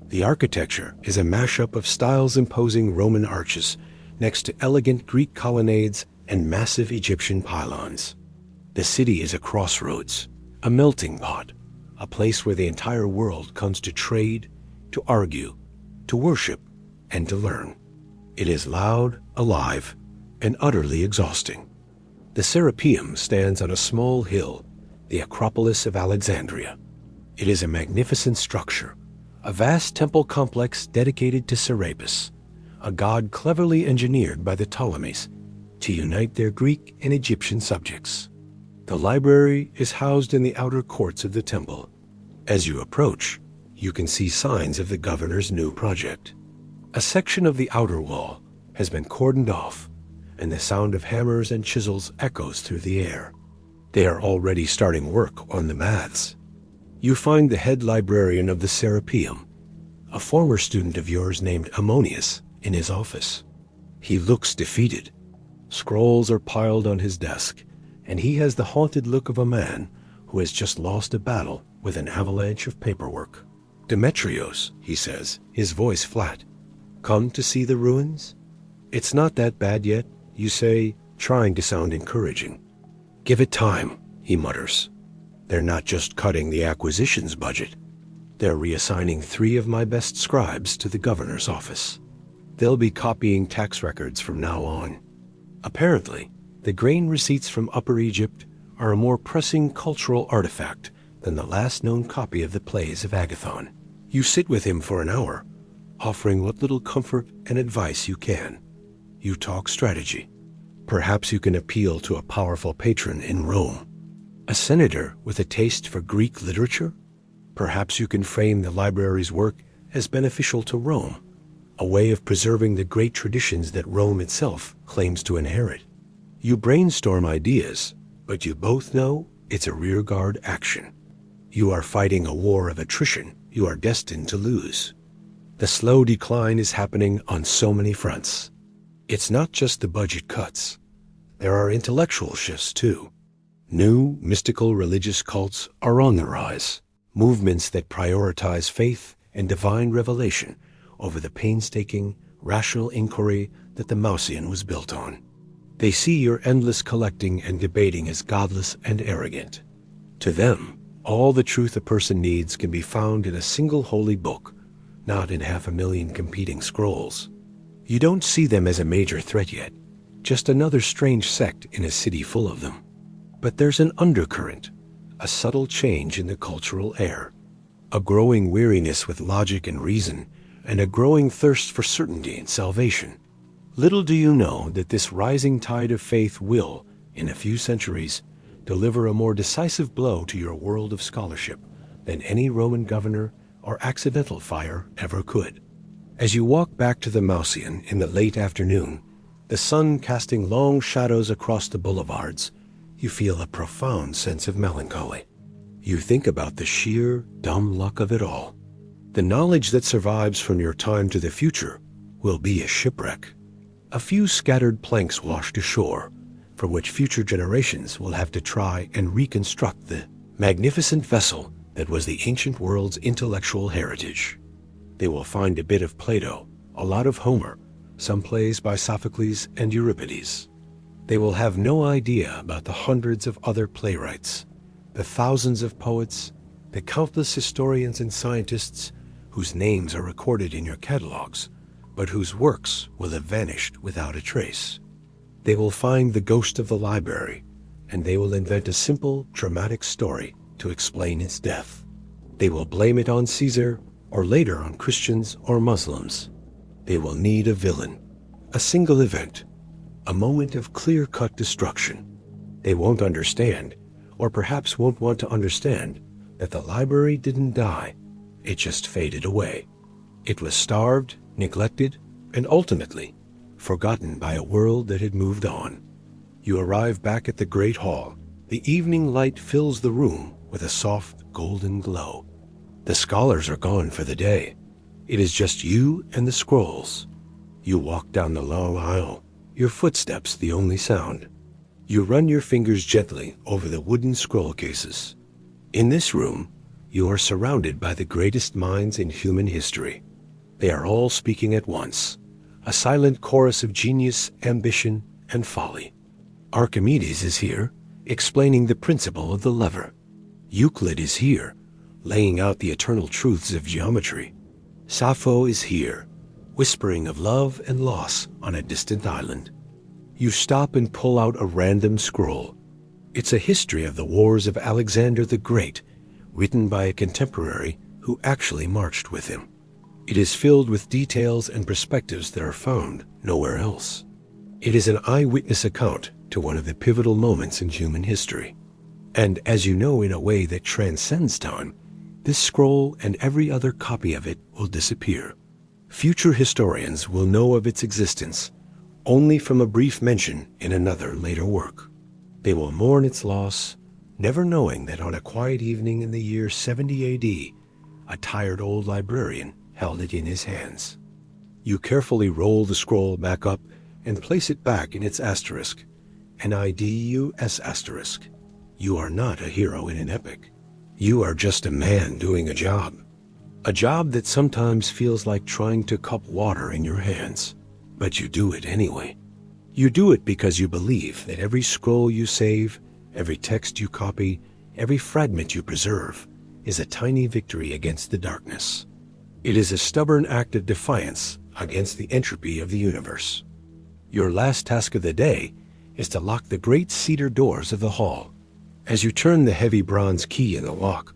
The architecture is a mashup of styles imposing Roman arches next to elegant Greek colonnades and massive Egyptian pylons. The city is a crossroads, a melting pot, a place where the entire world comes to trade, to argue, to worship, and to learn. It is loud, alive, and utterly exhausting. The Serapeum stands on a small hill, the Acropolis of Alexandria. It is a magnificent structure, a vast temple complex dedicated to Serapis, a god cleverly engineered by the Ptolemies to unite their Greek and Egyptian subjects. The library is housed in the outer courts of the temple. As you approach, you can see signs of the governor's new project. A section of the outer wall has been cordoned off, and the sound of hammers and chisels echoes through the air. They are already starting work on the maths. You find the head librarian of the Serapeum, a former student of yours named Ammonius, in his office. He looks defeated. Scrolls are piled on his desk, and he has the haunted look of a man who has just lost a battle with an avalanche of paperwork. "Demetrios," he says, his voice flat. "Come to see the ruins?" "It's not that bad yet," you say, trying to sound encouraging. "Give it time," he mutters. "They're not just cutting the acquisitions budget. They're reassigning 3 of my best scribes to the governor's office. They'll be copying tax records from now on." Apparently, the grain receipts from Upper Egypt are a more pressing cultural artifact than the last known copy of the plays of Agathon. You sit with him for an hour, offering what little comfort and advice you can. You talk strategy. Perhaps you can appeal to a powerful patron in Rome, a senator with a taste for Greek literature. Perhaps you can frame the library's work as beneficial to Rome, a way of preserving the great traditions that Rome itself claims to inherit. You brainstorm ideas, but you both know it's a rearguard action. You are fighting a war of attrition you are destined to lose. The slow decline is happening on so many fronts. It's not just the budget cuts. There are intellectual shifts too. New mystical religious cults are on the rise, movements that prioritize faith and divine revelation over the painstaking, rational inquiry that the Mausian was built on. They see your endless collecting and debating as godless and arrogant. To them, all the truth a person needs can be found in a single holy book, not in 500,000 competing scrolls. You don't see them as a major threat yet, just another strange sect in a city full of them. But there's an undercurrent, a subtle change in the cultural air, a growing weariness with logic and reason, and a growing thirst for certainty and salvation. Little do you know that this rising tide of faith will, in a few centuries, deliver a more decisive blow to your world of scholarship than any Roman governor or accidental fire ever could. As you walk back to the Mausian in the late afternoon, the sun casting long shadows across the boulevards, you feel a profound sense of melancholy. You think about the sheer, dumb luck of it all. The knowledge that survives from your time to the future will be a shipwreck. A few scattered planks washed ashore, for which future generations will have to try and reconstruct the magnificent vessel that was the ancient world's intellectual heritage. They will find a bit of Plato, a lot of Homer, some plays by Sophocles and Euripides. They will have no idea about the hundreds of other playwrights, the thousands of poets, the countless historians and scientists whose names are recorded in your catalogs, but whose works will have vanished without a trace. They will find the ghost of the library, and they will invent a simple, dramatic story to explain its death. They will blame it on Caesar, or later on Christians or Muslims. They will need a villain, a single event, a moment of clear-cut destruction. They won't understand, or perhaps won't want to understand, that the library didn't die. It just faded away. It was starved, neglected, and ultimately forgotten by a world that had moved on. You arrive back at the great hall. The evening light fills the room with a soft golden glow. The scholars are gone for the day. It is just you and the scrolls. You walk down the long aisle, your footsteps the only sound. You run your fingers gently over the wooden scroll cases. In this room, you are surrounded by the greatest minds in human history. They are all speaking at once, a silent chorus of genius, ambition, and folly. Archimedes is here, explaining the principle of the lever. Euclid is here, laying out the eternal truths of geometry. Sappho is here, whispering of love and loss on a distant island. You stop and pull out a random scroll. It's a history of the wars of Alexander the Great, written by a contemporary who actually marched with him. It is filled with details and perspectives that are found nowhere else. It is an eyewitness account to one of the pivotal moments in human history. And as you know, in a way that transcends time, this scroll and every other copy of it will disappear. Future historians will know of its existence only from a brief mention in another later work. They will mourn its loss, never knowing that on a quiet evening in the year 70 AD, a tired old librarian held it in his hands. You carefully roll the scroll back up and place it back in its asterisk, an IDUS asterisk. You are not a hero in an epic. You are just a man doing a job that sometimes feels like trying to cup water in your hands, but you do it anyway. You do it because you believe that every scroll you save, every text you copy, every fragment you preserve is a tiny victory against the darkness. It is a stubborn act of defiance against the entropy of the universe. Your last task of the day is to lock the great cedar doors of the hall. As you turn the heavy bronze key in the lock,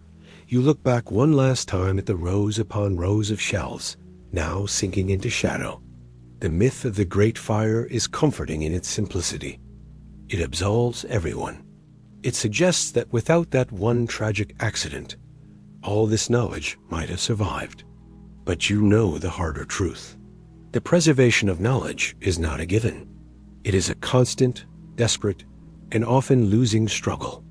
you look back one last time at the rows upon rows of shelves, now sinking into shadow. The myth of the Great Fire is comforting in its simplicity. It absolves everyone. It suggests that without that one tragic accident, all this knowledge might have survived. But you know the harder truth. The preservation of knowledge is not a given. It is a constant, desperate, and often losing struggle.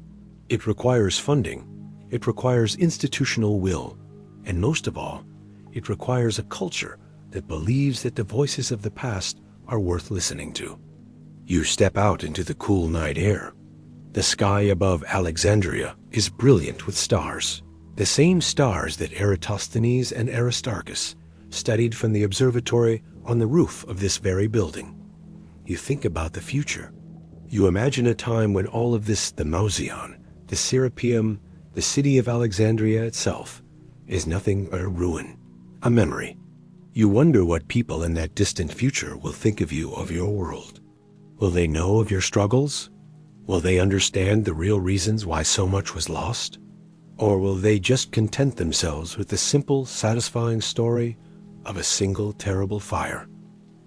It requires funding. It requires institutional will. And most of all, it requires a culture that believes that the voices of the past are worth listening to. You step out into the cool night air. The sky above Alexandria is brilliant with stars, the same stars that Eratosthenes and Aristarchus studied from the observatory on the roof of this very building. You think about the future. You imagine a time when all of this, the Mauseon, the Serapeum, the city of Alexandria itself, is nothing but a ruin, a memory. You wonder what people in that distant future will think of you, of your world. Will they know of your struggles? Will they understand the real reasons why so much was lost? Or will they just content themselves with the simple, satisfying story of a single terrible fire?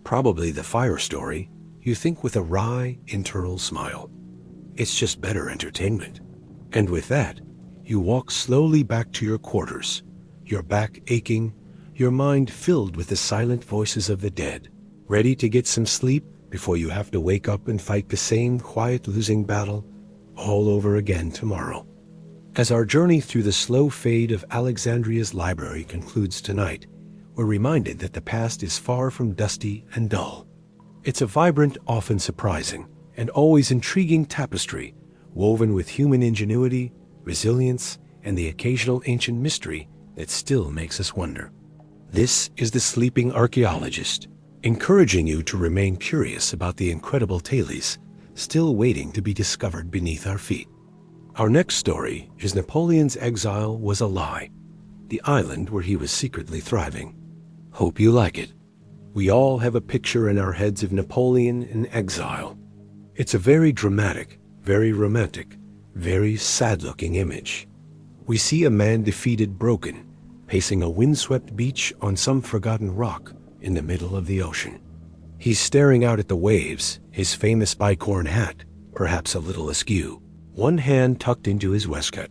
Probably the fire story, you think with a wry, internal smile. It's just better entertainment. And with that, you walk slowly back to your quarters, your back aching, your mind filled with the silent voices of the dead, ready to get some sleep before you have to wake up and fight the same quiet losing battle all over again tomorrow. As our journey through the slow fade of Alexandria's library concludes tonight, we're reminded that the past is far from dusty and dull. It's a vibrant, often surprising, and always intriguing tapestry woven with human ingenuity, resilience, and the occasional ancient mystery that still makes us wonder. This is the Sleeping Archaeologist, encouraging you to remain curious about the incredible tales still waiting to be discovered beneath our feet. Our next story is Napoleon's exile was a lie, the island where he was secretly thriving. Hope you like it. We all have a picture in our heads of Napoleon in exile. It's a very dramatic, very romantic, very sad-looking image. We see a man defeated, broken, pacing a windswept beach on some forgotten rock in the middle of the ocean. He's staring out at the waves, his famous bicorn hat, perhaps a little askew, one hand tucked into his waistcoat,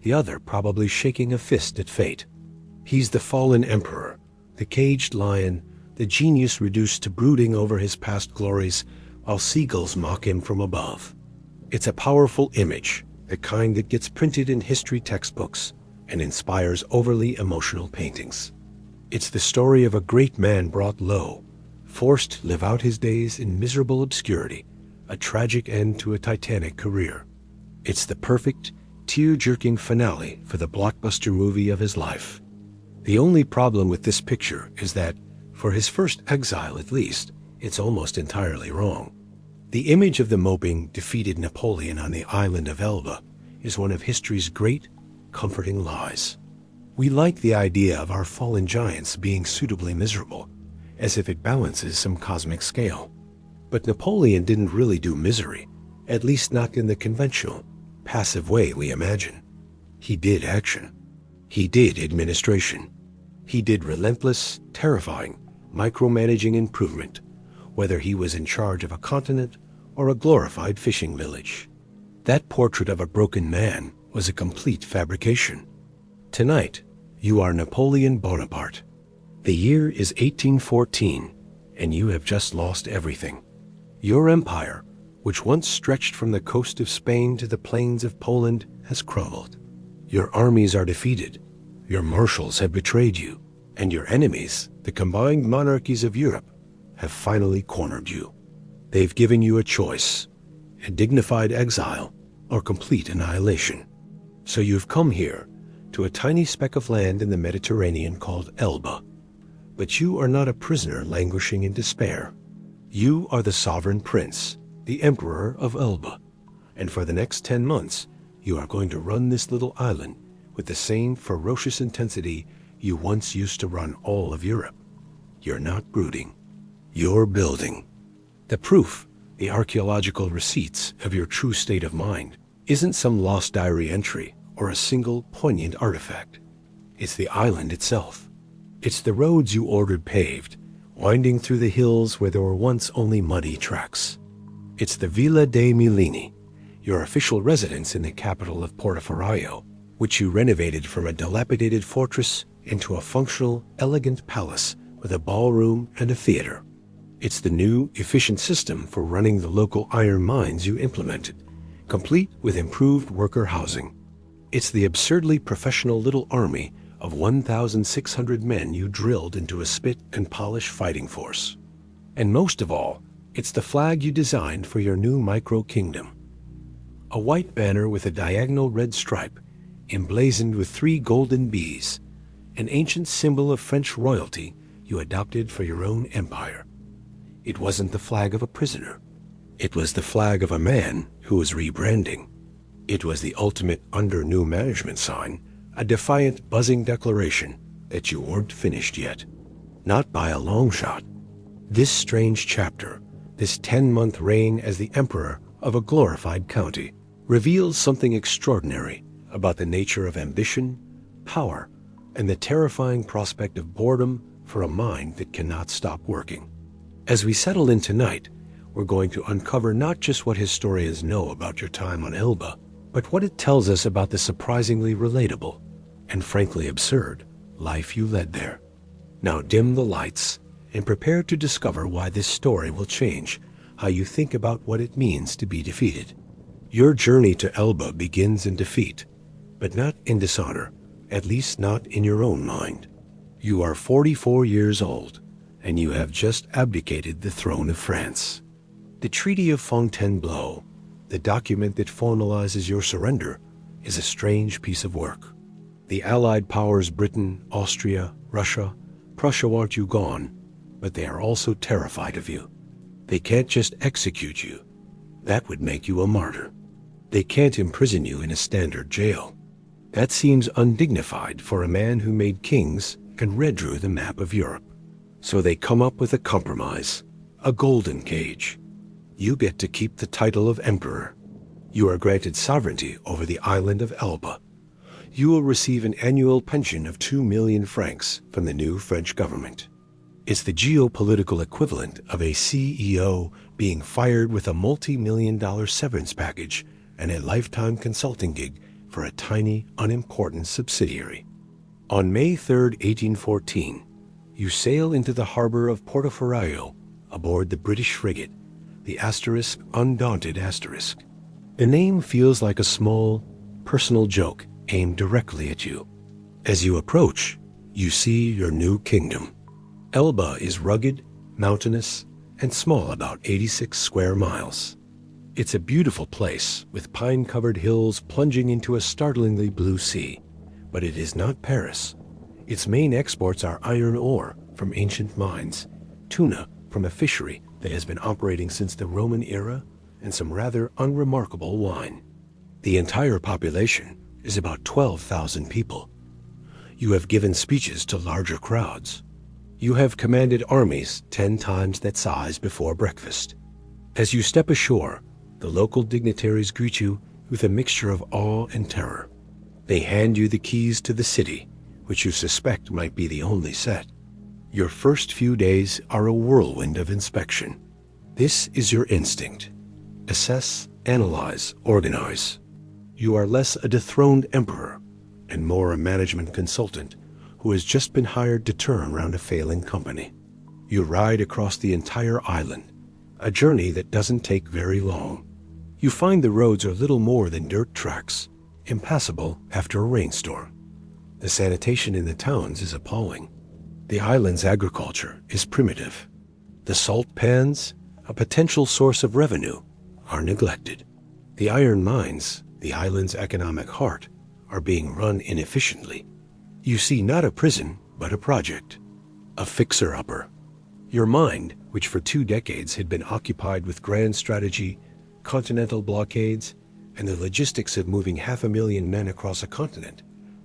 the other probably shaking a fist at fate. He's the fallen emperor, the caged lion, the genius reduced to brooding over his past glories while seagulls mock him from above. It's a powerful image, the kind that gets printed in history textbooks and inspires overly emotional paintings. It's the story of a great man brought low, forced to live out his days in miserable obscurity, a tragic end to a titanic career. It's the perfect, tear-jerking finale for the blockbuster movie of his life. The only problem with this picture is that, for his first exile at least, it's almost entirely wrong. The image of the moping, defeated Napoleon on the island of Elba is one of history's great, comforting lies. We like the idea of our fallen giants being suitably miserable, as if it balances some cosmic scale. But Napoleon didn't really do misery, at least not in the conventional, passive way we imagine. He did action. He did administration. He did relentless, terrifying, micromanaging improvement, whether he was in charge of a continent or a glorified fishing village. That portrait of a broken man was a complete fabrication. Tonight, you are Napoleon Bonaparte. The year is 1814, and you have just lost everything. Your empire, which once stretched from the coast of Spain to the plains of Poland, has crumbled. Your armies are defeated, your marshals have betrayed you, and your enemies, the combined monarchies of Europe, have finally cornered you. They've given you a choice, a dignified exile or complete annihilation. So you've come here to a tiny speck of land in the Mediterranean called Elba. But you are not a prisoner languishing in despair. You are the sovereign prince, the emperor of Elba. And for the next 10 months, you are going to run this little island with the same ferocious intensity you once used to run all of Europe. You're not brooding. You're building. The proof, the archaeological receipts of your true state of mind, isn't some lost diary entry or a single poignant artifact. It's the island itself. It's the roads you ordered paved, winding through the hills where there were once only muddy tracks. It's the Villa dei Mulini, your official residence in the capital of Portoferraio, which you renovated from a dilapidated fortress into a functional, elegant palace with a ballroom and a theater. It's the new, efficient system for running the local iron mines you implemented, complete with improved worker housing. It's the absurdly professional little army of 1,600 men you drilled into a spit and polish fighting force. And most of all, it's the flag you designed for your new micro-kingdom. A white banner with a diagonal red stripe, emblazoned with 3 golden bees, an ancient symbol of French royalty you adopted for your own empire. It wasn't the flag of a prisoner. It was the flag of a man who was rebranding. It was the ultimate under new management sign, a defiant, buzzing declaration that you weren't finished yet. Not by a long shot. This strange chapter, this 10-month reign as the emperor of a glorified county, reveals something extraordinary about the nature of ambition, power, and the terrifying prospect of boredom for a mind that cannot stop working. As we settle in tonight, we're going to uncover not just what historians know about your time on Elba, but what it tells us about the surprisingly relatable, and frankly absurd, life you led there. Now dim the lights and prepare to discover why this story will change how you think about what it means to be defeated. Your journey to Elba begins in defeat, but not in dishonor, at least not in your own mind. You are 44 years old, and you have just abdicated the throne of France. The Treaty of Fontainebleau, the document that formalizes your surrender, is a strange piece of work. The Allied powers Britain, Austria, Russia, Prussia want you gone, but they are also terrified of you. They can't just execute you. That would make you a martyr. They can't imprison you in a standard jail. That seems undignified for a man who made kings and redrew the map of Europe. So they come up with a compromise, a golden cage. You get to keep the title of emperor. You are granted sovereignty over the island of Elba. You will receive an annual pension of 2 million francs from the new French government. It's the geopolitical equivalent of a CEO being fired with a multi-million-dollar severance package and a lifetime consulting gig for a tiny, unimportant subsidiary. On May 3, 1814, you sail into the harbor of Portoferraio aboard the British frigate, the Undaunted Asterisk. The name feels like a small, personal joke aimed directly at you. As you approach, you see your new kingdom. Elba is rugged, mountainous, and small, about 86 square miles. It's a beautiful place with pine-covered hills plunging into a startlingly blue sea. But it is not Paris. Its main exports are iron ore from ancient mines, tuna from a fishery that has been operating since the Roman era, and some rather unremarkable wine. The entire population is about 12,000 people. You have given speeches to larger crowds. You have commanded armies 10 times that size before breakfast. As you step ashore, the local dignitaries greet you with a mixture of awe and terror. They hand you the keys to the city, which you suspect might be the only set. Your first few days are a whirlwind of inspection. This is your instinct. Assess, analyze, organize. You are less a dethroned emperor and more a management consultant who has just been hired to turn around a failing company. You ride across the entire island, a journey that doesn't take very long. You find the roads are little more than dirt tracks, impassable after a rainstorm. The sanitation in the towns is appalling. The island's agriculture is primitive. The salt pans, a potential source of revenue, are neglected. The iron mines, the island's economic heart, are being run inefficiently. You see not a prison, but a project, a fixer-upper. Your mind, which for 2 decades had been occupied with grand strategy, continental blockades, and the logistics of moving 500,000 men across a continent,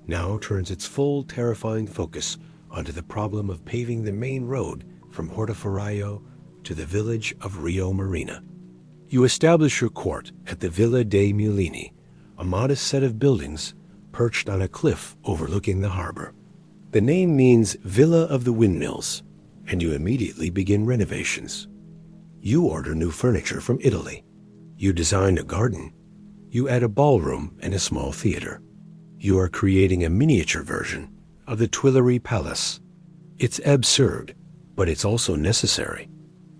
now turns its full, terrifying focus onto the problem of paving the main road from Portoferraio to the village of Rio Marina. You establish your court at the Villa dei Mulini, a modest set of buildings perched on a cliff overlooking the harbor. The name means Villa of the Windmills, and you immediately begin renovations. You order new furniture from Italy. You design a garden. You add a ballroom and a small theater. You are creating a miniature version of the Tuileries Palace. It's absurd, but it's also necessary.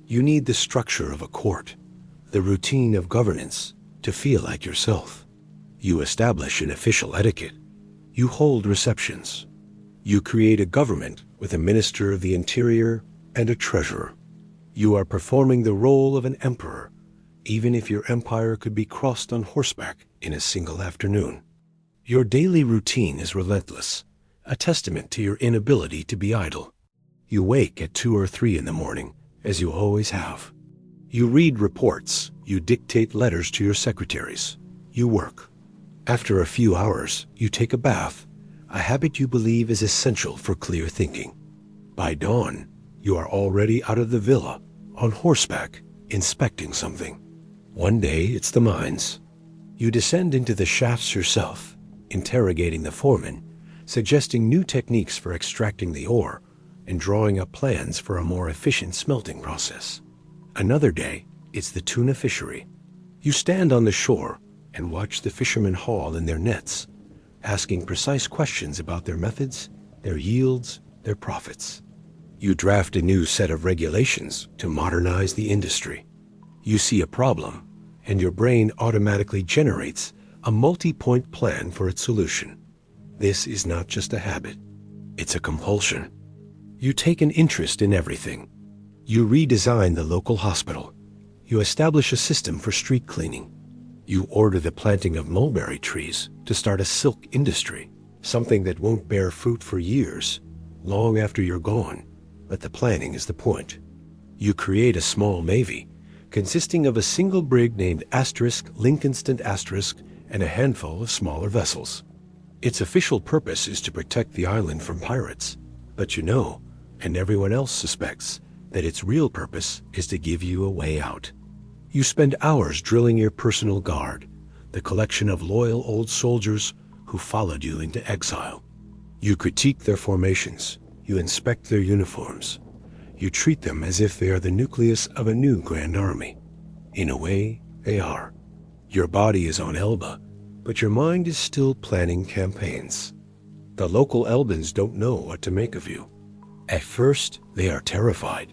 You need the structure of a court, the routine of governance, to feel like yourself. You establish an official etiquette. You hold receptions. You create a government with a minister of the interior and a treasurer. You are performing the role of an emperor, even if your empire could be crossed on horseback in a single afternoon. Your daily routine is relentless, a testament to your inability to be idle. You wake at 2 or 3 in the morning, as you always have. You read reports, you dictate letters to your secretaries, you work. After a few hours, you take a bath, a habit you believe is essential for clear thinking. By dawn, you are already out of the villa, on horseback, inspecting something. One day, it's the mines. You descend into the shafts yourself, interrogating the foreman, suggesting new techniques for extracting the ore, and drawing up plans for a more efficient smelting process. Another day, it's the tuna fishery. You stand on the shore and watch the fishermen haul in their nets, asking precise questions about their methods, their yields, their profits. You draft a new set of regulations to modernize the industry. You see a problem, and your brain automatically generates a multi-point plan for its solution. This is not just a habit, it's a compulsion. You take an interest in everything. You redesign the local hospital. You establish a system for street cleaning. You order the planting of mulberry trees to start a silk industry, something that won't bear fruit for years, long after you're gone, but the planning is the point. You create a small navy, consisting of a single brig named *Lincolnston*, and a handful of smaller vessels. Its official purpose is to protect the island from pirates, but you know, and everyone else suspects, that its real purpose is to give you a way out. You spend hours drilling your personal guard, the collection of loyal old soldiers who followed you into exile. You critique their formations, you inspect their uniforms, you treat them as if they are the nucleus of a new grand army. In a way, they are. Your body is on Elba, but your mind is still planning campaigns. The local Albans don't know what to make of you. At first, they are terrified.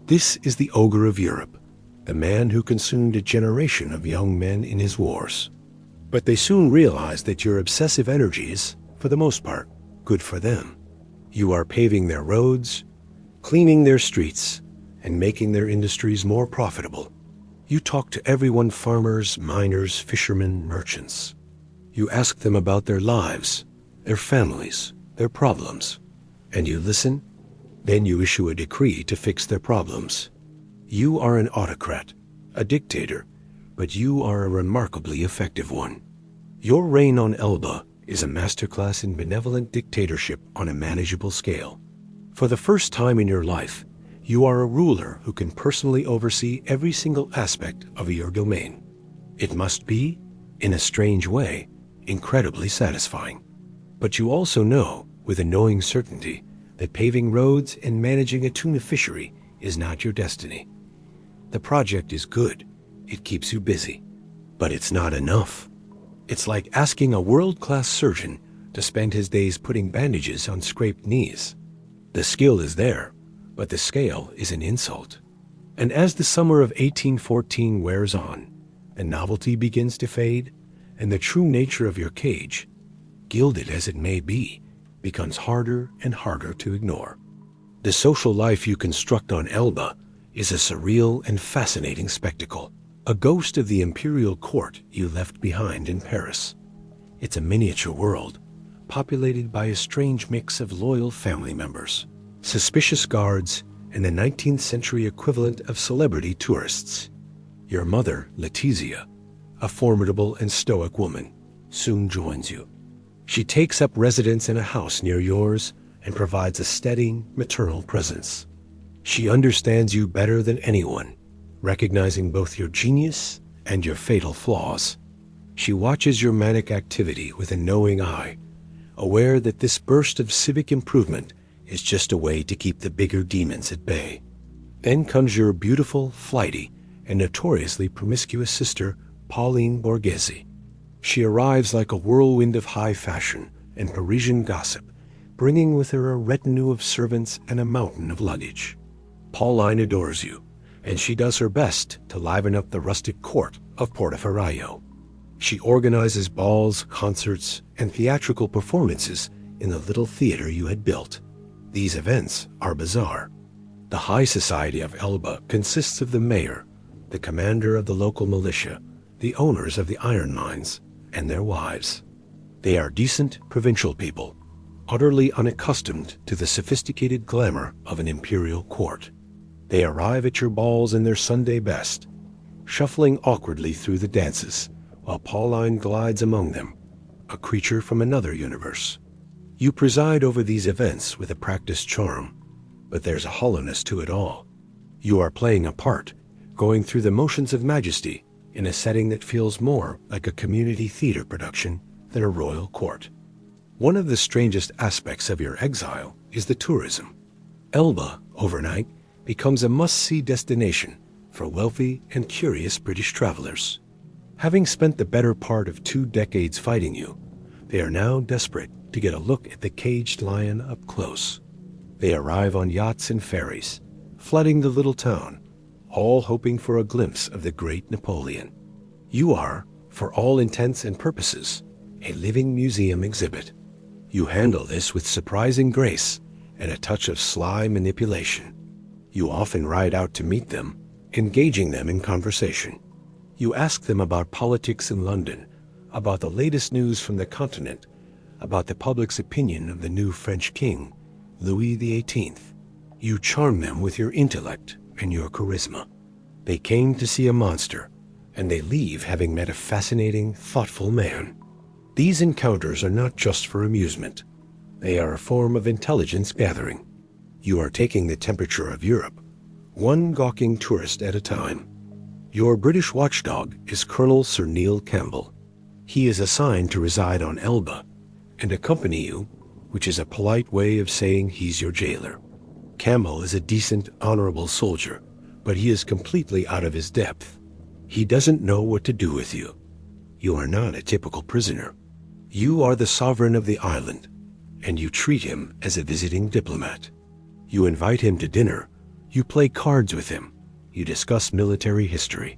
This is the ogre of Europe, the man who consumed a generation of young men in his wars. But they soon realize that your obsessive energy is, for the most part, good for them. You are paving their roads, cleaning their streets, and making their industries more profitable. You talk to everyone: farmers, miners, fishermen, merchants. You ask them about their lives, their families, their problems, and you listen. Then you issue a decree to fix their problems. You are an autocrat, a dictator, but you are a remarkably effective one. Your reign on Elba is a masterclass in benevolent dictatorship on a manageable scale. For the first time in your life, you are a ruler who can personally oversee every single aspect of your domain. It must be, in a strange way, incredibly satisfying. But you also know, with a knowing certainty, that paving roads and managing a tuna fishery is not your destiny. The project is good, it keeps you busy, but it's not enough. It's like asking a world-class surgeon to spend his days putting bandages on scraped knees. The skill is there, but the scale is an insult. And as the summer of 1814 wears on, the novelty begins to fade, and the true nature of your cage, gilded as it may be, becomes harder and harder to ignore. The social life you construct on Elba is a surreal and fascinating spectacle, a ghost of the imperial court you left behind in Paris. It's a miniature world, populated by a strange mix of loyal family members, suspicious guards, and the 19th century equivalent of celebrity tourists. Your mother, Letizia, a formidable and stoic woman, soon joins you. She takes up residence in a house near yours and provides a steadying, maternal presence. She understands you better than anyone, recognizing both your genius and your fatal flaws. She watches your manic activity with a knowing eye, aware that this burst of civic improvement is just a way to keep the bigger demons at bay. Then comes your beautiful, flighty, and notoriously promiscuous sister, Pauline Borghese. She arrives like a whirlwind of high fashion and Parisian gossip, bringing with her a retinue of servants and a mountain of luggage. Pauline adores you, and she does her best to liven up the rustic court of Portoferraio. She organizes balls, concerts, and theatrical performances in the little theater you had built. These events are bizarre. The high society of Elba consists of the mayor, the commander of the local militia, the owners of the iron mines, and their wives. They are decent provincial people, utterly unaccustomed to the sophisticated glamour of an imperial court. They arrive at your balls in their Sunday best, shuffling awkwardly through the dances, while Pauline glides among them, a creature from another universe. You preside over these events with a practiced charm, but there's a hollowness to it all. You are playing a part, going through the motions of majesty in a setting that feels more like a community theater production than a royal court. One of the strangest aspects of your exile is the tourism. Elba, overnight, becomes a must-see destination for wealthy and curious British travelers. Having spent the better part of 2 decades fighting you, they are now desperate to get a look at the caged lion up close. They arrive on yachts and ferries, flooding the little town, all hoping for a glimpse of the great Napoleon. You are, for all intents and purposes, a living museum exhibit. You handle this with surprising grace and a touch of sly manipulation. You often ride out to meet them, engaging them in conversation. You ask them about politics in London, about the latest news from the continent, about the public's opinion of the new French king, Louis XVIII. You charm them with your intellect and your charisma. They came to see a monster, and they leave having met a fascinating, thoughtful man. These encounters are not just for amusement. They are a form of intelligence gathering. You are taking the temperature of Europe, one gawking tourist at a time. Your British watchdog is Colonel Sir Neil Campbell. He is assigned to reside on Elba and accompany you, which is a polite way of saying he's your jailer. Campbell is a decent, honorable soldier, but he is completely out of his depth. He doesn't know what to do with you. You are not a typical prisoner. You are the sovereign of the island, and you treat him as a visiting diplomat. You invite him to dinner, you play cards with him, you discuss military history.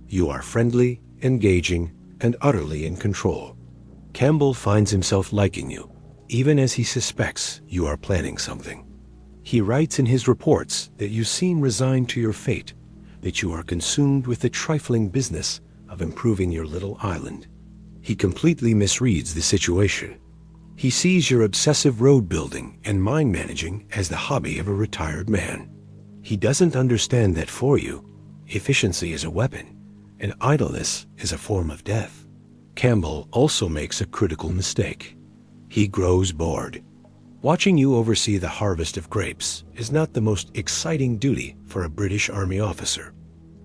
You are friendly, engaging, and utterly in control. Campbell finds himself liking you, even as he suspects you are planning something. He writes in his reports that you seem resigned to your fate, that you are consumed with the trifling business of improving your little island. He completely misreads the situation. He sees your obsessive road building and mine managing as the hobby of a retired man. He doesn't understand that for you, efficiency is a weapon, and idleness is a form of death. Campbell also makes a critical mistake. He grows bored. Watching you oversee the harvest of grapes is not the most exciting duty for a British Army officer.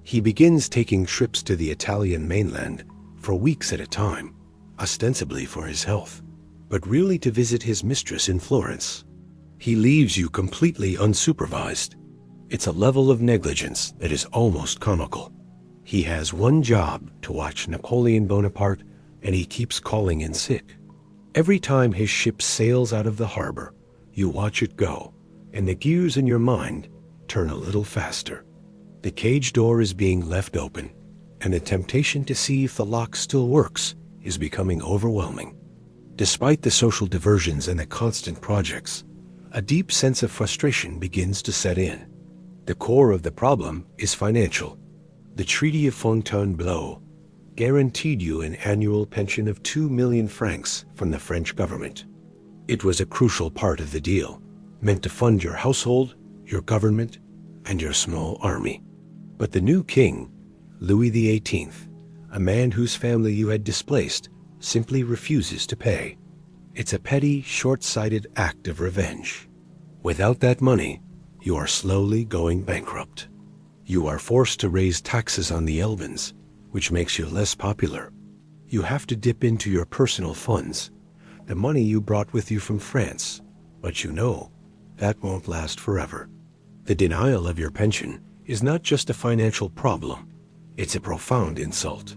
He begins taking trips to the Italian mainland for weeks at a time, ostensibly for his health, but really to visit his mistress in Florence. He leaves you completely unsupervised. It's a level of negligence that is almost comical. He has one job to watch Napoleon Bonaparte, and he keeps calling in sick. Every time his ship sails out of the harbor, you watch it go, and the gears in your mind turn a little faster. The cage door is being left open, and the temptation to see if the lock still works is becoming overwhelming. Despite the social diversions and the constant projects, a deep sense of frustration begins to set in. The core of the problem is financial. The Treaty of Fontainebleau guaranteed you an annual pension of 2 million francs from the French government. It was a crucial part of the deal, meant to fund your household, your government, and your small army. But the new king, Louis XVIII, a man whose family you had displaced, simply refuses to pay. It's a petty, short-sighted act of revenge. Without that money, you are slowly going bankrupt. You are forced to raise taxes on the Elvins, which makes you less popular. You have to dip into your personal funds, the money you brought with you from France, but you know that won't last forever. The denial of your pension is not just a financial problem, it's a profound insult.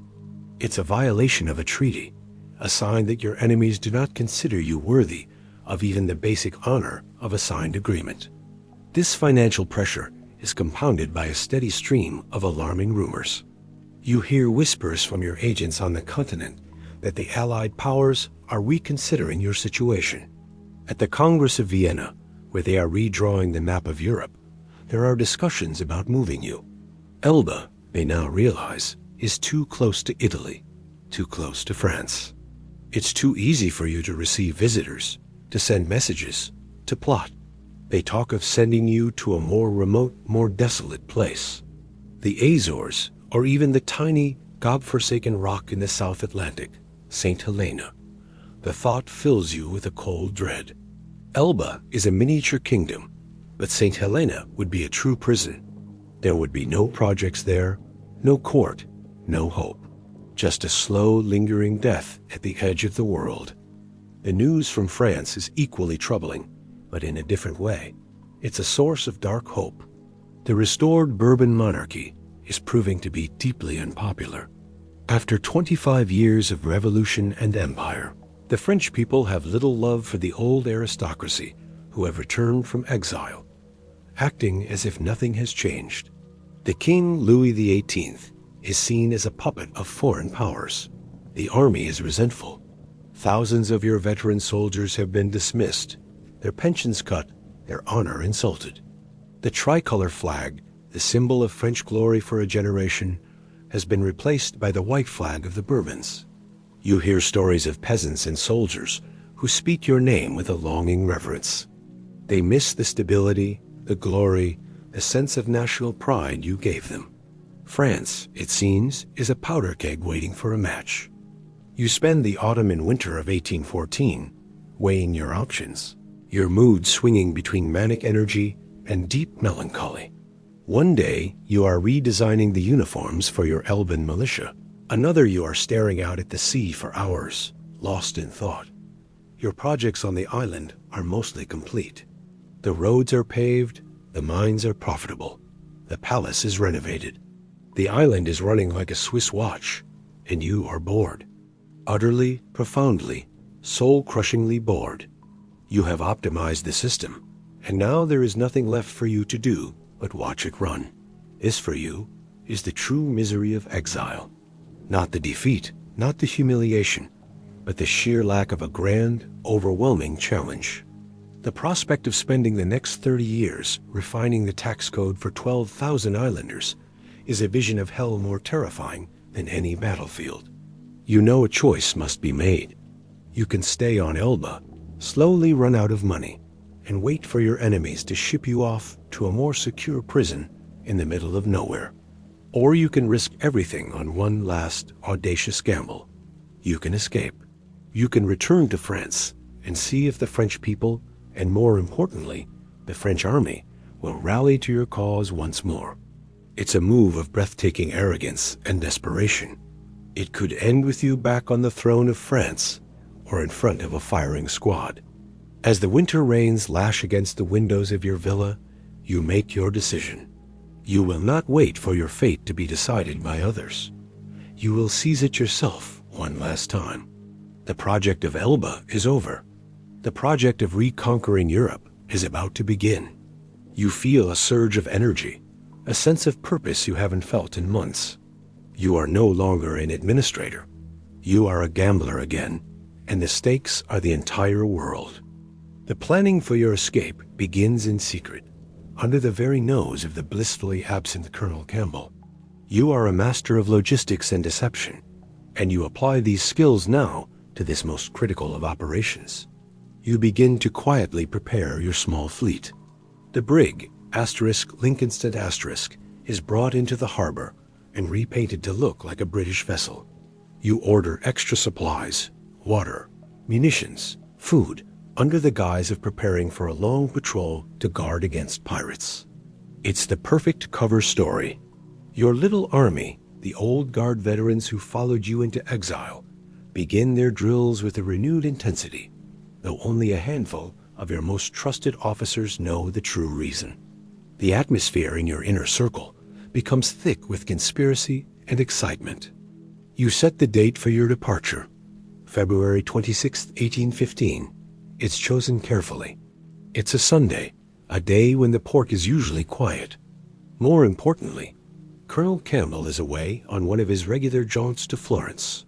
It's a violation of a treaty, a sign that your enemies do not consider you worthy of even the basic honor of a signed agreement. This financial pressure is compounded by a steady stream of alarming rumors. You hear whispers from your agents on the continent that the Allied powers are reconsidering your situation. At the Congress of Vienna, where they are redrawing the map of Europe, there are discussions about moving you. Elba, they now realize, is too close to Italy, too close to France. It's too easy for you to receive visitors, to send messages, to plot. They talk of sending you to a more remote, more desolate place. The Azores, or even the tiny, God-forsaken rock in the South Atlantic, St. Helena. The thought fills you with a cold dread. Elba is a miniature kingdom, but St. Helena would be a true prison. There would be no projects there, no court, no hope. Just a slow, lingering death at the edge of the world. The news from France is equally troubling, but in a different way. It's a source of dark hope. The restored Bourbon monarchy is proving to be deeply unpopular. After 25 years of revolution and empire, the French people have little love for the old aristocracy who have returned from exile, acting as if nothing has changed. The King Louis XVIII is seen as a puppet of foreign powers. The army is resentful. Thousands of your veteran soldiers have been dismissed, their pensions cut, their honor insulted. The tricolor flag, the symbol of French glory for a generation, has been replaced by the white flag of the Bourbons. You hear stories of peasants and soldiers who speak your name with a longing reverence. They miss the stability, the glory, the sense of national pride you gave them. France, it seems, is a powder keg waiting for a match. You spend the autumn and winter of 1814 weighing your options, your mood swinging between manic energy and deep melancholy. One day, you are redesigning the uniforms for your Elban militia. Another, you are staring out at the sea for hours, lost in thought. Your projects on the island are mostly complete. The roads are paved, the mines are profitable, the palace is renovated. The island is running like a Swiss watch, and you are bored. Utterly, profoundly, soul-crushingly bored. You have optimized the system, and now there is nothing left for you to do but watch it run. This, for you, is the true misery of exile. Not the defeat, not the humiliation, but the sheer lack of a grand, overwhelming challenge. The prospect of spending the next 30 years refining the tax code for 12,000 islanders is a vision of hell more terrifying than any battlefield. You know a choice must be made. You can stay on Elba, slowly run out of money, and wait for your enemies to ship you off to a more secure prison in the middle of nowhere. Or you can risk everything on one last audacious gamble. You can escape. You can return to France and see if the French people, and more importantly, the French army, will rally to your cause once more. It's a move of breathtaking arrogance and desperation. It could end with you back on the throne of France or in front of a firing squad. As the winter rains lash against the windows of your villa, you make your decision. You will not wait for your fate to be decided by others. You will seize it yourself one last time. The project of Elba is over. The project of reconquering Europe is about to begin. You feel a surge of energy, a sense of purpose you haven't felt in months. You are no longer an administrator. You are a gambler again, and the stakes are the entire world. The planning for your escape begins in secret, under the very nose of the blissfully absent Colonel Campbell. You are a master of logistics and deception, and you apply these skills now to this most critical of operations. You begin to quietly prepare your small fleet. The brig, Lincolnstead*, is brought into the harbor and repainted to look like a British vessel. You order extra supplies, water, munitions, food, under the guise of preparing for a long patrol to guard against pirates. It's the perfect cover story. Your little army, the old guard veterans who followed you into exile, begin their drills with a renewed intensity, though only a handful of your most trusted officers know the true reason. The atmosphere in your inner circle becomes thick with conspiracy and excitement. You set the date for your departure, February 26, 1815. It's chosen carefully. It's a Sunday, a day when the port is usually quiet. More importantly, Colonel Campbell is away on one of his regular jaunts to Florence.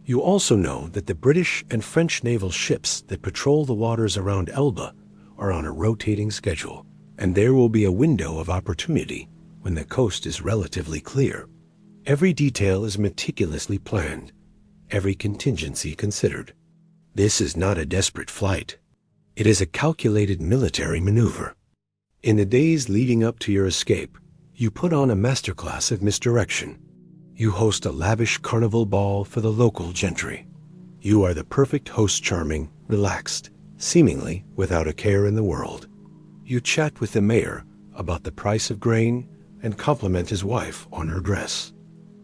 You also know that the British and French naval ships that patrol the waters around Elba are on a rotating schedule, and there will be a window of opportunity when the coast is relatively clear. Every detail is meticulously planned, every contingency considered. This is not a desperate flight. It is a calculated military maneuver. In the days leading up to your escape, you put on a masterclass of misdirection. You host a lavish carnival ball for the local gentry. You are the perfect host, charming, relaxed, seemingly without a care in the world. You chat with the mayor about the price of grain and compliment his wife on her dress.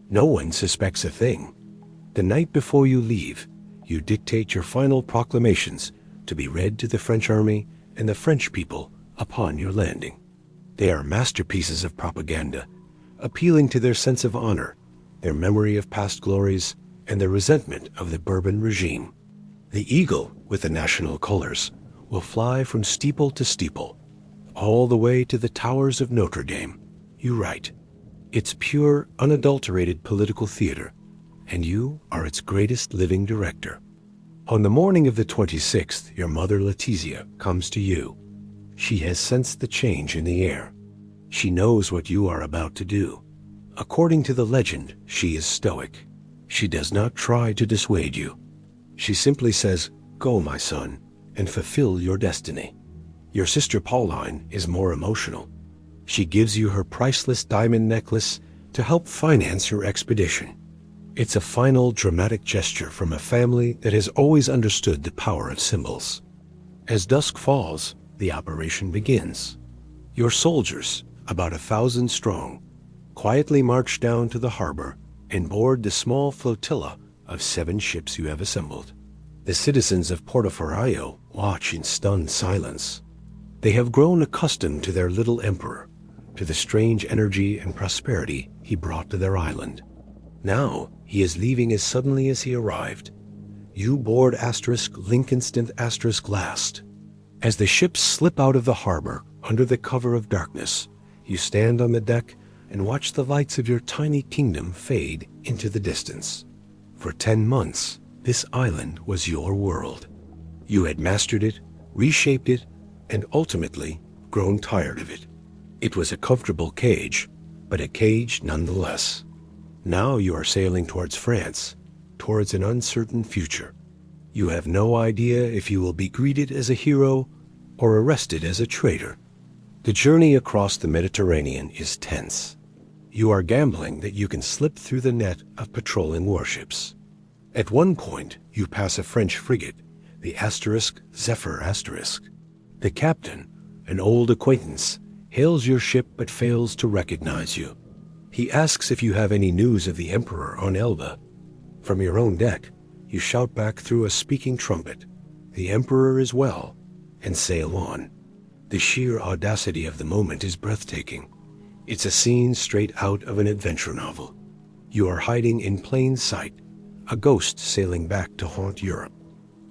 No one suspects a thing. The night before you leave, you dictate your final proclamations to be read to the French army and the French people upon your landing. They are masterpieces of propaganda, appealing to their sense of honor, their memory of past glories, and their resentment of the Bourbon regime. The eagle with the national colors will fly from steeple to steeple, all the way to the towers of Notre Dame. You write. It's pure, unadulterated political theater, and you are its greatest living director. On the morning of the 26th, your mother Letizia comes to you. She has sensed the change in the air. She knows what you are about to do. According to the legend, she is stoic. She does not try to dissuade you. She simply says, "Go, my son, and fulfill your destiny." Your sister Pauline is more emotional. She gives you her priceless diamond necklace to help finance your expedition. It's a final dramatic gesture from a family that has always understood the power of symbols. As dusk falls, the operation begins. Your soldiers, about 1,000 strong, quietly march down to the harbor and board the small flotilla of 7 ships you have assembled. The citizens of Portoferraio watch in stunned silence. They have grown accustomed to their little emperor, to the strange energy and prosperity he brought to their island. Now he is leaving as suddenly as he arrived. You board Lincolnston last. As the ships slip out of the harbor under the cover of darkness, you stand on the deck and watch the lights of your tiny kingdom fade into the distance. For 10 months, this island was your world. You had mastered it, reshaped it, and ultimately grown tired of it. It was a comfortable cage, but a cage nonetheless. Now you are sailing towards France, towards an uncertain future. You have no idea if you will be greeted as a hero or arrested as a traitor. The journey across the Mediterranean is tense. You are gambling that you can slip through the net of patrolling warships. At one point, you pass a French frigate, the Zephyr *. The captain, an old acquaintance, hails your ship but fails to recognize you. He asks if you have any news of the Emperor on Elba. From your own deck, you shout back through a speaking trumpet, "The Emperor is well," and sail on. The sheer audacity of the moment is breathtaking. It's a scene straight out of an adventure novel. You are hiding in plain sight, a ghost sailing back to haunt Europe.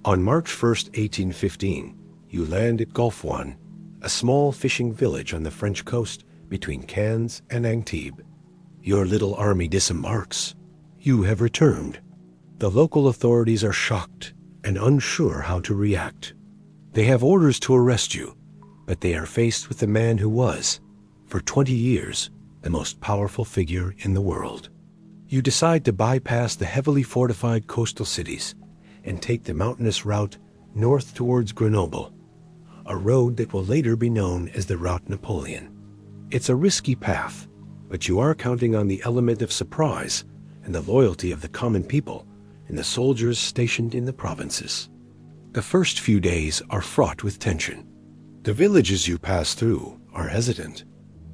On March 1st, 1815, you land at Golfwan, a small fishing village on the French coast between Cannes and Antibes. Your little army disembarks. You have returned. The local authorities are shocked and unsure how to react. They have orders to arrest you, but they are faced with the man who was, for 20 years, the most powerful figure in the world. You decide to bypass the heavily fortified coastal cities and take the mountainous route north towards Grenoble, a road that will later be known as the Route Napoleon. It's a risky path, but you are counting on the element of surprise and the loyalty of the common people and the soldiers stationed in the provinces. The first few days are fraught with tension. The villages you pass through are hesitant.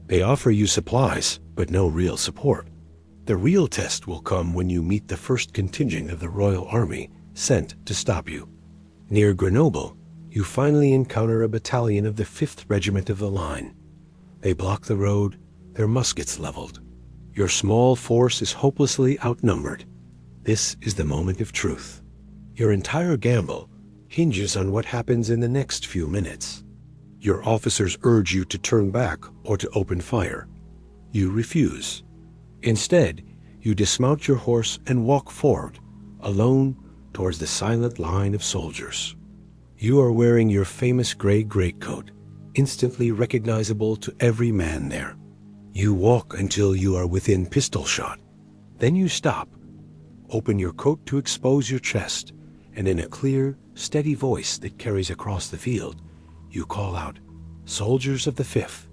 They offer you supplies, but no real support. The real test will come when you meet the first contingent of the royal army sent to stop you. Near Grenoble, you finally encounter a battalion of the 5th Regiment of the Line. They block the road, their muskets leveled. Your small force is hopelessly outnumbered. This is the moment of truth. Your entire gamble hinges on what happens in the next few minutes. Your officers urge you to turn back or to open fire. You refuse. Instead, you dismount your horse and walk forward, alone, towards the silent line of soldiers. You are wearing your famous gray greatcoat, instantly recognizable to every man there. You walk until you are within pistol shot. Then you stop, open your coat to expose your chest, and in a clear, steady voice that carries across the field, you call out, "Soldiers of the 5th,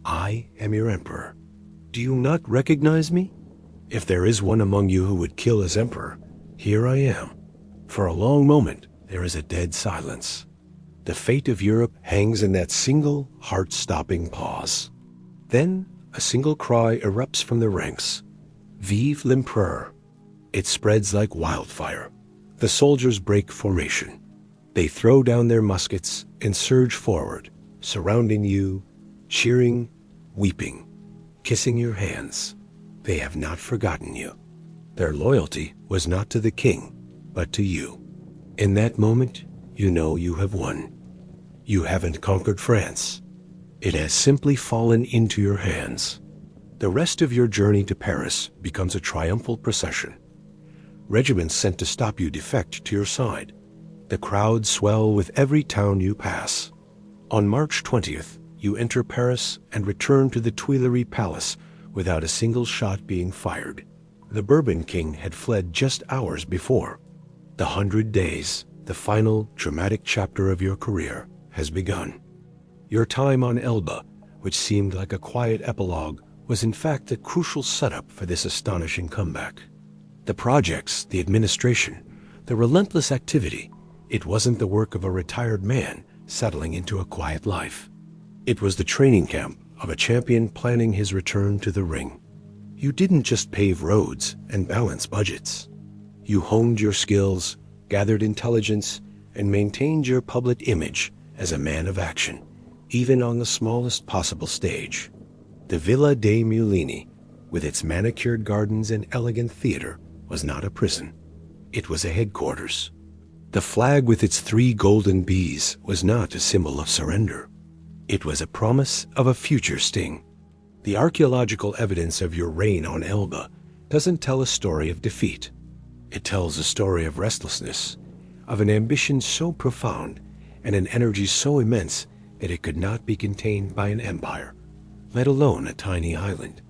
I am your emperor. Do you not recognize me? If there is one among you who would kill as emperor, here I am." For a long moment, there is a dead silence. The fate of Europe hangs in that single, heart-stopping pause. Then, a single cry erupts from the ranks. "Vive l'Empereur!" It spreads like wildfire. The soldiers break formation. They throw down their muskets and surge forward, surrounding you, cheering, weeping, kissing your hands. They have not forgotten you. Their loyalty was not to the king, but to you. In that moment, you know you have won. You haven't conquered France. It has simply fallen into your hands. The rest of your journey to Paris becomes a triumphal procession. Regiments sent to stop you defect to your side. The crowds swell with every town you pass. On March 20th, you enter Paris and return to the Tuileries Palace without a single shot being fired. The Bourbon king had fled just hours before. The 100 Days, the final dramatic chapter of your career, has begun. Your time on Elba, which seemed like a quiet epilogue, was in fact the crucial setup for this astonishing comeback. The projects, the administration, the relentless activity, it wasn't the work of a retired man settling into a quiet life. It was the training camp of a champion planning his return to the ring. You didn't just pave roads and balance budgets. You honed your skills, gathered intelligence, and maintained your public image as a man of action, even on the smallest possible stage. The Villa dei Mulini, with its manicured gardens and elegant theater, was not a prison. It was a headquarters. The flag with its 3 golden bees was not a symbol of surrender. It was a promise of a future sting. The archaeological evidence of your reign on Elba doesn't tell a story of defeat. It tells a story of restlessness, of an ambition so profound and an energy so immense that it could not be contained by an empire, let alone a tiny island.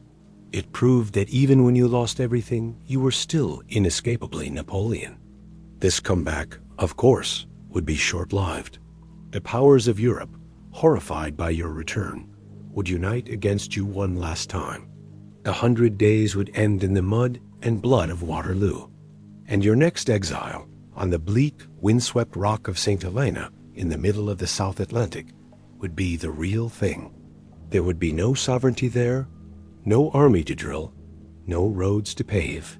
It proved that even when you lost everything, you were still inescapably Napoleon. This comeback, of course, would be short-lived. The powers of Europe, horrified by your return, would unite against you one last time. The 100 Days would end in the mud and blood of Waterloo. And your next exile, on the bleak, windswept rock of St. Helena in the middle of the South Atlantic, would be the real thing. There would be no sovereignty there, no army to drill, no roads to pave.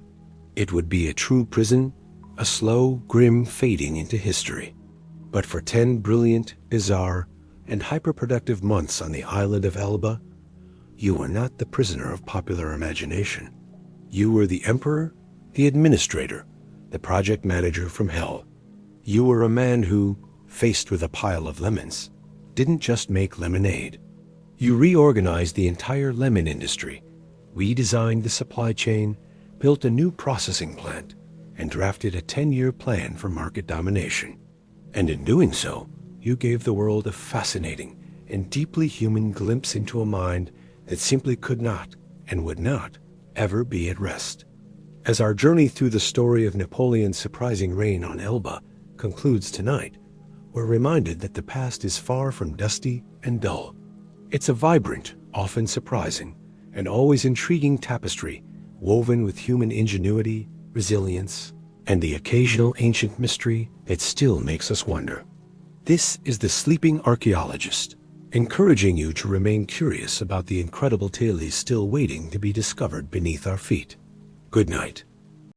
It would be a true prison, a slow, grim fading into history. But for 10 brilliant, bizarre, and hyper-productive months on the island of Elba, you were not the prisoner of popular imagination. You were the emperor, the administrator, the project manager from hell. You were a man who, faced with a pile of lemons, didn't just make lemonade. You reorganized the entire lemon industry, redesigned the supply chain, built a new processing plant, and drafted a 10-year plan for market domination. And in doing so, you gave the world a fascinating and deeply human glimpse into a mind that simply could not and would not ever be at rest. As our journey through the story of Napoleon's surprising reign on Elba concludes tonight, we're reminded that the past is far from dusty and dull. It's a vibrant, often surprising, and always intriguing tapestry woven with human ingenuity, resilience, and the occasional ancient mystery that still makes us wonder. This is the Sleeping Archaeologist, encouraging you to remain curious about the incredible tales still waiting to be discovered beneath our feet. Good night.